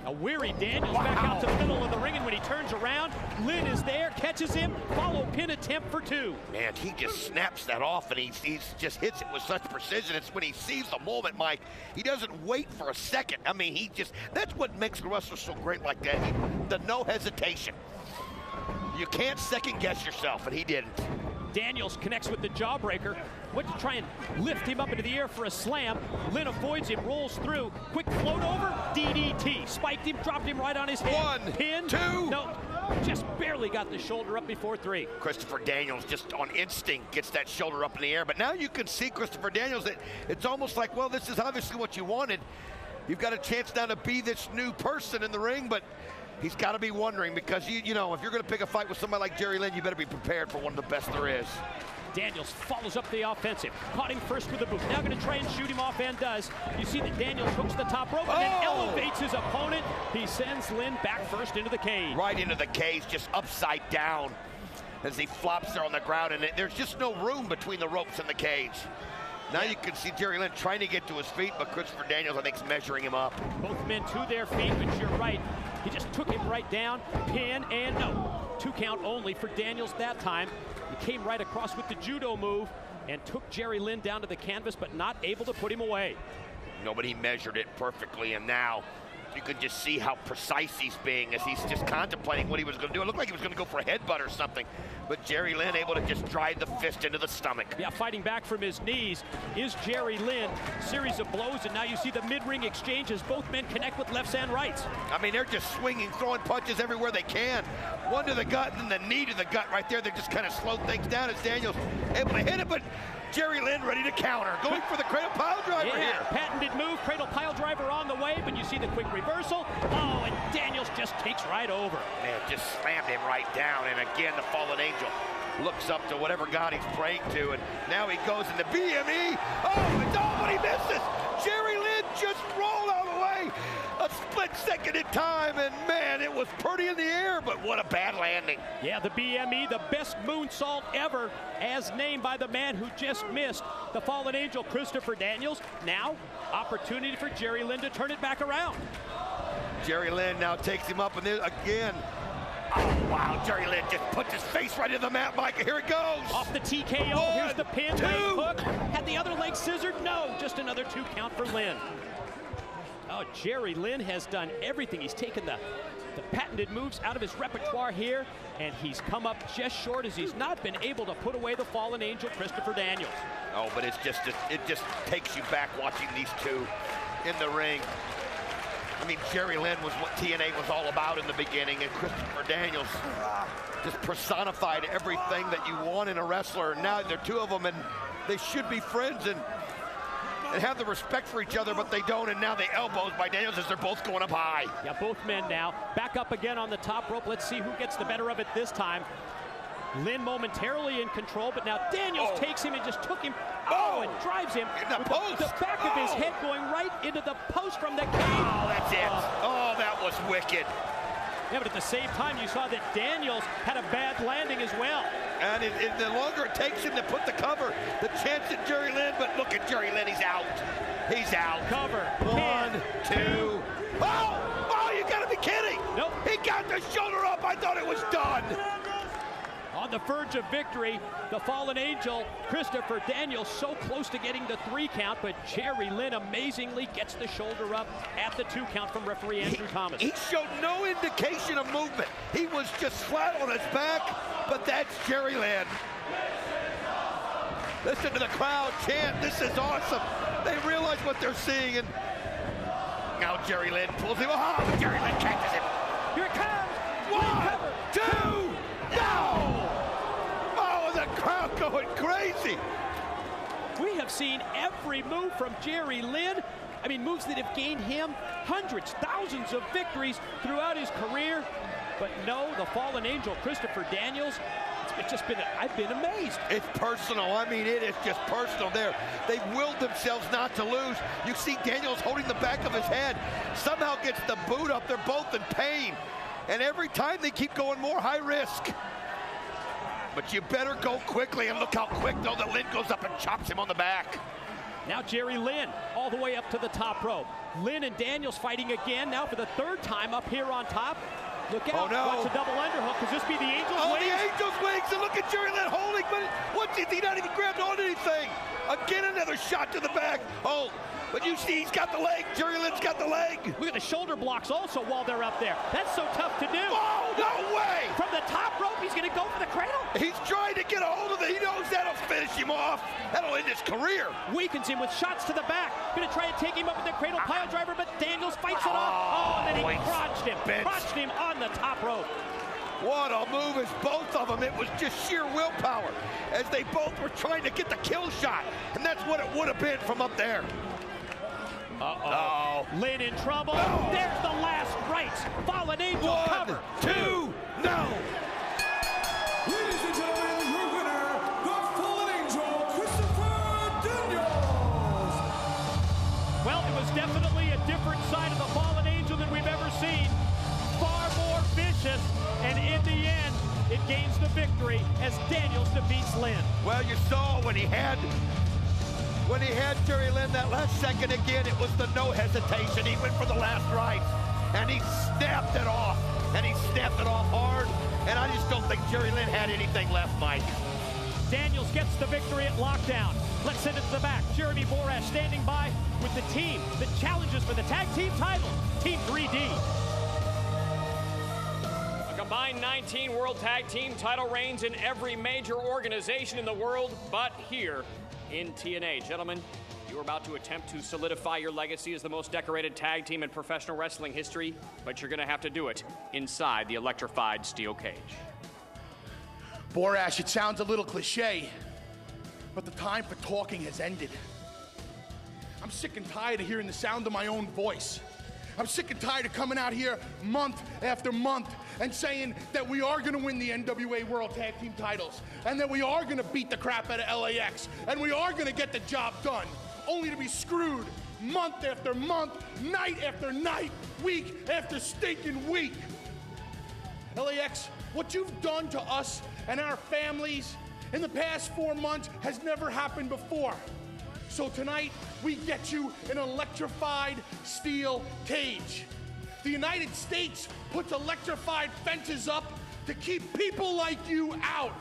A weary Daniels back out to the middle of the ring, and when he turns around, Lynn is there, catches him, follow pin attempt for 2. Man, he just snaps that off, and he just hits it with such precision. It's when he sees the moment, Mike, he doesn't wait for a second. I mean, that's what makes the wrestler so great like that. The no hesitation. You can't second guess yourself, and he didn't. Daniels connects with the jawbreaker. Went to try and lift him up into the air for a slam. Lynn avoids him, rolls through. Quick float over, DDT. Spiked him, dropped him right on his head. 1, pin. 2. No, just barely got the shoulder up before 3. Christopher Daniels just on instinct gets that shoulder up in the air. But now you can see Christopher Daniels, it's almost like, well, this is obviously what you wanted. You've got a chance now to be this new person in the ring, but he's got to be wondering, because you know, if you're going to pick a fight with somebody like Jerry Lynn, you better be prepared for one of the best there is. Daniels follows up the offensive. Caught him first with the boot. Now going to try and shoot him off, and does. You see that Daniels hooks the top rope and then elevates his opponent. He sends Lynn back first into the cage. Right into the cage, just upside down as he flops there on the ground, and there's just no room between the ropes and the cage. Now you can see Jerry Lynn trying to get to his feet, but Christopher Daniels, I think, is measuring him up. Both men to their feet, but you're right. He just took him right down, pin, and no. 2 count only for Daniels that time. He came right across with the judo move and took Jerry Lynn down to the canvas, but not able to put him away. Nobody measured it perfectly, and now you could just see how precise he's being as he's just contemplating what he was going to do. It looked like he was going to go for a headbutt or something, but Jerry Lynn able to just drive the fist into the stomach. Yeah, fighting back from his knees is Jerry Lynn. Series of blows, and now you see the mid-ring exchange as both men connect with lefts and rights. I mean, they're just swinging, throwing punches everywhere they can. One to the gut and then the knee to the gut right there. They just kind of slowed things down as Daniels able to hit it, but Jerry Lynn ready to counter. Going for the cradle pile driver here. Patented move, cradle pile driver on the way, but you see the quick reversal. Oh, and Daniels just takes right over. Man, just slammed him right down, and again, the fallen angel looks up to whatever God he's praying to, and now he goes into BME. Oh, it's all, but he misses. Jerry Lynn just rolled out of the way. A split second in time, and man, it was pretty in the air, but what a bad landing. Yeah, the BME, the best moonsault ever, as named by the man who just missed, the fallen angel, Christopher Daniels. Now, opportunity for Jerry Lynn to turn it back around. Jerry Lynn now takes him up, and then again, oh, wow, Jerry Lynn just puts his face right in the mat, Mike. Here it goes. Off the TKO, 1, here's the pin, 2. hook. Had the other leg scissored? No, just another 2 count for Lynn. Oh, Jerry Lynn has done everything. He's taken the patented moves out of his repertoire here, and he's come up just short as he's not been able to put away the fallen angel, Christopher Daniels. Oh, but it just takes you back watching these two in the ring. I mean, Jerry Lynn was what TNA was all about in the beginning, and Christopher Daniels just personified everything that you want in a wrestler. And now they're 2 of them, and they should be friends and have the respect for each other, but they don't. And now the elbows by Daniels as they're both going up high. Yeah, both men now back up again on the top rope. Let's see who gets the better of it this time. Lynn momentarily in control, but now Daniels takes him and just took him and drives him in the post. The back of his head going right into the post from the cage. Oh, that's it. Oh, that was wicked. Yeah, but at the same time, you saw that Daniels had a bad landing as well. And the longer it takes him to put the cover, the chance at Jerry Lynn, but look at Jerry Lynn, he's out. He's out. Cover. 1, 2. Oh, you gotta be kidding. Nope. He got the shoulder up. I thought it was done. On the verge of victory, the fallen angel, Christopher Daniels, so close to getting the 3 count, but Jerry Lynn amazingly gets the shoulder up at the 2 count from referee Andrew Thomas. He showed no indication of movement. He was just flat on his back, but that's Jerry Lynn. Listen to the crowd chant, this is awesome. They realize what they're seeing, and Now Jerry Lynn pulls him. Oh, Jerry Lynn catches him. Here it comes. 1, 2, no! Oh, the crowd going crazy. We have seen every move from Jerry Lynn. I mean, moves that have gained him hundreds, thousands of victories throughout his career. But no, the fallen angel, Christopher Daniels, it's just been, I've been amazed. It's personal. I mean, it is just personal there. They've willed themselves not to lose. You see Daniels holding the back of his head. Somehow gets the boot up. They're both in pain. And every time they keep going more high risk. But you better go quickly. And look how quick, though, that Lynn goes up and chops him on the back. Now Jerry Lynn all the way up to the top rope. Lynn and Daniels fighting again now for the third time up here on top. Look out. Oh, no. Watch the double underhook. Could this be the Angel's wings? The Angel's wings. And look at Jerry Lynn holding. But what's he not even grabbed on anything? Again, another shot to the back. Oh, but you see he's got the leg. Jerry Lynn's got the leg. Look at the shoulder blocks also while they're up there. That's so tough to do. Oh, no way. From the top rope, he's going to go for the cradle. He's trying to get a hold of it. He knows that'll finish him off. That'll end his career. Weakens him with shots to the back. Going to try to take him up with the cradle pile driver, but Daniels fights it off. Oh, and then he crotched him on the top rope. What a move as both of them. It was just sheer willpower as they both were trying to get the kill shot. And that's what it would have been from up there. Uh-oh. Lynn in trouble. No. There's the last rites. Fallen Angel 1, cover. 2, no. Ladies and gentlemen, your winner, the Fallen Angel, Christopher Daniels. Well, it was definitely a different side of the Fallen Angel than we've ever seen. Far more vicious, and in the end, it gains the victory as Daniels defeats Lynn. Well, you saw when he had Jerry Lynn that last second again, it was the no hesitation. He went for the last right, and he snapped it off, and he snapped it off hard, and I just don't think Jerry Lynn had anything left, Mike. Daniels gets the victory at Lockdown. Let's send it to the back. Jeremy Borash standing by with the team that challenges for the tag team title, Team 3D. A combined 19 World Tag Team title reigns in every major organization in the world, but here in TNA. Gentlemen, you are about to attempt to solidify your legacy as the most decorated tag team in professional wrestling history, but you're going to have to do it inside the electrified steel cage. Borash, it sounds a little cliche, but the time for talking has ended. I'm sick and tired of hearing the sound of my own voice. I'm sick and tired of coming out here month after month and saying that we are going to win the NWA World Tag Team titles and that we are going to beat the crap out of LAX and we are going to get the job done, only to be screwed month after month, night after night, week after stinking week. LAX, what you've done to us and our families in the past 4 months has never happened before. So tonight, we get you an electrified steel cage. The United States puts electrified fences up to keep people like you out.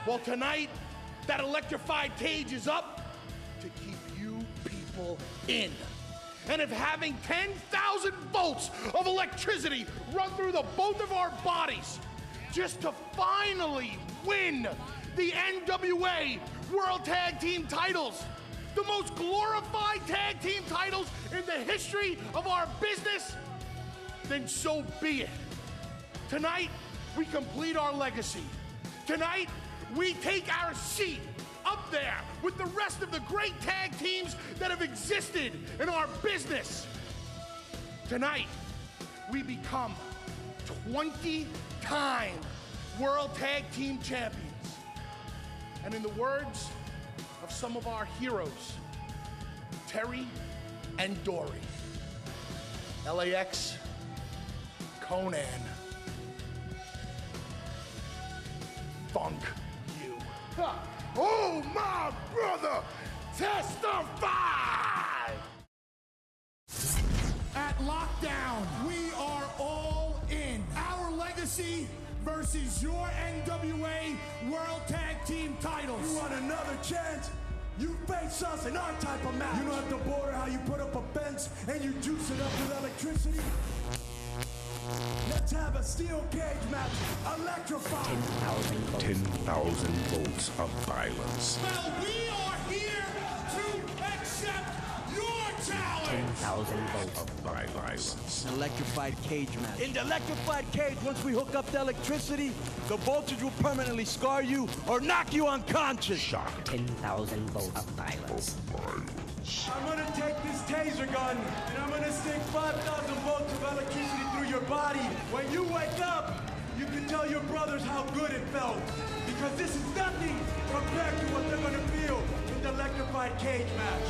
Well, tonight, that electrified cage is up to keep you people in. And if having 10,000 volts of electricity run through the both of our bodies just to finally win the NWA World Tag Team titles, the most glorified tag team titles in the history of our business, then so be it. Tonight, we complete our legacy. Tonight, we take our seat up there with the rest of the great tag teams that have existed in our business. Tonight, we become 20-time World Tag Team Champions. And in the words of some of our heroes, Terry and Dory, LAX, Conan, funk you. Oh, my brother, testify! At Lockdown, we are all in. Our legacy versus your NWA World Tag Team titles. You want another chance? You face us in our type of match. You know at the border how you put up a fence and you juice it up with electricity? Let's have a steel cage match, electrified. 10,000 volts of violence. Well, we are here to accept your challenge. 10,000 volts of violence. An electrified cage match. In the electrified cage, once we hook up the electricity, the voltage will permanently scar you or knock you unconscious. Shock. 10,000 volts of violence. I'm gonna take this taser gun and I'm gonna stick 5,000 volts of electricity through your body. When you wake up, you can tell your brothers how good it felt. Because this is nothing compared to what they're gonna feel in the electrified cage match.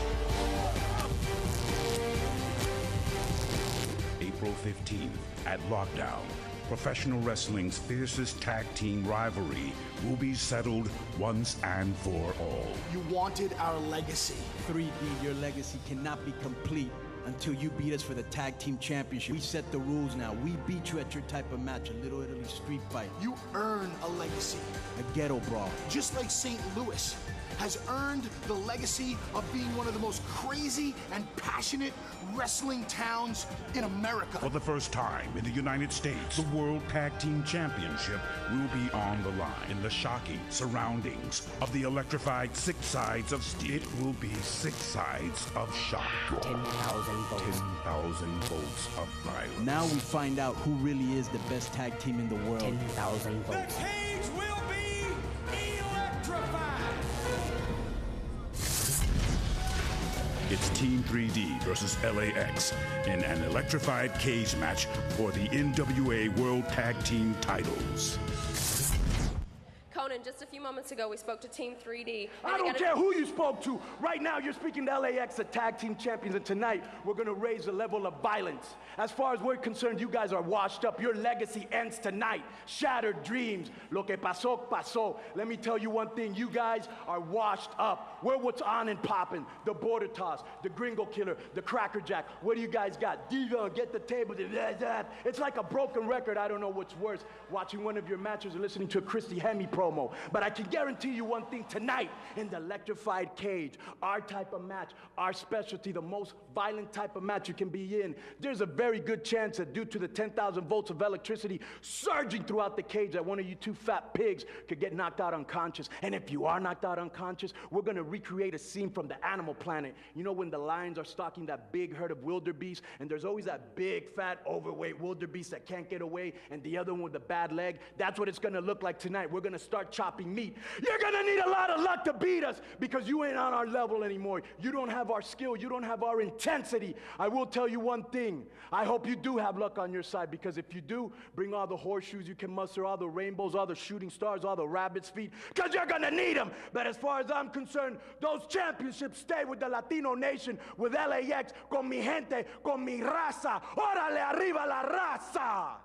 April 15th at Lockdown. Professional wrestling's fiercest tag team rivalry will be settled once and for all. You wanted our legacy. 3D, your legacy cannot be complete until you beat us for the tag team championship. We set the rules now. We beat you at your type of match, a Little Italy street fight. You earn a legacy. A ghetto brawl. Just like St. Louis has earned the legacy of being one of the most crazy and passionate wrestling towns in America. For the first time in the United States, the World Tag Team Championship will be on the line in the shocking surroundings of the electrified 6 sides of steel. It will be 6 sides of shock. 10,000 volts. 10,000 volts of violence. Now we find out who really is the best tag team in the world. 10,000 volts. The cage will be electrified. It's Team 3D versus LAX in an electrified cage match for the NWA World Tag Team titles. Conan, just a few moments ago, we spoke to Team 3D. I don't care who you spoke to. Right now, you're speaking to LAX, the tag team champions, and tonight, we're going to raise the level of violence. As far as we're concerned, you guys are washed up. Your legacy ends tonight. Shattered dreams. Lo que pasó, pasó. Let me tell you one thing. You guys are washed up. We're what's on and popping. The border toss, the gringo killer, the cracker jack. What do you guys got? Diva, get the table. It's like a broken record. I don't know what's worse, watching one of your matches or listening to a Christy Hemme promo. But I can guarantee you one thing tonight, in the electrified cage, our type of match, our specialty, the most violent type of match you can be in, there's a very good chance that due to the 10,000 volts of electricity surging throughout the cage, that one of you two fat pigs could get knocked out unconscious. And if you are knocked out unconscious, we're gonna recreate a scene from the Animal Planet. You know when the lions are stalking that big herd of wildebeest, and there's always that big, fat, overweight wildebeest that can't get away, and the other one with the bad leg? That's what it's gonna look like tonight. We're gonna start chopping meat. You're gonna need a lot of luck to beat us because you ain't on our level anymore. You don't have our skill. You don't have our intensity. I will tell you one thing. I hope you do have luck on your side, because if you do, bring all the horseshoes you can muster, all the rainbows, all the shooting stars, all the rabbit's feet, because you're gonna need them. But as far as I'm concerned, those championships stay with the Latino nation, with LAX, con mi gente, con mi raza. Órale, arriba la raza!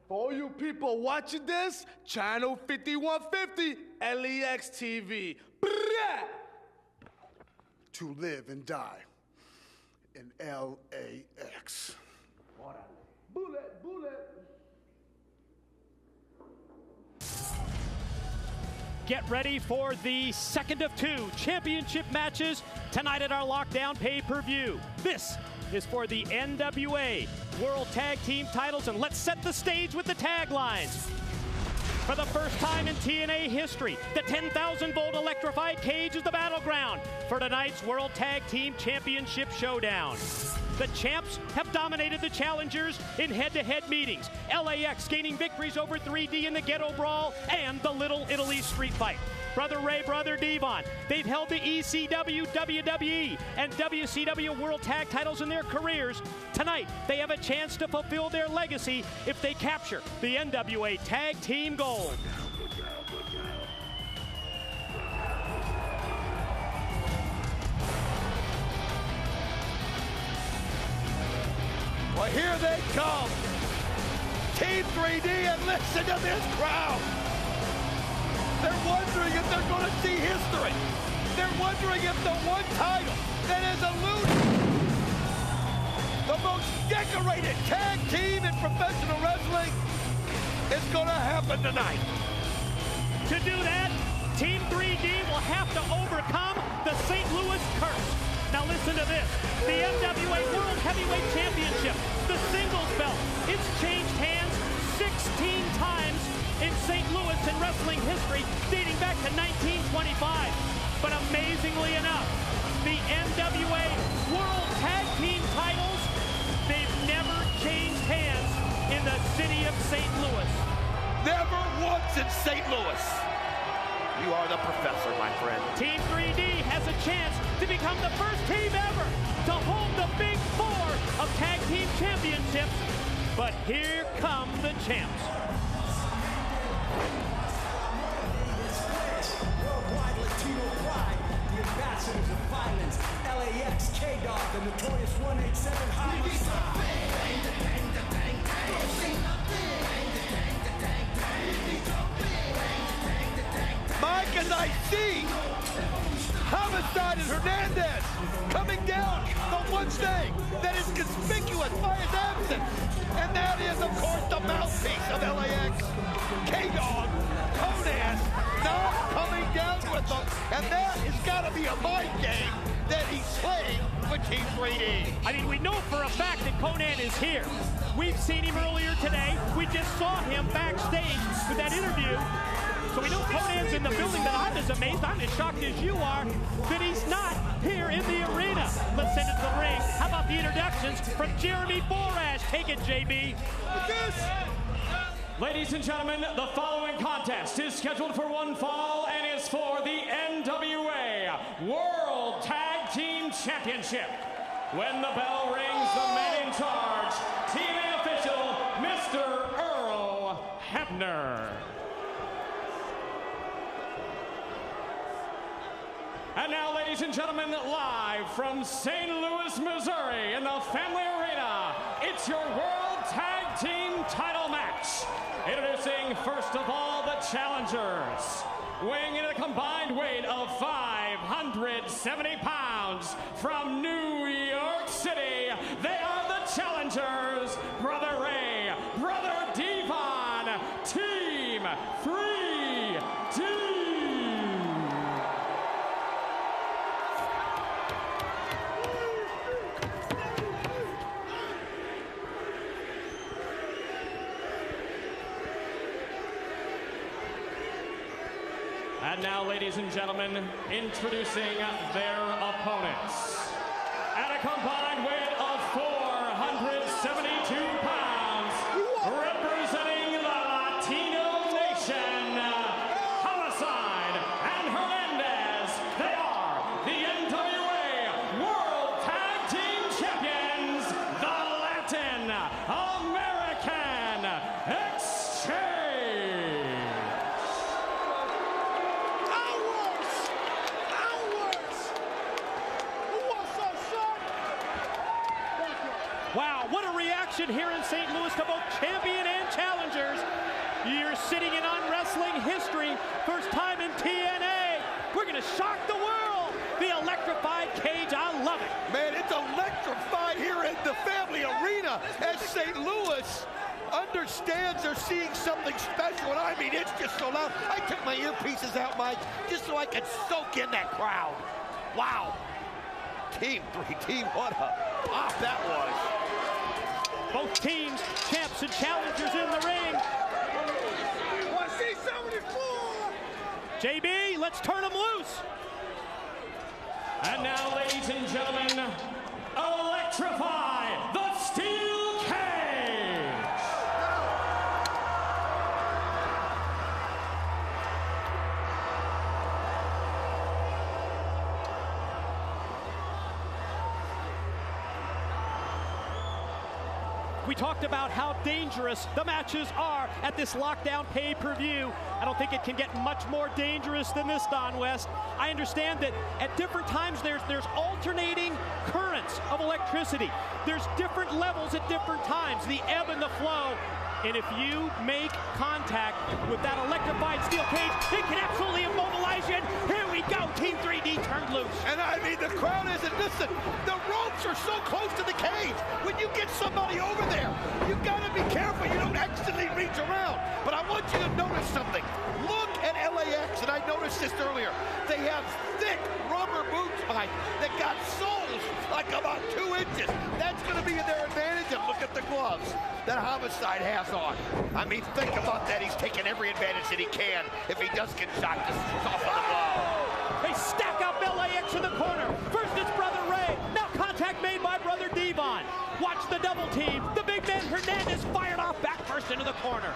For all you people watching this, channel 5150, LEX TV. To live and die in LAX. Bullet, bullet. Get ready for the second of 2 championship matches tonight at our Lockdown pay-per-view. This is for the NWA World Tag Team titles, and let's set the stage with the taglines. For the first time in TNA history, the 10,000-volt electrified cage is the battleground for tonight's World Tag Team Championship showdown. The champs have dominated the challengers in head-to-head meetings. LAX gaining victories over 3D in the Ghetto Brawl and the Little Italy Street Fight. Brother Ray, Brother Devon, they've held the ECW, WWE, and WCW World Tag titles in their careers. Tonight, they have a chance to fulfill their legacy if they capture the NWA Tag Team Gold. Well, here they come. Team 3D, and listen to this crowd. They're wondering if they're going to see history. They're wondering if the one title that has eluded the most decorated tag team in professional wrestling is going to happen tonight. To do that, Team 3D will have to overcome the St. Louis curse. Now listen to this. The NWA World Heavyweight Championship, the singles belt, it's changed hands 16 times in St. Louis in wrestling history, dating back to 1925. But amazingly enough, the NWA World Tag Team titles. They've never changed hands in the city of St. Louis. Never once in St. Louis. You are the professor, my friend. Team 3D has a chance to become the first team ever to hold the Big Four of Tag Team Championships. But here come the champs. Worldwide Latino pride, the ambassadors of violence, LAX, K-Dog, the notorious 187 homicide. Mike, as I see Homicide and Hernandez coming down, the one thing that is conspicuous by his absence, and that is, of course, the mouthpiece of LAX, K-Dog, Conan, not coming down with them, and that has got to be a mind game that he's playing with Team 3D. I mean, we know for a fact that Conan is here. We've seen him earlier today. We just saw him backstage with that interview. So we know Conan's in the building, but I'm as amazed, I'm as shocked as you are that he's not here in the arena. Let's send it to the ring. How about the introductions from Jeremy Borash? Take it, JB. Ladies and gentlemen, the following contest is scheduled for one fall and is for the NWA World Tag Team Championship. When the bell rings, the man in charge, TNA official, Mr. Earl Hebner. And now, ladies and gentlemen, live from St. Louis, Missouri, in the Family Arena, it's your World Tag Team title match. Introducing, first of all, the challengers. Weighing in a combined weight of 570 pounds from New York City, they are the challengers, Brother Ray, Brother Devon, Team 3D. And now, ladies and gentlemen, introducing their opponents. At a combined weight of 472 pounds, representing the Latino nation, Homicide and Hernandez. They are the NWA World Tag Team Champions, the Latin American Exchange. Wow, what a reaction here in St. Louis to both champion and challengers. You're sitting in on wrestling history. First time in TNA. We're going to shock the world. The electrified cage, I love it. Man, it's electrified here in the Family Arena as St. Louis understands they're seeing something special. And I mean, it's just so loud. I took my earpieces out, Mike, just so I could soak in that crowd. Wow. Team 3D, what a pop that was. Both teams, champs and challengers in the ring. JB, let's turn them loose. And now, ladies and gentlemen, electrify the steel cage. We talked about how dangerous the matches are at this Lockdown pay-per-view. I don't think it can get much more dangerous than this, Don West. I understand that at different times there's alternating currents of electricity. There's different levels at different times, the ebb and the flow. And if you make contact with that electrified steel cage, it can absolutely immobilize you. And here we go, Team 3D turned loose. And I mean, the crowd isn't, listen, the ropes are so close to the cage. When you get somebody over there, you've got to be careful you don't accidentally reach around. But I want you to notice something. Look at LAX, and I noticed this earlier. They have thick rubber boots, Mike, that got soles like about 2 inches. That's going to be their advantage, and look at the gloves that Homicide has on. I mean, think about that. He's taking every advantage that he can if he does get shot to soften the blow. They stack up LAX in the corner. First Devon. Watch the double team. The big man Hernandez fired off back first into the corner.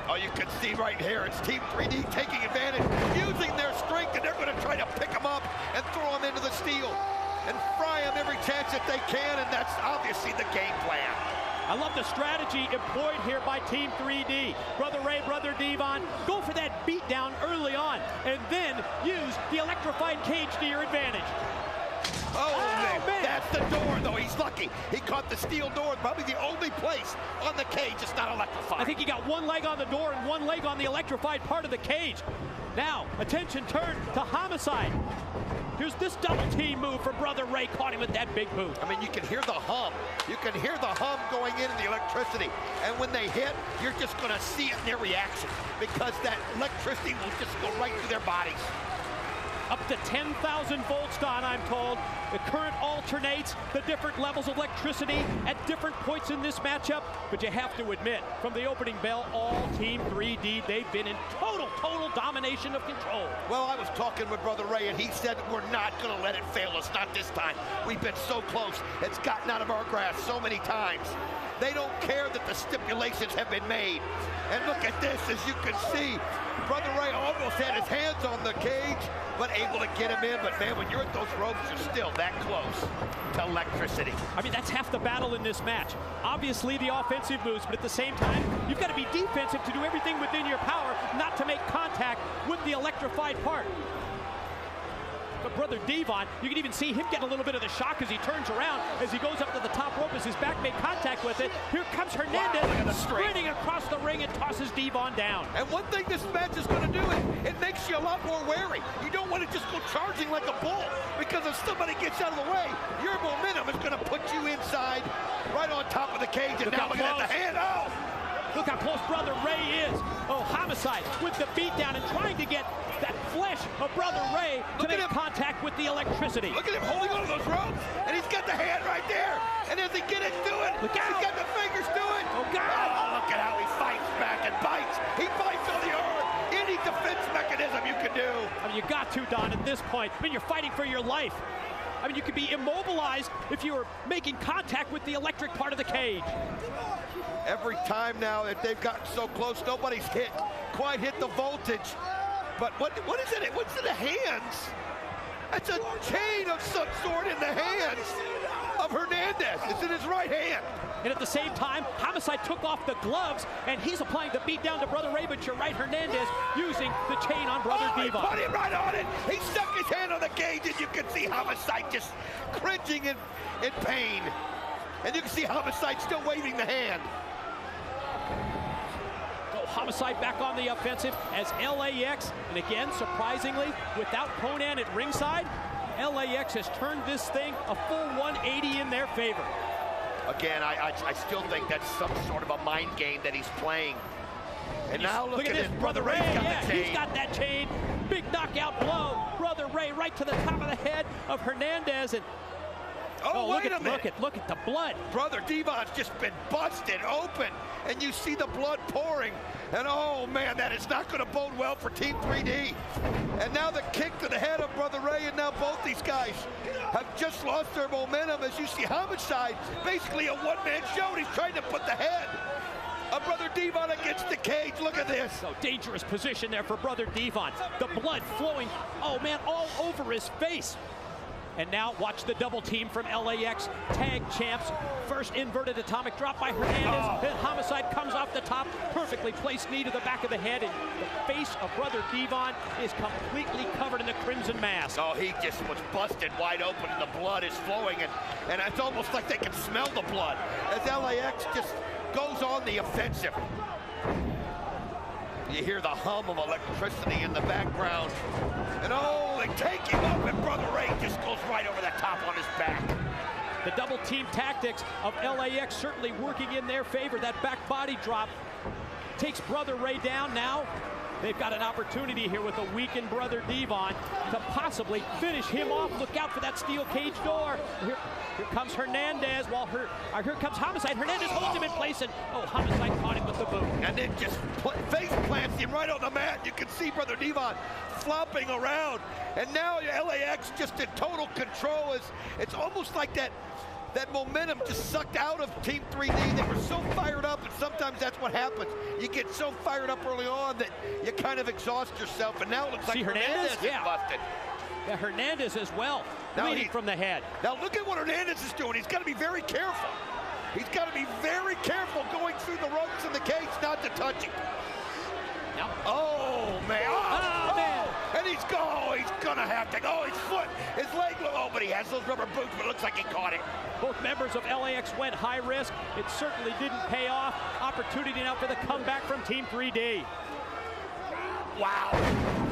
Oh, you can see right here, it's Team 3D taking advantage, using their strength, and they're going to try to pick him up and throw him into the steel and fry him every chance that they can, and that's obviously the game plan. I love the strategy employed here by Team 3D. Brother Ray, Brother Devon, go for that beatdown early on, and then use the electrified cage to your advantage. Oh, man, that's the door, though. He's lucky. He caught the steel door, probably the only place on the cage it's not electrified. I think he got one leg on the door and one leg on the electrified part of the cage. Now, attention turned to Homicide. Here's this double team move from Brother Ray, caught him with that big boot. I mean, you can hear the hum. You can hear the hum going into the electricity. And when they hit, you're just going to see it in their reaction because that electricity will just go right through their bodies. Up to 10,000 volts, Don, I'm told. The current alternates the different levels of electricity at different points in this matchup. But you have to admit, from the opening bell, all Team 3D, they've been in total domination of control. Well, I was talking with Brother Ray, and he said we're not going to let it fail us, not this time. We've been so close. It's gotten out of our grasp so many times. They don't care that the stipulations have been made. And look at this, as you can see, Brother Ray almost had his hands on the cage, but able to get him in. But man, when you're at those ropes, you're still that close to electricity. I mean, that's half the battle in this match. Obviously the offensive moves, but at the same time, you've got to be defensive to do everything within your power, not to make contact with the electrified part. But Brother Devon, you can even see him get a little bit of the shock as he turns around, as he goes up to the top rope, as his back made contact with it. Here comes Hernandez, sprinting across the ring and tosses Devon down. And one thing this match is going to do, it makes you a lot more wary. You don't want to just go charging like a bull, because if somebody gets out of the way, your momentum is going to put you inside, right on top of the cage, and now look at the hand. Oh! Look how close Brother Ray is. Oh, Homicide with the beatdown and trying to get that flesh of Brother Ray to make contact with the electricity. Look at him holding on to those ropes, and he's got the hand right there. And as he gets into it, he's got the fingers to it. Oh, God. Oh, look at how he fights back and bites. He bites on the arm. Any defense mechanism you can do. I mean, you got to, Don, at this point. I mean, you're fighting for your life. I mean, you could be immobilized if you were making contact with the electric part of the cage. Every time now that they've gotten so close, nobody's quite hit the voltage. But what is it? What's in the hands? That's a chain of some sort in the hands of Hernandez. It's in his right hand. And at the same time, Homicide took off the gloves, and he's applying the beat down to Brother Ray, but you're right, Hernandez using the chain on Brother Devon. He put him right on it. He stuck his hand on the cage, and you can see Homicide just cringing in pain. And you can see Homicide still waving the hand. Homicide back on the offensive as LAX, and again, surprisingly, without Conan at ringside, LAX has turned this thing a full 180 in their favor. Again, I still think that's some sort of a mind game that he's playing. And now look at this, Brother Ray. He's got that chain. Big knockout blow. Brother Ray right to the top of the head of Hernandez, and wait a minute. Look at the blood. Brother Devon's just been busted open, and you see the blood pouring. And oh man, that is not going to bode well for Team 3D. And now the kick to the head of Brother Ray, and now both these guys have just lost their momentum. As you see Homicide, basically a one-man show, and he's trying to put the head of Brother Devon against the cage. Look at this. So dangerous position there for Brother Devon. The blood flowing, oh man, all over his face. And now watch the double team from LAX, tag champs. First inverted atomic drop by Hernandez. Then Homicide comes off the top, perfectly placed knee to the back of the head, and the face of Brother Devon is completely covered in the crimson mask. Oh, he just was busted wide open, and the blood is flowing, and it's almost like they can smell the blood as LAX just goes on the offensive. You hear the hum of electricity in the background. And oh, they take him up, and Brother Ray just goes right over the top on his back. The double team tactics of LAX certainly working in their favor. That back body drop takes Brother Ray down. Now they've got an opportunity here with a weakened Brother Devon to possibly finish him off. Look out for that steel cage door. Here comes Hernandez. Here comes Homicide. Hernandez holds him in place, and Homicide caught him with the boot. And then just face plants him right on the mat. You can see Brother Devon flopping around. And now LAX just in total control. It's almost like that that momentum just sucked out of Team 3D. They were so fired up, and sometimes that's what happens. You get so fired up early on that you kind of exhaust yourself, and now it looks like Hernandez is busted. Yeah, Hernandez as well, now leading from the head. Now look at what Hernandez is doing. He's got to be very careful. He's got to be very careful going through the ropes in the cage not to touch him. Now, oh, man. Oh, man. And he's gonna have to go. His foot, his leg, but he has those rubber boots, but it looks like he caught it. Both members of LAX went high risk. It certainly didn't pay off. Opportunity now for the comeback from Team 3D. Wow,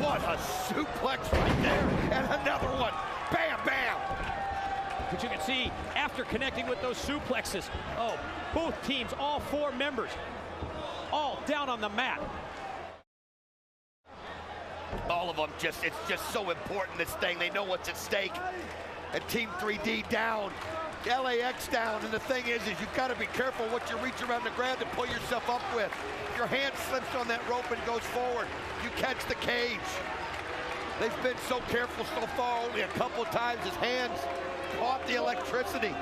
what a suplex right there. And another one. Bam, bam. But you can see, after connecting with those suplexes, both teams, all 4 members, all down on the mat. All of them it's just so important, this thing. They know what's at stake. And Team 3D down, LAX down. And the thing is you've got to be careful what you reach around the ground to pull yourself up with. Your hand slips on that rope and goes forward. You catch the cage. They've been so careful so far. Only a couple times his hands caught the electricity.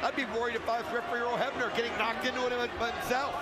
I'd be worried if I was referee Earl Hebner getting knocked into it himself.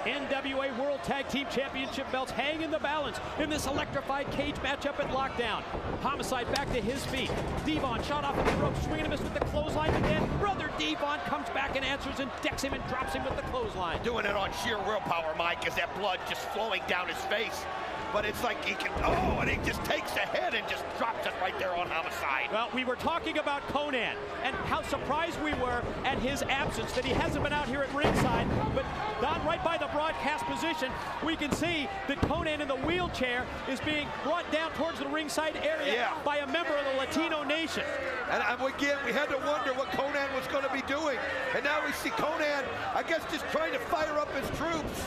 NWA World Tag Team Championship belts hang in the balance in this electrified cage matchup at Lockdown. Homicide back to his feet. Devon shot off of the rope, swinging and miss with the clothesline, and then brother Devon comes back and answers and decks him and drops him with the clothesline. Doing it on sheer willpower, Mike, as that blood just flowing down his face. But it's like he can, and he just takes the head and just drops it right there on Homicide. Well, we were talking about Konnan and how surprised we were at his absence, that he hasn't been out here at ringside. But Don, right by the broadcast position, we can see that Konnan in the wheelchair is being brought down towards the ringside area by a member of the Latino Nation. And again, we had to wonder what Konnan was going to be doing. And now we see Konnan, I guess, just trying to fire up his troops.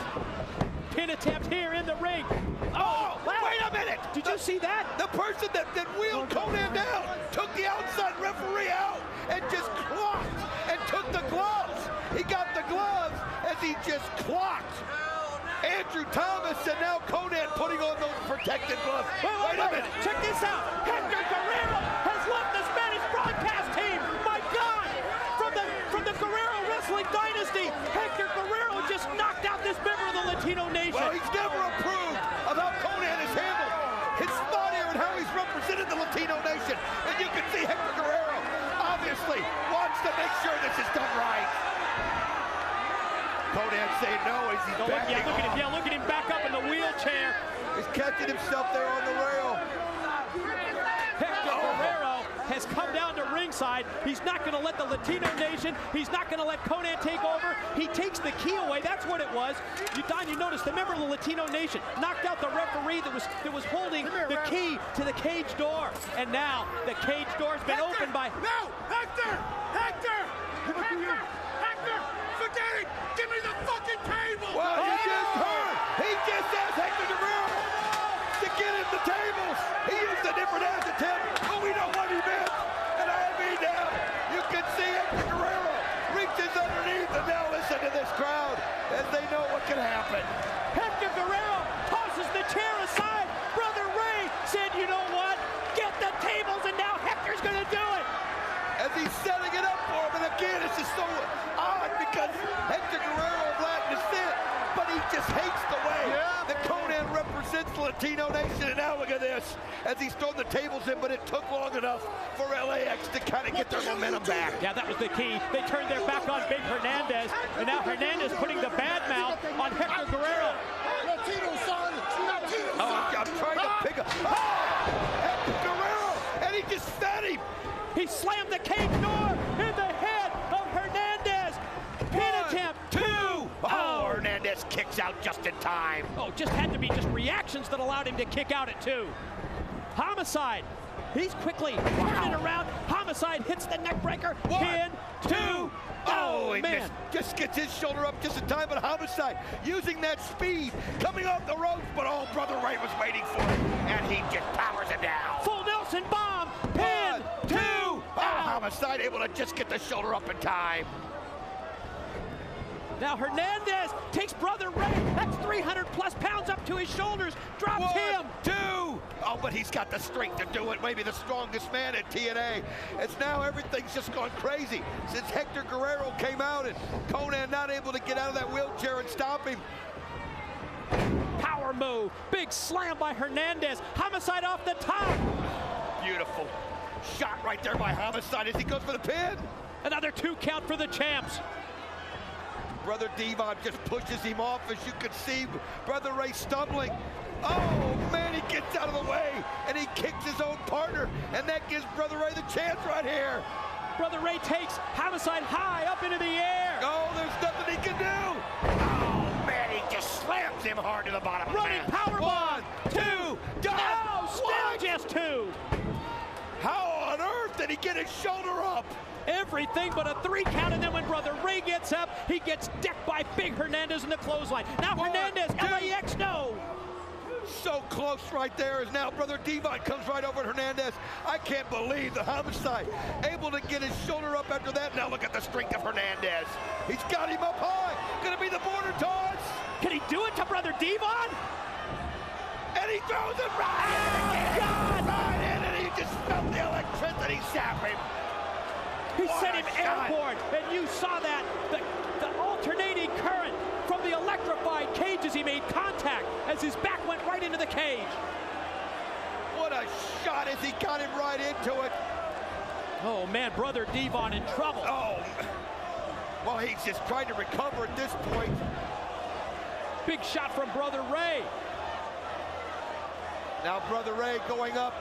Pin attempt here in the ring. Oh, wait a minute. Did you see that? The person that wheeled Konnan down took the outside referee out and just clocked and took the gloves. He got the gloves as he just clocked Andrew Thomas, and now Konnan putting on those protective gloves. Wait a minute. Check this out. Hector Guerrero has left the Spanish broadcast team. My God. From the Guerrero Wrestling Dynasty, Hector Guerrero just knocked out this member of the Latino Nation. Well, he's never approved of how Konnan has handled his spot here and how he's represented the Latino Nation. And you can see Hector Guerrero obviously wants to make sure this is done right. Konnan saying no as he's backing off. Look at him back up in the wheelchair. He's catching himself there on the rail. Hector Guerrero has come down to ringside. He's not going to let the Latino Nation, he's not going to let Konnan take over. He takes the key away. That's what it was. Don, you noticed the member of the Latino Nation knocked out the referee that was holding the key to the cage door. And now the cage door's been opened by... No! Hector! Hector! Hector! Forget it! Give me the fucking table! Well, he just heard. He just asked Hector Guerrero to get him the tables. He used a different adjective, but we know what he meant. And I mean now, you can see Hector Guerrero reaches underneath, and now listen to this crowd as they know what can happen. Hector Guerrero tosses the chair aside. Brother Ray said, you know what? Get the tables, and now Hector's going to do it. As he's setting it up for him, and again, it's just so odd because Hector Guerrero of Latin descent, but he just hates the way that Konnan represents the Latino Nation. And now look at this, as he's thrown the tables in, but it took long enough for LAX to kind of get their momentum back. Yeah, that was the key. They turned their back on Big Hernandez, and now Hernandez putting the bad mouth on Hector Guerrero. Latino, son! Latino, son! I'm trying to pick up. Hector Guerrero, and he just fed him. He slammed the cage door in the head of Hernandez. Pin attempt, 2. Oh, Hernandez kicks out just in time. Oh, just had to be just reactions that allowed him to kick out at 2. Homicide. He's quickly turning around. Homicide hits the neck breaker. 1, Pin, 2. Oh, he man. Just gets his shoulder up just in time, but Homicide using that speed, coming off the ropes, but Brother Ray was waiting for it, and he just powers him down. Full Nelson bomb. Pin, 2. Homicide able to just get the shoulder up in time. Now Hernandez takes Brother Ray. That's 300+ pounds up to his shoulders. Drops 1, him. 2. Oh, but he's got the strength to do it. Maybe the strongest man at TNA. It's now everything's just gone crazy since Hector Guerrero came out and Conan not able to get out of that wheelchair and stop him. Power move. Big slam by Hernandez. Homicide off the top. Beautiful shot right there by Homicide as he goes for the pin. Another 2 count for the champs. Brother Devon just pushes him off, as you can see. Brother Ray stumbling. Oh, man, he gets out of the way, and he kicks his own partner, and that gives Brother Ray the chance right here. Brother Ray takes Homicide high up into the air. Oh, there's nothing he can do. Oh, man, he just slams him hard to the bottom. Running powerbomb. 1, 2, go. No, still just 2. How on earth did he get his shoulder up? Everything but a 3 count, and then when Brother Ray gets up, he gets decked by Big Hernandez in the clothesline. Now Hernandez, LAX, no! So close right there as now Brother Devon comes right over at Hernandez. I can't believe the Homicide able to get his shoulder up after that. Now look at the strength of Hernandez. He's got him up high. Gonna be the border toss. Can he do it to Brother Devon? And he throws it right in again. Right in, and he just felt the electricity zap him. He sent him airborne, and you saw that. The alternating current from the electrified cage as he made contact, as his back went right into the cage. What a shot as he got him right into it. Oh, man, Brother Devon in trouble. Oh, well, he's just trying to recover at this point. Big shot from Brother Ray. Now Brother Ray going up.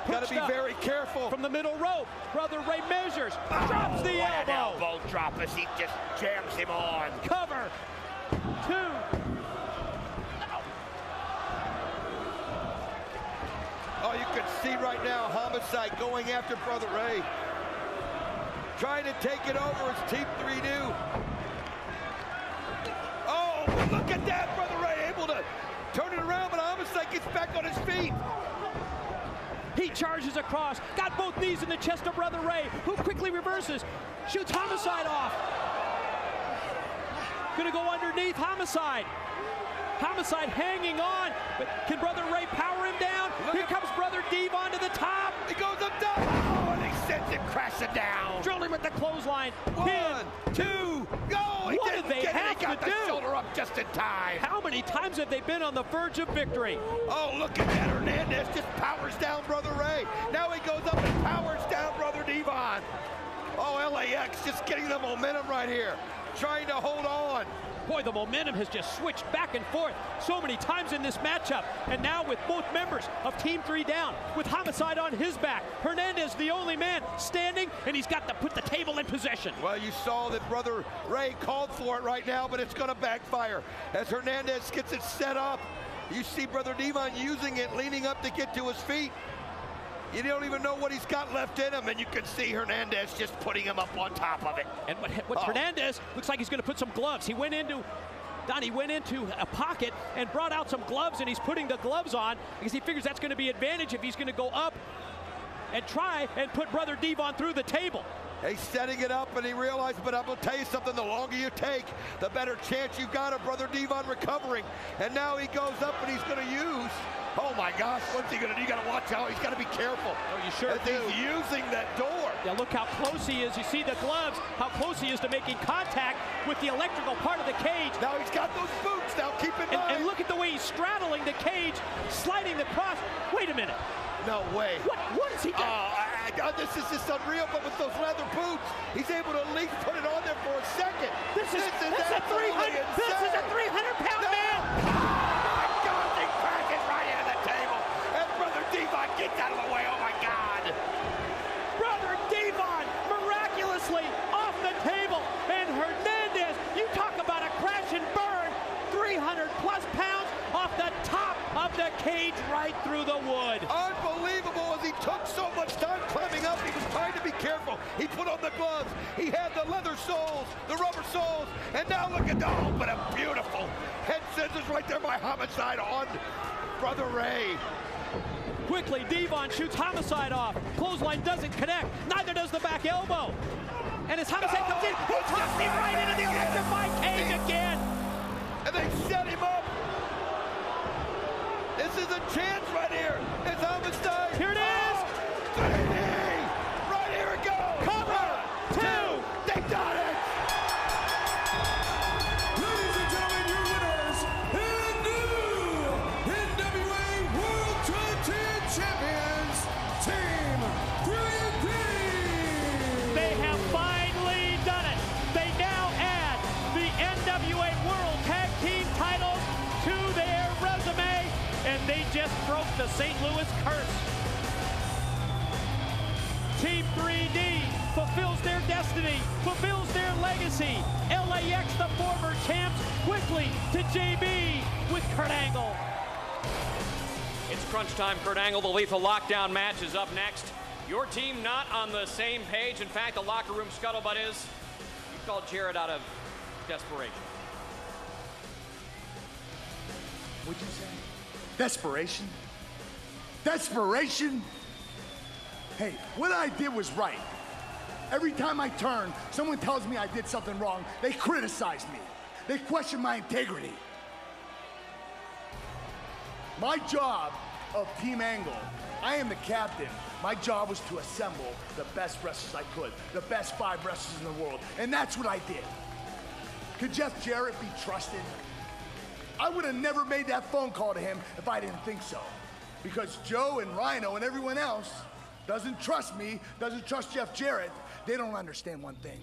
Got to be very careful. From the middle rope, Brother Ray measures, drops the elbow. An elbow drop as he just jams him on. Cover. 2. Oh, you can see right now Homicide going after Brother Ray. Trying to take it over as Team 3 do. Oh, look at that, Brother Ray able to turn it around, but Homicide gets back on his feet. He charges across, got both knees in the chest of Brother Ray, who quickly reverses, shoots Homicide off. Gonna go underneath Homicide. Homicide hanging on, but can Brother Ray power him down? Here comes Brother Devon to the top. He goes up top. Oh, and he sends him crashing down. Drilled him with the clothesline. 1, 2, go. What did they have to do? He got the shoulder up just in time. How many times have they been on the verge of victory? Oh, look at that. Hernandez just powers down Brother Ray. Now he goes up and powers down Brother Devon. Oh, LAX just getting the momentum right here. Trying to hold on. Boy, the momentum has just switched back and forth so many times in this matchup. And now with both members of Team 3 down, with Homicide on his back, Hernandez the only man standing, and he's got to put the table in possession. Well, you saw that Brother Ray called for it right now, but it's going to backfire. As Hernandez gets it set up, you see Brother Devon using it, leaning up to get to his feet. You don't even know what he's got left in him, and you can see Hernandez just putting him up on top of it. And what Hernandez looks like he's going to put some gloves. He went into a pocket and brought out some gloves, and he's putting the gloves on because he figures that's going to be advantage if he's going to go up and try and put Brother Devon through the table. He's setting it up, and he realized, but I'm going to tell you something, the longer you take, the better chance you've got of Brother Devon recovering. And now he goes up, and he's going to use, oh my gosh, what's he going to do? You got to watch out. He's got to be careful. Oh, you sure do. He's using that door. Yeah, look how close he is. You see the gloves, how close he is to making contact with the electrical part of the cage. Now he's got those boots. Now keep in mind. And look at the way he's straddling the cage, sliding the cross. Wait a minute. No way. What is he doing? This is just unreal, but with those leather boots, he's able to at least put it on there for a second. This is a 300-pound man. Oh my God, he crashes right into the table. And Brother Devon gets out of the way. Oh my God. Brother Devon miraculously off the table. And Hernandez, you talk about a crash and burn, 300-plus pounds off the top of the cage right through the wood. Unbelievable as he took so much time climbing up. He was trying to be careful. He put on the gloves. He had the leather soles, the rubber soles, and now look at but a beautiful head scissors right there by Homicide on Brother Ray. Quickly, Devon shoots Homicide off. Clothesline doesn't connect. Neither does the back elbow. And as Homicide comes in, he tosses him right into the electrified cage again. And they set him up. This is a chance right here. It's Hammerstein. Here it is. Good knee. Right here it goes. Cover. 2. They done it. Ladies and gentlemen, your winners and new NWA World Tag Team Champions, Team 3D. They have finally done it. They now add the NWA World Tag Team titles to their resume, and they just broke the St. Louis curse. Team 3D fulfills their destiny, fulfills their legacy. LAX, the former champs, quickly to JB with Kurt Angle. It's crunch time, Kurt Angle. The Lethal Lockdown match is up next. Your team not on the same page. In fact, the locker room scuttlebutt is you called Jarrett out of desperation. What'd you say? Desperation? Desperation? Hey, what I did was right. Every time I turn, someone tells me I did something wrong. They criticize me. They question my integrity. My job of Team Angle, I am the captain. My job was to assemble the best wrestlers I could, the best 5 wrestlers in the world, and that's what I did. Could Jeff Jarrett be trusted? I would have never made that phone call to him if I didn't think so. Because Joe and Rhino and everyone else doesn't trust me, doesn't trust Jeff Jarrett. They don't understand one thing.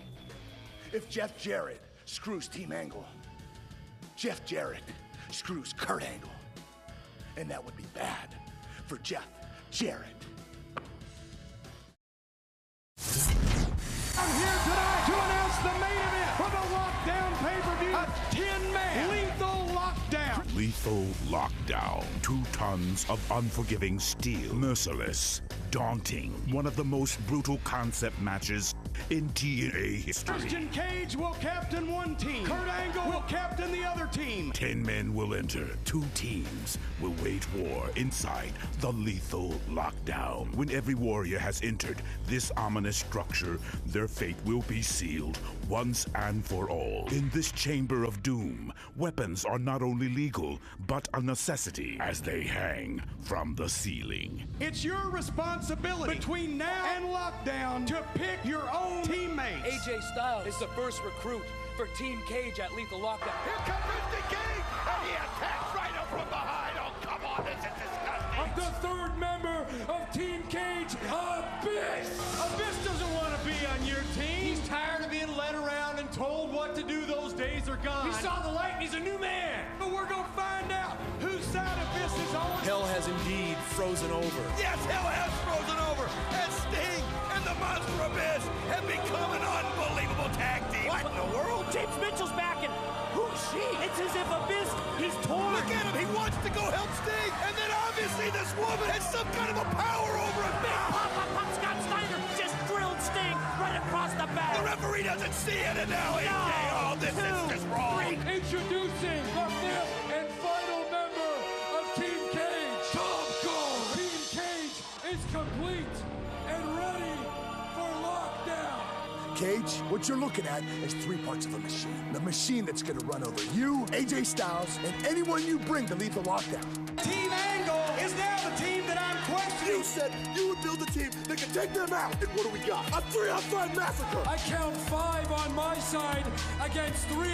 If Jeff Jarrett screws Team Angle, Jeff Jarrett screws Kurt Angle. And that would be bad for Jeff Jarrett. I'm here tonight to announce the main event for the Lockdown pay-per-view. A 10-man Lethal Lockdown. Lethal Lockdown. 2 tons of unforgiving steel. Merciless. Daunting. One of the most brutal concept matches in TNA history. Christian Cage will captain one team. Kurt Angle will captain the other team. 10 men will enter. 2 teams will wage war inside the Lethal Lockdown. When every warrior has entered this ominous structure, their fate will be sealed once and for all. In this chamber of doom, weapons are not only legal, but a necessity as they hang from the ceiling. It's your responsibility between now and Lockdown to pick your own teammates. AJ Styles is the first recruit for Team Cage at Lethal Lockdown. Here comes Christian Cage, and he attacks right up from behind. Oh, come on, this is disgusting. Of the 3rd member of Team Cage, Abyss. Abyss doesn't want to be on your team. He's tired of being led around and told what to do. Those days are gone. He saw the light and he's a new man. But we're going to find out whose side Abyss is on. Hell has indeed frozen over. Yes, hell has frozen over. And Sting and the Monster Abyss have become an unbelievable tag team. What in the world? James Mitchell's backing. Who's she? It's as if Abyss, he's torn. Look at him. He wants to go help Sting. And then obviously this woman has some kind of a power over him. Big pop, Scott Steiner just drilled Sting right across the back. The referee doesn't see it, and now AJ, oh, this is just wrong. Introducing the 5th and final member of Team Cage, Tom Cole. Team Cage is complete and ready for Lockdown. Cage, what you're looking at is 3 parts of a machine. The machine that's gonna run over you, AJ Styles, and anyone you bring to Lethal Lockdown. Team Angle is now the team that I'm questioning. You said you would build a team that could take them out. And what do we got? A 3-on-5 massacre. I count 5 on my side against 3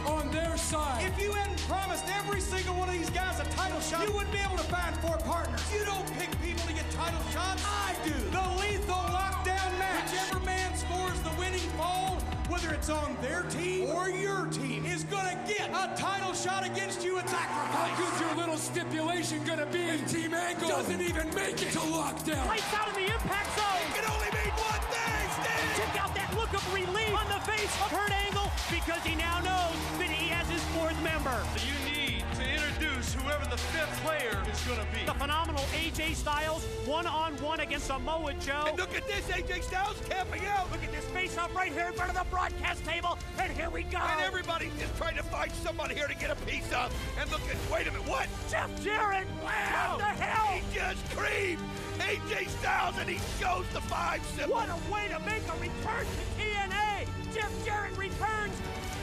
on their side. If you hadn't promised every single one of these guys a title shot, you wouldn't be able to find 4 partners. You don't pick people to get title shots. I do. The Lethal Lockdown match. Whichever man scores the winning fall, whether it's on their team or your team, is gonna get a title shot against you at Sacrifice. How good's your little stipulation gonna be if Team Angle doesn't even make it to Lockdown? Lights out in the impact zone. It can only mean one thing, Sting. Check out that look of relief on the face of Kurt Angle because he now knows that he has his 4th member. So you need to introduce whoever the 5th player is going to be. The phenomenal AJ Styles, 1-on-1 against Samoa Joe. And look at this, AJ Styles camping out. Look at this face up right here in front of the broadcast table, and here we go. And everybody's just trying to find somebody here to get a piece of. And look at, wait a minute, what? Jeff Jarrett! Wow! What the hell? He just creamed AJ Styles, and he shows the 5 symbol. What a way to make a return to TNA! Jeff Jarrett returns,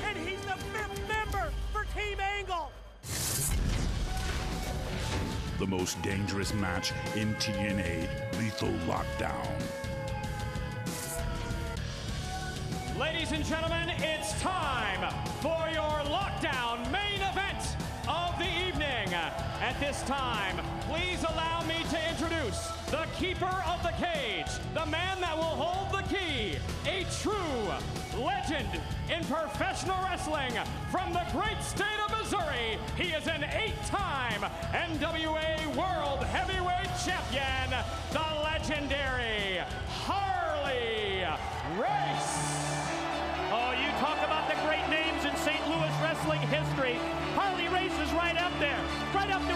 and he's the 5th member for Team Angle. the most dangerous match in TNA Lethal Lockdown. Ladies and gentlemen, it's time for your Lockdown main event of the evening. At this time, please allow me to introduce the keeper of the cage, the man that will hold the key, a true legend in professional wrestling from the great state of Missouri. He is an 8-time NWA World Heavyweight Champion, the legendary Harley Race. Oh, you talk about the great names in St. Louis wrestling history. Harley Race is right up there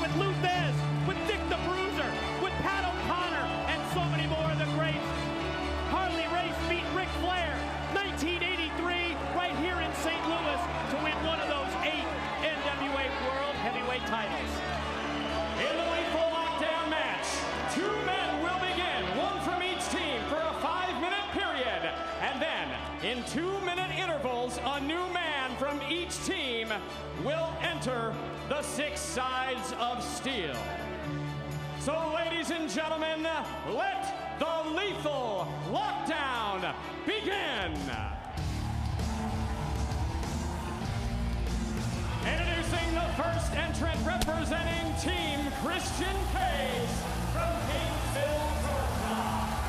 with Lou Thez, with Dick the Bruiser, with Pat O'Connor, and so many more of the greats. Harley Race beat Ric Flair, 1983, right here in St. Louis to win one of those 8 NWA World Heavyweight titles. In the Lethal Lockdown match, 2 men will begin, one from each team for a 5-minute period, and then in 2-minute intervals, a new man from each team will enter the 6 sides of steel. So, ladies and gentlemen, let the Lethal Lockdown begin. Introducing the first entrant representing Team Christian Cage from Gainesville, Georgia,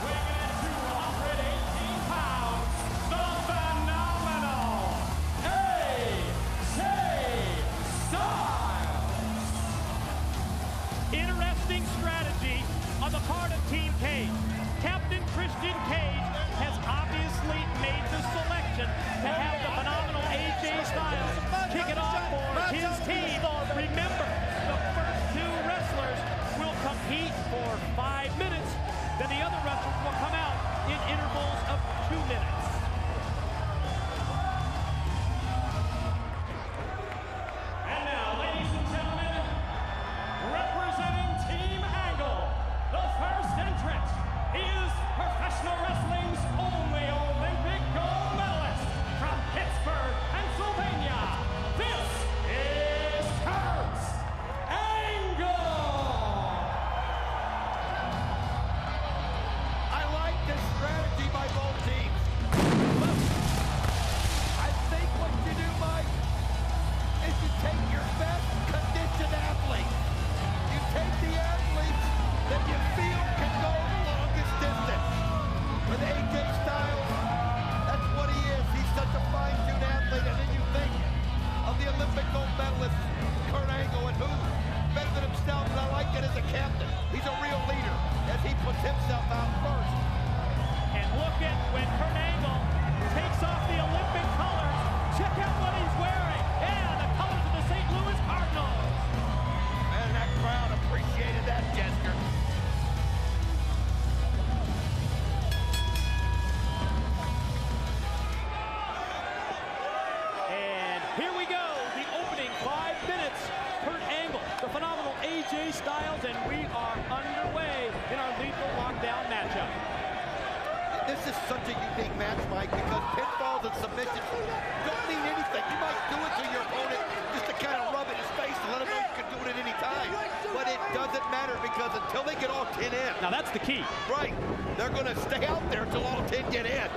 weighing at 218 pounds, the phenomenal AJ Styles. Interesting strategy on the part of Team Cage. Captain Christian Cage has obviously made the selection to have the phenomenal AJ Styles kick it off for his team. Remember, the first 2 wrestlers will compete for 5 minutes, then the other wrestlers will come out in intervals of 2 minutes. And now, ladies and gentlemen, representing Team Angle, the first entrant, he is professional wrestling's only Olympic gold medalist from Pittsburgh, Pennsylvania. This is Kurt Angle. I like this strategy by both teams. I think what you do, Mike, is you take your best conditioned athlete. You take the athletes that you feel can go the longest distance. With AJ Styles, that's what he is. He's such a fine-tuned athlete. And then you think of the Olympic gold medalist, Kurt Angle, and who better than himself, and I like it as a captain. He's a real leader as he puts himself out first. And look at when Kurt Angle takes off the Olympic colors. Check out what he's wearing. Yeah, the colors of the St. Louis Cardinals. And that crowd appreciated that gesture. And here we go, the opening 5 minutes. Kurt Angle, the phenomenal AJ Styles, and we are underway in our Lethal Lockdown matchup. This is such a unique match, Mike, because pinfalls and submissions don't mean anything. You might do it to your opponent just to kind of rub it in his face and let him know you can do it at any time. But it doesn't matter because until they get all 10 in. Now that's the key. Right. They're going to stay out there until all 10 get in.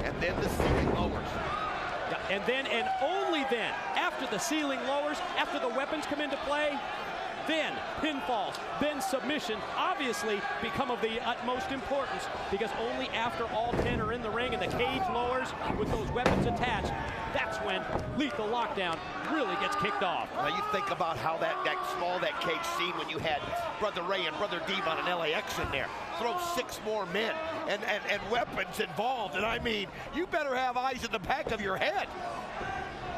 And then the ceiling lowers. Yeah, and then, and only then, after the ceiling lowers, after the weapons come into play, then pinfalls, then submission obviously become of the utmost importance, because only after all 10 are in the ring and the cage lowers with those weapons attached, that's when Lethal Lockdown really gets kicked off. Now you think about how that small that cage seemed when you had Brother Ray and Brother Devon and LAX in there. Throw 6 more men and weapons involved, and I mean, you better have eyes in the back of your head.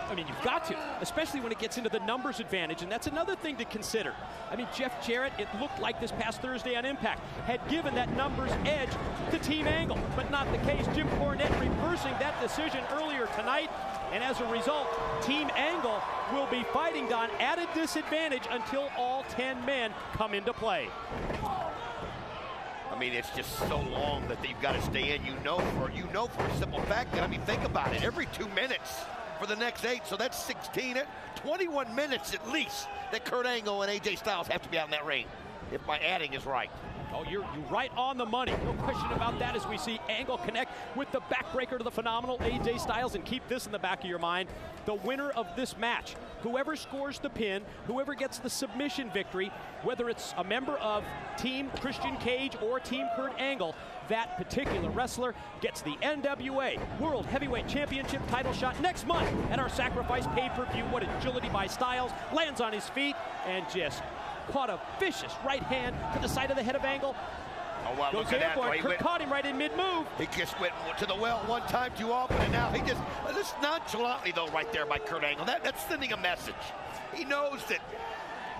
I mean, you've got to, especially when it gets into the numbers advantage, and that's another thing to consider. I mean, Jeff Jarrett, it looked like this past Thursday on Impact, had given that numbers edge to Team Angle, but not the case. Jim Cornette reversing that decision earlier tonight, and as a result, Team Angle will be fighting Don at a disadvantage until all 10 men come into play. I mean, it's just so long that you've got to stay in. You know for a simple fact that, I mean, think about it, every 2 minutes for the next 8, so that's 16, 21 minutes at least that Kurt Angle and AJ Styles have to be out in that ring. if my adding is right. Oh, you're right on the money. No question about that as we see Angle connect with the backbreaker to the phenomenal AJ Styles. And keep this in the back of your mind. The winner of this match, whoever scores the pin, whoever gets the submission victory, whether it's a member of Team Christian Cage or Team Kurt Angle, that particular wrestler gets the NWA World Heavyweight Championship title shot next month at our Sacrifice pay-per-view. What agility by Styles. Lands on his feet and just caught a vicious right hand to the side of the head of Angle. Oh, wow, look at that. Kurt caught him right in mid-move. He just went to the well one time too often, and now he just nonchalantly, though, right there by Kurt Angle. That's sending a message. He knows that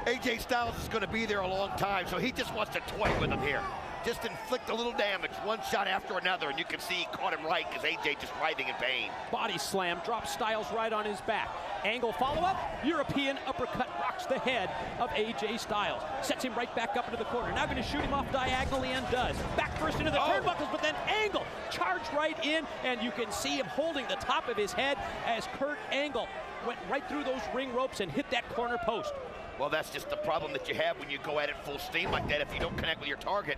AJ Styles is going to be there a long time, so he just wants to toy with him here. Just inflict a little damage, one shot after another, and you can see he caught him right because AJ just writhing in pain. Body slam, drops Styles right on his back. Angle follow-up, European uppercut rocks the head of AJ Styles. Sets him right back up into the corner. Now going to shoot him off diagonally and does. Back first into the turnbuckles, but then Angle charged right in, and you can see him holding the top of his head as Kurt Angle went right through those ring ropes and hit that corner post. Well, that's just the problem that you have when you go at it full steam like that. If you don't connect with your target,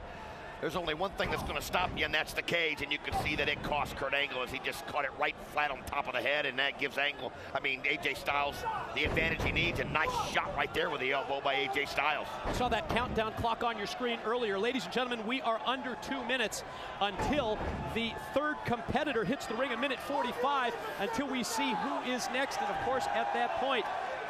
there's only one thing that's going to stop you, and that's the cage. And you can see that it cost Kurt Angle as he just caught it right flat on top of the head, and that gives AJ Styles the advantage he needs. A nice shot right there with the elbow by AJ Styles. I saw that countdown clock on your screen earlier. Ladies and gentlemen, we are under 2 minutes until the third competitor hits the ring, 1:45, until we see who is next. And of course, at that point,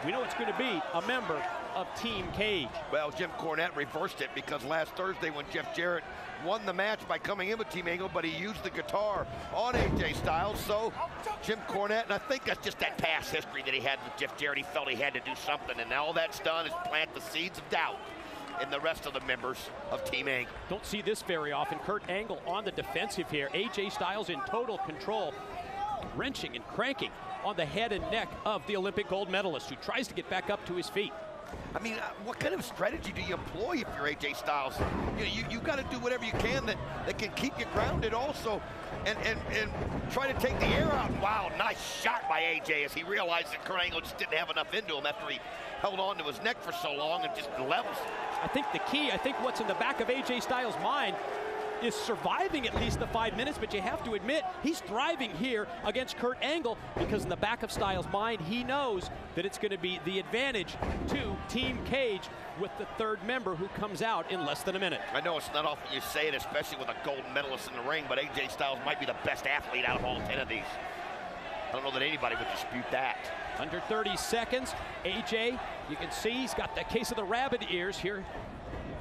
we know it's going to be a member of Team Cage. Well, Jim Cornette reversed it because last Thursday when Jeff Jarrett won the match by coming in with Team Angle, but he used the guitar on AJ Styles. So Jim Cornette, and I think that's just that past history that he had with Jeff Jarrett. He felt he had to do something, and all that's done is plant the seeds of doubt in the rest of the members of Team Angle. Don't see this very often. Kurt Angle on the defensive here. AJ Styles in total control, wrenching and cranking on the head and neck of the Olympic gold medalist, who tries to get back up to his feet. I mean, what kind of strategy do you employ if you're AJ Styles? You got to do whatever you can that can keep you grounded also, and try to take the air out. Wow, nice shot by AJ as he realized that Kurt Angle just didn't have enough into him after he held on to his neck for so long and just levels. I think the key, what's in the back of AJ Styles' mind is surviving at least the 5 minutes, but you have to admit he's thriving here against Kurt Angle because in the back of Styles' mind he knows that it's going to be the advantage to Team Cage with the third member who comes out in less than a minute. I know it's not often you say it, especially with a gold medalist in the ring, but AJ Styles might be the best athlete out of all 10 of these. I don't know that anybody would dispute that. Under 30 seconds, AJ, you can see he's got that case of the rabbit ears here,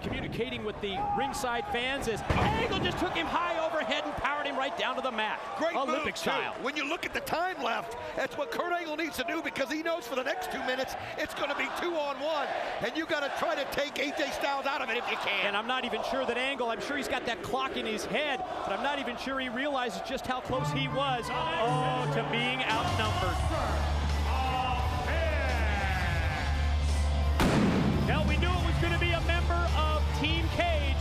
communicating with the ringside fans as Angle just took him high overhead and powered him right down to the mat. Great Olympic move, style. Too. When you look at the time left, that's what Kurt Angle needs to do because he knows for the next 2 minutes it's going to be 2-on-1, and you got to try to take AJ Styles out of it if you can. And I'm not even sure that Angle, I'm sure he's got that clock in his head, but I'm not even sure he realizes just how close he was to being outnumbered. Now we knew it was going to be a member of Team Cage,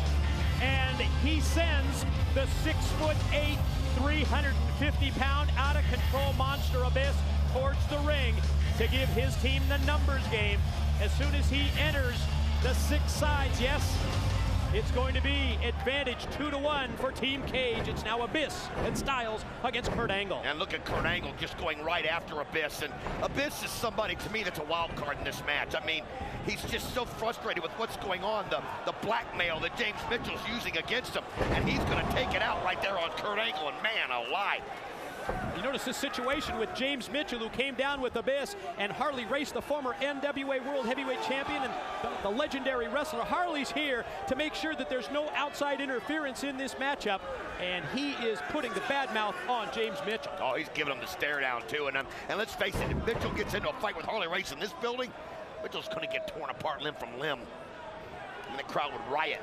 and he sends the 6'8", 350-pound out-of-control monster Abyss towards the ring to give his team the numbers game. As soon as he enters the 6 sides, yes, it's going to be advantage 2-1 for Team Cage. It's now Abyss and Styles against Kurt Angle. And look at Kurt Angle just going right after Abyss. And Abyss is somebody, to me, that's a wild card in this match. I mean, he's just so frustrated with what's going on, the blackmail that James Mitchell's using against him. And he's going to take it out right there on Kurt Angle. And man, alive. You notice this situation with James Mitchell, who came down with Abyss, and Harley Race, the former NWA World Heavyweight Champion and the legendary wrestler. Harley's here to make sure that there's no outside interference in this matchup, and he is putting the bad mouth on James Mitchell. Oh, he's giving him the stare down too, and let's face it, if Mitchell gets into a fight with Harley Race in this building, Mitchell's going to get torn apart limb from limb, and the crowd would riot.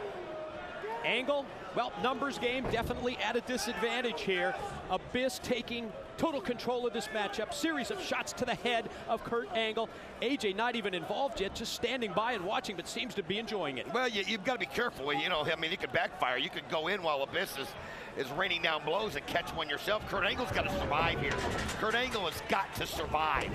Angle, well, numbers game definitely at a disadvantage here. Abyss taking total control of this matchup. Series of shots to the head of Kurt Angle. AJ not even involved yet, just standing by and watching, but seems to be enjoying it. Well, you've got to be careful. You know, I mean, it could backfire. You could go in while Abyss is is raining down blows and catch one yourself. Kurt Angle's got to survive here. Kurt Angle has got to survive.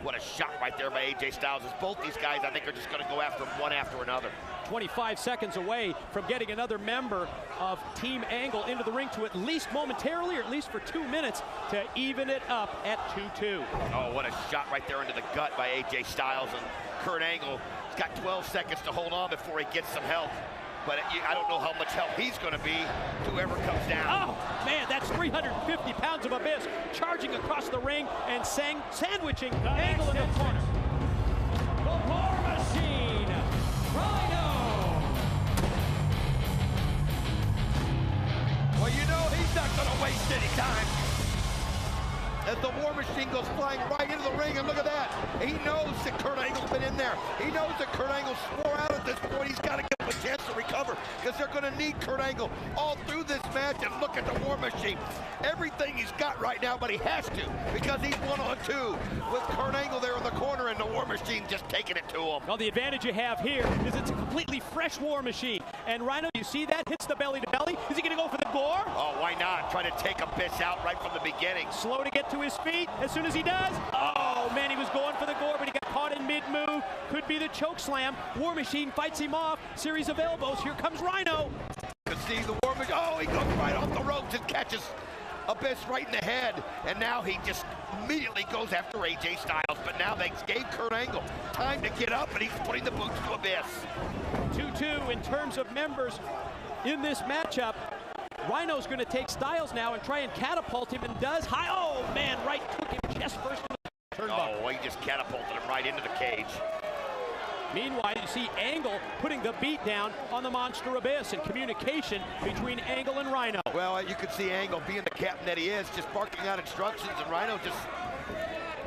What a shot right there by AJ Styles. As both these guys, I think, are just going to go after him one after another. 25 seconds away from getting another member of Team Angle into the ring to at least momentarily, or at least for 2 minutes, to even it up at 2-2. Oh, what a shot right there into the gut by AJ Styles. And Kurt Angle has got 12 seconds to hold on before he gets some help. But I don't know how much help he's going to be to whoever comes down. Oh, man, that's 350 pounds of Abyss charging across the ring and sandwiching Angle in the corner. The War Machine, Rhino. Well, you know he's not going to waste any time. As the War Machine goes flying right into the ring, and look at that. He knows that Kurt Angle's been in there. He knows that Kurt Angle's swore out at this point. He's got to give him a chance to recover, because they're going to need Kurt Angle all through this match. And look at the War Machine. Everything he's got right now, but he has to, because he's 1-on-2 with Kurt Angle there in the corner, and the War Machine just taking it to him. Well, the advantage you have here is it's a completely fresh War Machine. And Rhino, you see that? Hits the belly to belly. Is he going to go for the gore? Oh, why not? Trying to take Abyss out right from the beginning. Slow to get to his feet. As soon as he does, oh man, he was going for the gore, but he got caught in mid-move. Could be the choke slam. War Machine fights him off. Series of elbows. Here comes Rhino. You can see the War Machine. Oh, he goes right off the ropes and catches Abyss right in the head. And now he just immediately goes after AJ Styles. But now they gave Kurt Angle time to get up, and he's putting the boots to Abyss. 2-2 in terms of members in this matchup. Rhino's going to take Styles now and try and catapult him, and does. High, oh man, right took him chest first. Oh, he just catapulted him right into the cage. Meanwhile, you see Angle putting the beat down on the Monster Abyss, and communication between Angle and Rhino. Well, you can see Angle, being the captain that he is, just barking out instructions, and Rhino just,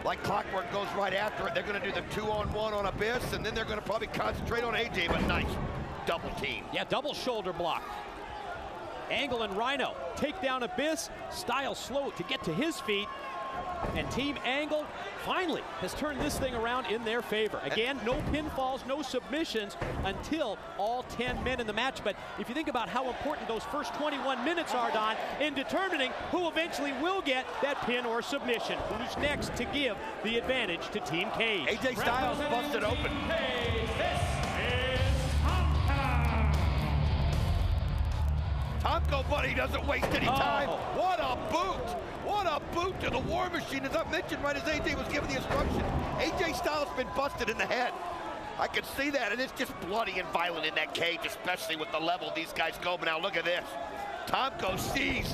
like clockwork, goes right after it. They're going to do the 2-on-1 on Abyss, and then they're going to probably concentrate on AJ, but nice double team. Yeah, double shoulder block. Angle and Rhino take down Abyss. Styles slow to get to his feet. And Team Angle finally has turned this thing around in their favor. Again, no pinfalls, no submissions until all 10 men in the match. But if you think about how important those first 21 minutes are, Don, in determining who eventually will get that pin or submission. Who's next to give the advantage to Team Cage? AJ Styles busted open. Tomko, buddy, doesn't waste any time. What a boot. What a boot to the War Machine. As I mentioned right as AJ was giving the instruction, AJ Styles been busted in the head. I can see that, and it's just bloody and violent in that cage, especially with the level these guys go. But now look at this. Tomko sees,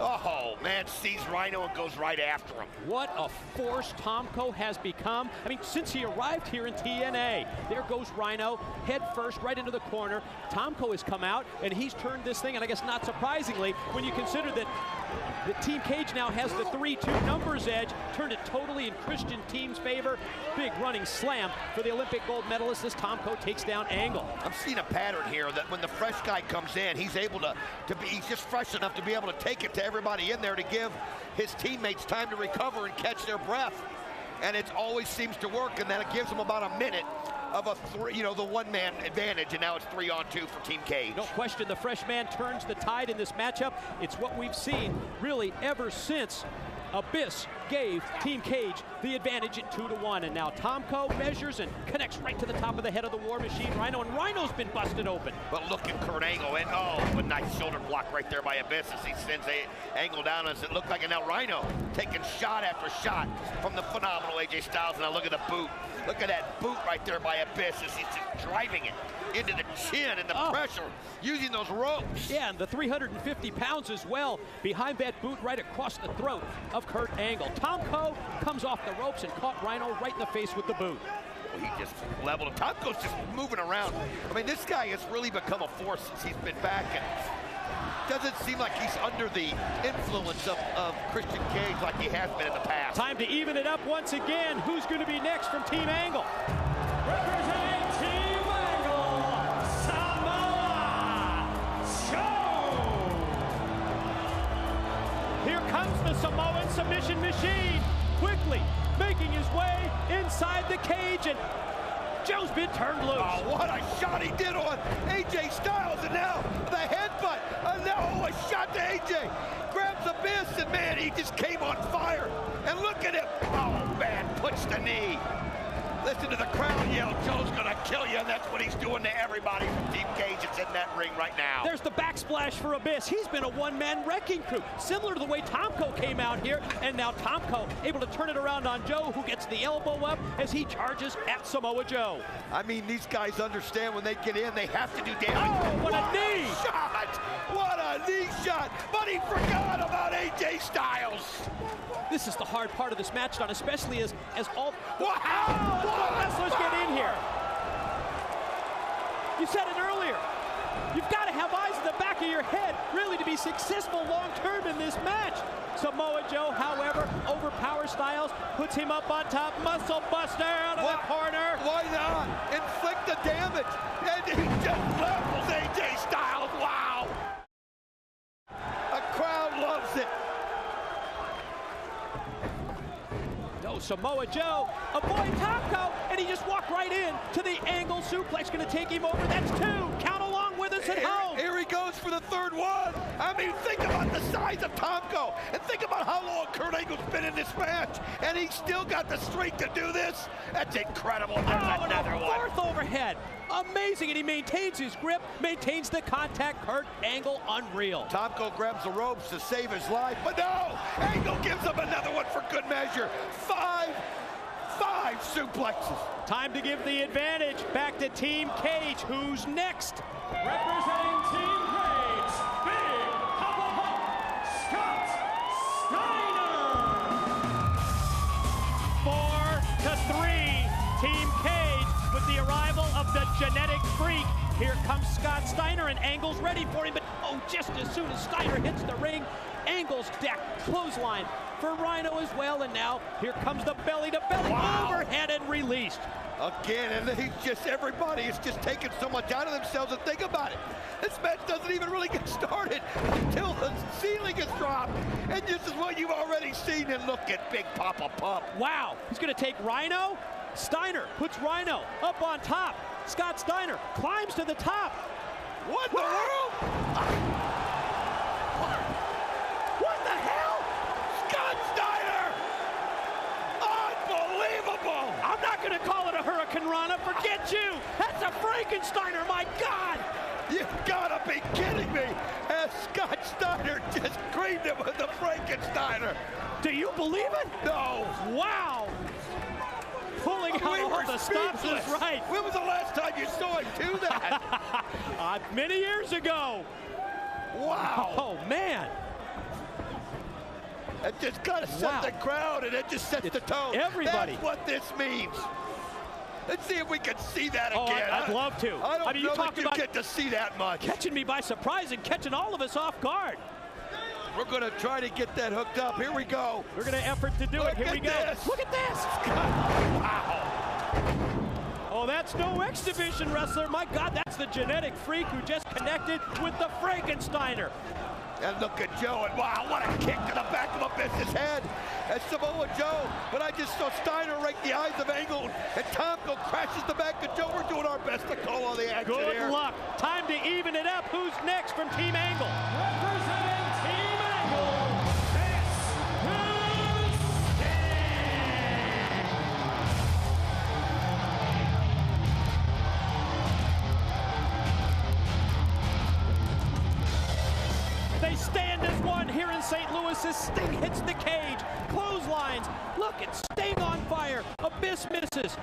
oh man, sees Rhino and goes right after him. What a force Tomko has become. I mean, since he arrived here in TNA, there goes Rhino, head first, right into the corner. Tomko has come out, and he's turned this thing, and I guess not surprisingly, when you consider that the Team Cage now has the 3-2 numbers edge, turned it totally in Christian team's favor. Big running slam for the Olympic gold medalist as Tomko takes down Angle. I'm seeing a pattern here that when the fresh guy comes in, he's able to be, he's just fresh enough to be able to take it to everybody in there to give his teammates time to recover and catch their breath. And it always seems to work, and then it gives them about a minute of the one-man advantage, and now it's 3-on-2 for Team Cage. No question, the fresh man turns the tide in this matchup. It's what we've seen really ever since Abyss gave Team Cage the advantage at 2-1, and now Tomko measures and connects right to the top of the head of the War Machine, Rhino, and Rhino's been busted open. But look at Kurt Angle, and oh, a nice shoulder block right there by Abyss as he sends Angle down, as it looked like, and now Rhino taking shot after shot from the phenomenal AJ Styles. And now look at the boot. Look at that boot right there by Abyss as he's just driving it into the chin and the pressure, using those ropes. Yeah, and the 350 pounds as well behind that boot right across the throat of Kurt Angle. Tomko comes off the ropes and caught Rhino right in the face with the boot. Well, he just leveled him. Tomko's just moving around. I mean, this guy has really become a force since he's been back, and doesn't seem like he's under the influence of Christian Cage like he has been in the past. Time to even it up once again. Who's going to be next from Team Angle? Representing Team Angle, Samoa Joe. Here comes the Samoan submission machine, quickly making his way inside the cage, and Joe's been turned loose. Oh, what a shot he did on AJ Styles, and now the headbutt, and now a shot to AJ. Man, he just came on fire. And look at him. Oh, man, puts the knee. Listen to the crowd yell, Joe's gonna kill you, and that's what he's doing to everybody from Team Cage that's in that ring right now. There's the backsplash for Abyss. He's been a one-man wrecking crew, similar to the way Tomko came out here, and now Tomko able to turn it around on Joe, who gets the elbow up as he charges at Samoa Joe. I mean, these guys understand when they get in, they have to do damage. Oh, what a knee! Shot! What a knee shot! But he forgot about AJ Styles. This is the hard part of this match, Don, especially as all wow. wrestlers get in here. You said it earlier. You've got to have eyes in the back of your head, really, to be successful long-term in this match. Samoa Joe, however, overpowers Styles, puts him up on top, muscle buster out of the corner. Why not? Inflict the damage. And he just levels AJ Styles. Wow. The crowd loves it. No, Samoa Joe avoid Tomko, and he just walked right in to the angle suplex. Going to take him over. That's two. Count along with us at home. Here he goes for the third one. I mean, think about the size of Tomko, and think about how long Kurt Angle's been in this match, and he's still got the strength to do this. That's incredible. There's another one. Fourth overhead. Amazing, and he maintains his grip, maintains the contact. Kurt Angle, unreal. Tomko grabs the ropes to save his life, but no! Angle gives him another one for good measure. Five suplexes. Time to give the advantage back to Team Cage. Who's next? Representing Team Cage, Big Papa Pump, Scott Steiner. 4-3, Team Cage with the arrival of the genetic freak. Here comes Scott Steiner, and Angle's ready for him, but just as soon as Steiner hits the ring, Angle's deck clothesline for Rhino as well, and now here comes the belly-to-belly overhead and released. Again, and everybody is just taking so much out of themselves, and think about it. This match doesn't even really get started until the ceiling is dropped, and this is what you've already seen, and look at Big Papa Pump. Wow, he's gonna take Rhino. Steiner puts Rhino up on top. Scott Steiner climbs to the top. What in the world? What the hell? Scott Steiner! Unbelievable! I'm not going to call it a Hurricane Rana. Forget you. That's a Frankensteiner, my God! You've got to be kidding me! As Scott Steiner just creamed him with the Frankensteiner. Do you believe it? No. Wow. Pulling out all the stops is right. When was the last time you saw him do that? Many years ago. Wow. Oh, man. It just got to set the crowd, and it just sets the tone. Everybody. That's what this means. Let's see if we can see that again. Oh, I'd love to. I don't mean, know you talk that you about get to see that much. Catching me by surprise and catching all of us off guard. We're going to try to get that hooked up. Here we go. We're going to effort to do it. Here we go. Look at this. Wow. Oh, that's no X Division wrestler. My God, that's the genetic freak who just connected with the Frankensteiner. And look at Joe, and wow, what a kick to the back of Abyss's head. And Samoa Joe, but I just saw Steiner rake the eyes of Angle, and Tomko crashes the back of Joe. We're doing our best to call all the action here. Good luck. Time to even it up. Who's next from Team Angle? Representing Team Angle, this is They stand as one here in St. Louis as Sting hits the cage. Clotheslines. Look at Sting on fire. Abyss misses.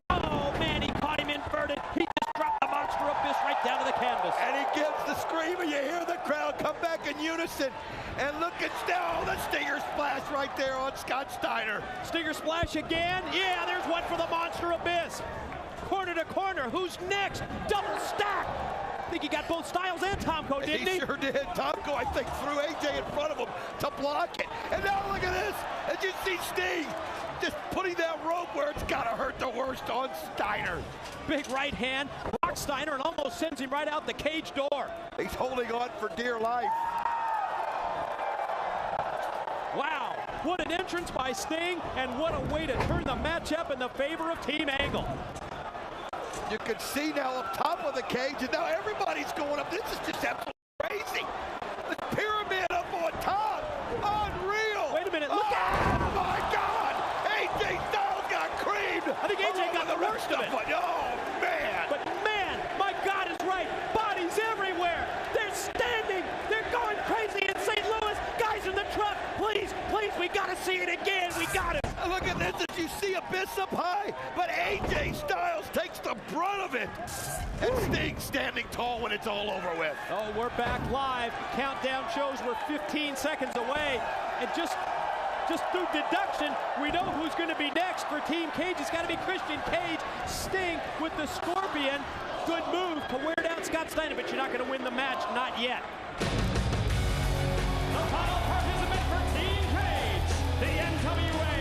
Oh, man, he caught him inverted. He just dropped the monster Abyss right down to the canvas. And he gives the scream, and you hear the crowd come back in unison. And look at the Stinger Splash right there on Scott Steiner. Stinger Splash again. Yeah, there's one for the monster Abyss. Corner to corner. Who's next? Double stack. I think he got both Styles and Tomko, didn't he? He sure did. Tomko, I think, threw AJ in front of him to block it. And now look at this. And you see Sting just putting that rope where it's got to hurt the worst on Steiner. Big right hand, rocks Steiner, and almost sends him right out the cage door. He's holding on for dear life. Wow, what an entrance by Sting, and what a way to turn the match up in the favor of Team Angle. You can see now up top of the cage, and now everybody's going up. This is just absolutely crazy. The pyramid up on top. Unreal. most of it. Oh, man. But man, my God is right. Bodies everywhere. They're standing. They're going crazy in St. Louis. Guys in the truck, please, please, we got to see it again. We got it. Look at this. Did you see Abyss up high? But AJ Styles takes the brunt of it. And Sting standing tall when it's all over with. Oh, we're back live. Countdown shows we're 15 seconds away. And just through deduction, we know who's going to be next for Team Cage. It's got to be Christian Cage. Sting with the Scorpion. Good move to wear down Scott Steiner, but you're not going to win the match. Not yet. The final participant for Team Cage, the NWA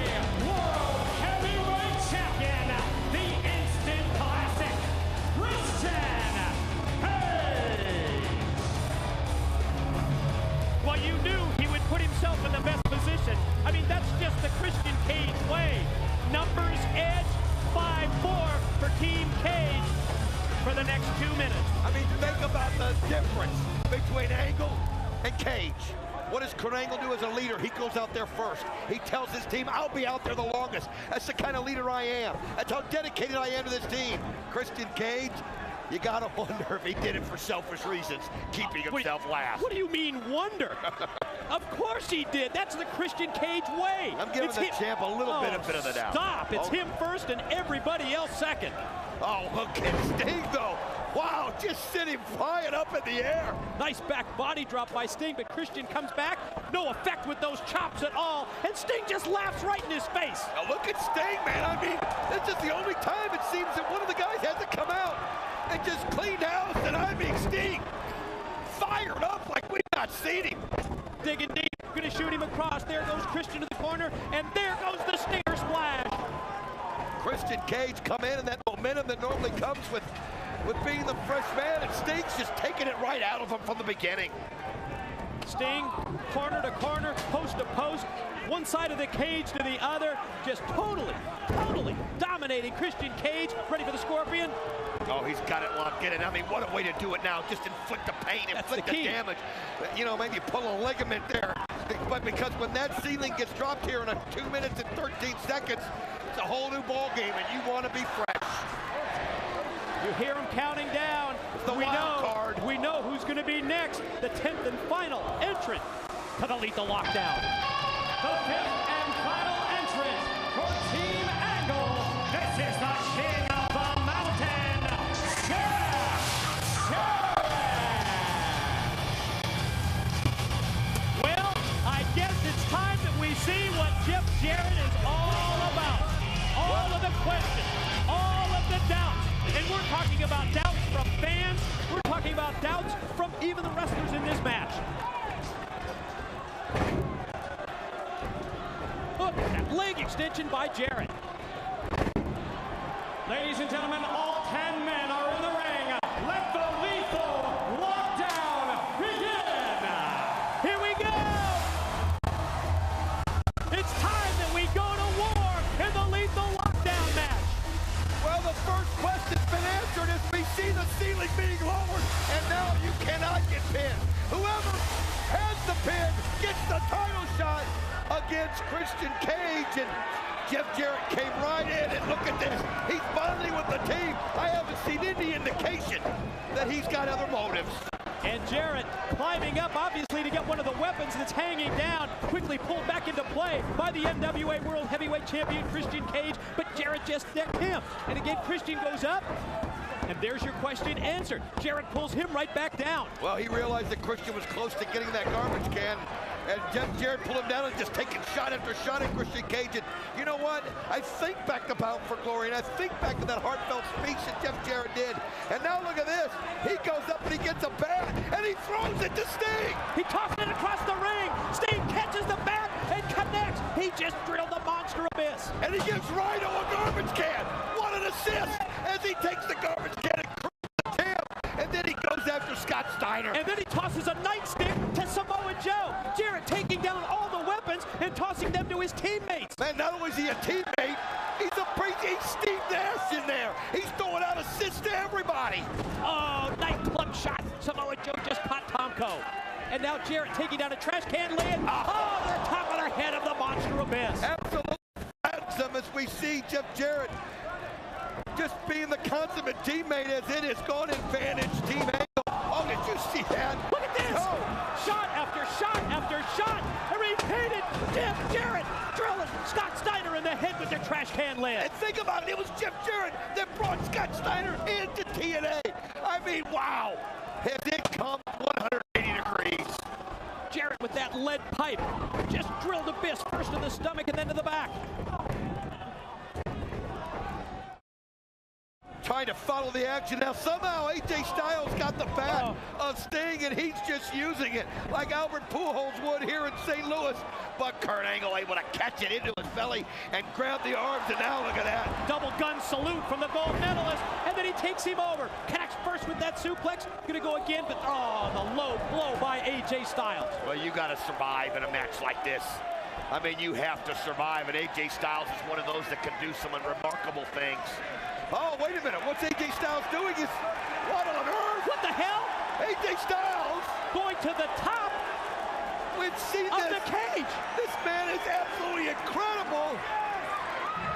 World Heavyweight Champion, the Instant Classic, Christian Cage. Well, you knew he would put himself in the best position. I mean, that's just the Christian Cage way. Numbers edge, 5-4 for Team Cage for the next 2 minutes. I mean, think about the difference between Angle and Cage. What does Kurt Angle do as a leader? He goes out there first. He tells his team, I'll be out there the longest. That's the kind of leader I am. That's how dedicated I am to this team. Christian Cage, you gotta wonder if he did it for selfish reasons, keeping himself last. What do you mean, wonder? Of course he did. That's the Christian Cage way. I'm giving the champ a little benefit of the doubt. Stop. It's him first and everybody else second. Oh, look at Sting, though. Wow, just sitting flying up in the air. Nice back body drop by Sting, but Christian comes back. No effect with those chops at all. And Sting just laughs right in his face. Now look at Sting, man. I mean, this is the only time it seems that one of the guys has to come out and just clean house. And I mean, Sting fired up like we've not seen him. Digging deep, gonna shoot him across. There goes Christian to the corner, and there goes the Stinger splash. Christian Cage come in, and that momentum that normally comes with being the fresh man, and Sting's just taking it right out of him from the beginning. Sting, corner to corner, post to post, one side of the cage to the other, just totally dominating Christian Cage. Ready for the Scorpion? Oh, he's got it locked in, and I mean, what a way to do it now. Just inflict the pain, inflict the damage. You know, maybe pull a ligament there. But because when that ceiling gets dropped here in 2 minutes and 13 seconds, it's a whole new ball game, and you want to be fresh. You hear him counting down. We know who's going to be next. The 10th and final entrant to the Lethal Lockdown. The 5th and final entrant for Team Angle. This is the King of the Mountain, Jeff Jarrett. Well, I guess it's time that we see what Jeff Jarrett is all about. All of the questions, all of the doubts. And we're talking about doubts from fans. We're talking about doubts from even the wrestlers in this match. Look at that leg extension by Jarrett. Ladies and gentlemen, all 10 men are in the ring. Let the Lethal Lockdown begin. Here we go. It's time that we go to war in the Lethal Lockdown match. Well, the first question's been answered as we see the ceiling being lowered, and now you cannot get pinned. Whoever has the pin gets the title shot against Christian Cage, and Jeff Jarrett came right in, and look at this. He's bonding with the team. I haven't seen any indication that he's got other motives. And Jarrett climbing up, obviously, to get one of the weapons that's hanging down. Quickly pulled back into play by the NWA World Heavyweight Champion, Christian Cage. But Jarrett just decked him. And again, Christian goes up. And there's your question answered. Jarrett pulls him right back down. Well, he realized that Christian was close to getting that garbage can. And Jeff Jarrett pulled him down and just taking shot after shot at Christian Cage. And you know what? I think back to Bound for Glory, and I think back to that heartfelt speech that Jeff Jarrett did. And now look at this. He goes up and he gets a bat, and he throws it to Sting. He tosses it across the ring. Sting catches the bat and connects. He just drilled the monster abyss. And he gives Rhino a garbage can. What an assist as he takes the garbage can and crushes the tail. And then he goes after Scott Steiner. And then he tosses a nightstick to Samoa Joe. Jarrett taking down all the weapons and tossing them to his teammates. Man, not only is he a teammate, he's Steve Nash in there. He's throwing out assists to everybody. Oh, nightclub shot. Samoa Joe just caught Tomko. And now Jarrett taking down a trash can lid. Oh, the top of the head of the monster abyss. Absolutely handsome as we see Jeff Jarrett just being the consummate teammate as it has gone advantage Team Angle. Oh, did you see that? Look at this! Shot after shot after shot. A repeated Jeff Jarrett drilling Scott Steiner in the head with the trash can lid. And think about it, it was Jeff Jarrett that brought Scott Steiner into TNA. I mean, wow. Has it come 180 degrees? Jarrett with that lead pipe just drilled Abyss first to the stomach and then to the back. Trying to follow the action. Now somehow AJ Styles got the bat of Sting, and he's just using it like Albert Pujols would here in St. Louis. But Kurt Angle able to catch it into his belly and grab the arms, and now look at that. Double gun salute from the gold medalist, and then he takes him over. Connects first with that suplex. Gonna go again, but the low blow by AJ Styles. Well, you gotta survive in a match like this. I mean, you have to survive, and AJ Styles is one of those that can do some remarkable things. Oh, wait a minute. What's AJ Styles doing? What on earth? What the hell? AJ Styles going to the top of the cage. This man is absolutely incredible.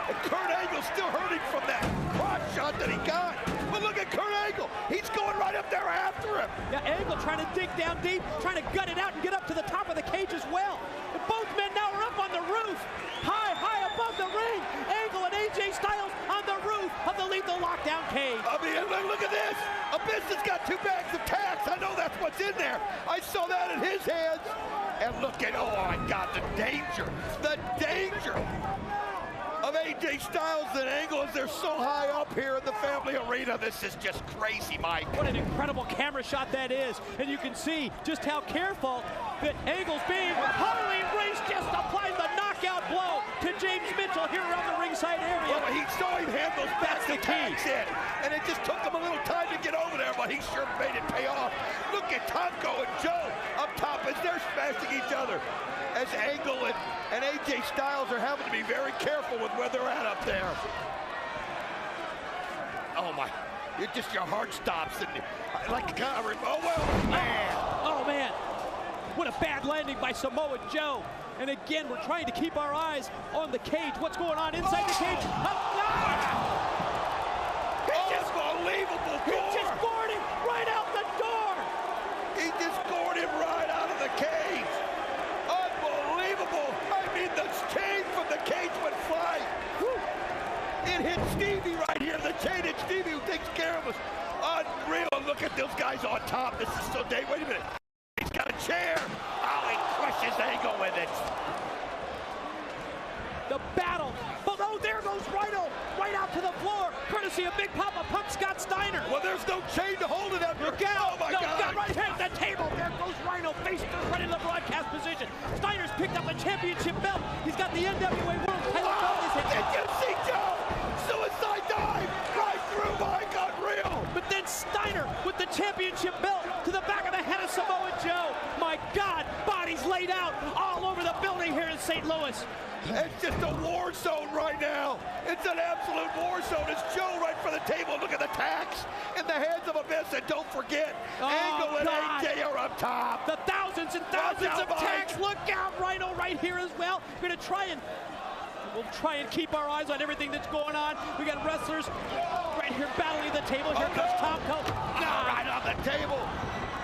And Kurt Angle still hurting from that crotch shot that he got. But look at Kurt Angle. He's going right up there after him. Yeah, Angle trying to dig down deep, trying to gut it out and get up to the top of the cage as well. And both men now are up on the roof, high above the ring. Angle and AJ Styles on the roof of the Lethal Lockdown cage. I mean, look at this. Abyss has got 2 bags of tacks. I know that's what's in there. I saw that in his hands. And look at, oh my God, the danger of AJ Styles and Angle as they're so high up here in the family arena. This is just crazy, Mike. What an incredible camera shot that is. And you can see just how careful that Angle's being. Harley Race just applied the knockout blow to James Mitchell here around the ringside area. Well, he saw him hand those back attacks in, and it just took him a little time to get over there, but he sure made it pay off. Look at Tonko and Joe up top as they're smashing each other. As Angle and AJ Styles are having to be very careful with where they're at up there. Oh my, your heart stops. And like the kind of, oh well, man. Oh man, what a bad landing by Samoa Joe. And again, we're trying to keep our eyes on the cage. What's going on inside the cage? It's unbelievable. He just gored him right out the door. He just gored him right out of the cage. Unbelievable. I mean, the chain from the cage went flying. It hit Stevie right here. The chain hit Stevie, who takes care of us. Unreal. Look at those guys on top. This is so Wait a minute. He's got a chair. Oh, he crushes Angle with it. The battle. But oh, there goes Rhino right out to the floor. Courtesy of Big Papa Pump Scott Steiner. Well, there's no chain to hold it up. Look out. Oh, my God. Right here at the table. There goes Rhino face first right in the broadcast position. Steiner's picked up a championship belt. He's got the NWA World Title belt in his hand. Did you see Joe? Suicide dive right through Mike. Unreal. But then Steiner with the championship belt to the back of the head of Samoa Joe. My God, bodies laid out all over the building here in St. Louis. It's just a war zone right now. It's an absolute war zone. It's Joe right for the table. Look at the tacks in the hands of Abyss. And don't forget, Angle and AJ are up top. The thousands and thousands of tacks. Look out, Rhino right here as well. We're going to we'll try and keep our eyes on everything that's going on. We got wrestlers right here battling the table. Here comes Tonko. Right on the table.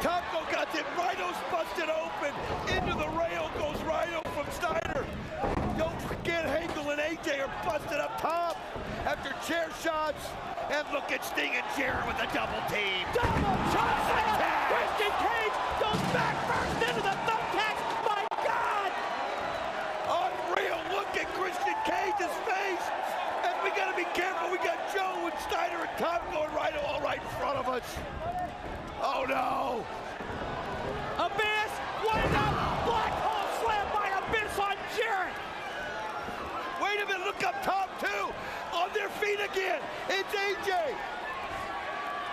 Tonko got it. Rhino's busted open. Into the rail goes Rhino from Steiner. Don't forget, Angle and AJ are busted up top after chair shots. And look at Sting and Jarrett with a double team. Double shot! Christian Cage goes back first into the thumbtacks. My God! Unreal. Look at Christian Cage's face. And we got to be careful. We got Joe and Steiner and Tom going right all right in front of us. Oh, no. Abyss, wind up, black hole slam by Abyss on Jarrett. Wait a minute, look up top, too. On their feet again. It's AJ.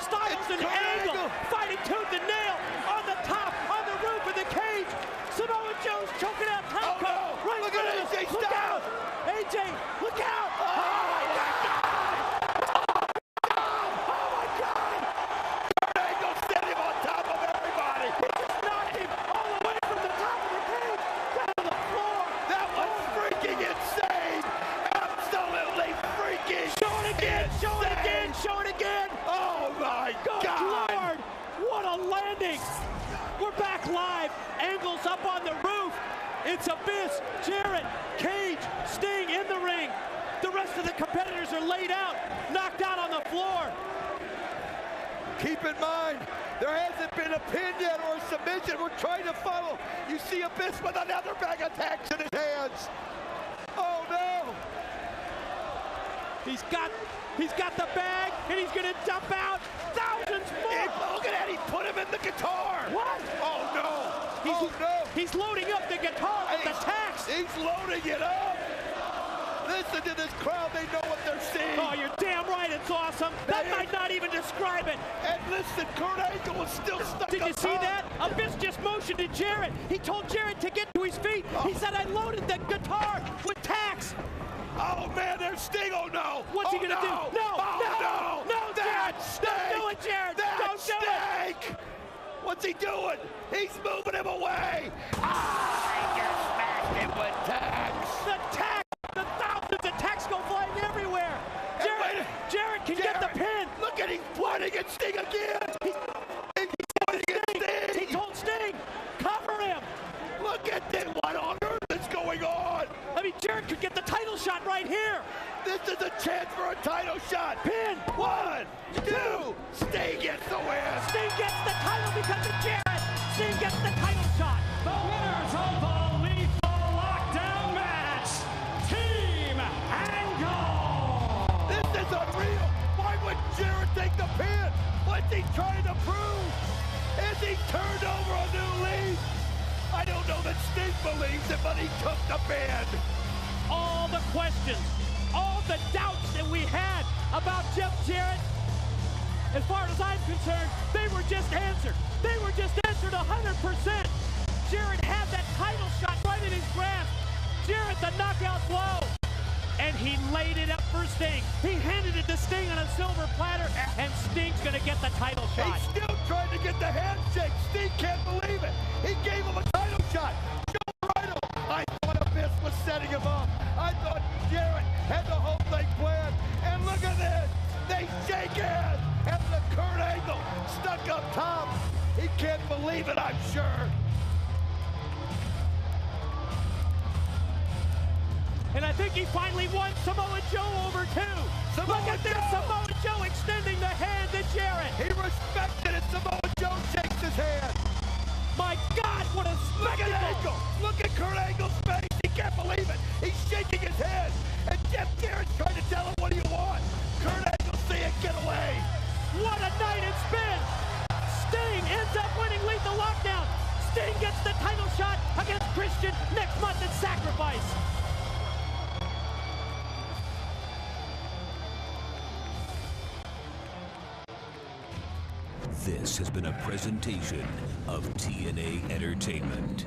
Styles and Angle fighting tooth and nail on the top, on the roof of the cage. Samoa Joe's choking out Tonko. Oh, no. Right look at AJ Styles. Look out. AJ, look out. Oh, my God. Show it again, a landing! We're back live. Angle's up on the roof. It's Abyss, Jarrett, Cage, Sting in the ring. The rest of the competitors are laid out, knocked out on the floor. Keep in mind, there hasn't been a pin yet or a submission. We're trying to follow. You see Abyss with another bag of tacks in his hands. Oh no! He's got the bag, and he's gonna dump out thousands more. Look at that! He put him in the guitar. What? Oh no! He's loading up the guitar with the tacks. He's loading it up. Listen to this crowd, they know what they're seeing. Oh, you're damn right, it's awesome. That might not even describe it. And listen, Kurt Angle is still stuck Did you up see top. that? Abyss just motioned to Jarrett. He told Jarrett to get to his feet. He said, I loaded the guitar with tacks. Oh man, there's Sting. Oh no. What's he gonna do? No, oh, no, Jarrett. Don't do it, Jarrett. Don't do it. What's he doing? He's moving him away. You smashed him with tacks. The tacks. The thousands of tacks go flying everywhere. Jarrett can get the pin. Look at him pointing at Sting again. He's pointing at Sting. He told Sting, cover him. Look at this. What on earth is going on? I mean, Jarrett could get the title shot right here. This is a chance for a title shot. Pin. 1, 2. Sting gets the win. Sting gets the title because of Jarrett. Sting gets the title shot. The winners of the Lethal Lockdown match, Team Angle. This is unreal. Why would Jarrett take the pin? What's he trying to prove? Has he turned over a new leaf? I don't know that Sting believes it, but he took the pin. All the questions, all the doubts that we had about Jeff Jarrett, as far as I'm concerned, they were just answered. They were just answered 100%. Jarrett had that title shot right in his grasp. Jarrett, the knockout blow. And he laid it up for Sting. He handed it to Sting on a silver platter, and Sting's gonna get the title shot. He's still trying to get the handshake. Sting can't believe it. He gave him a title shot. I thought Abyss was setting him up. I thought Jarrett had the whole thing planned. And look at this. They shake hands. And the Kurt Angle stuck up top. He can't believe it, I'm sure. And I think he finally won Samoa Joe over too. Look at this, Samoa Joe extending the hand to Jarrett. He respected it. Samoa Joe shakes his hand. My God, what a spectacle. Look at Angle. Look at Kurt Angle's face. He can't believe it. He's shaking his head. And Jeff Jarrett's trying to tell him, what do you want? Kurt Angle saying, get away. What a night it's been. Sting ends up winning Lethal Lockdown. Sting gets the title shot against Christian next month at Sacrifice. This has been a presentation of TNA Entertainment.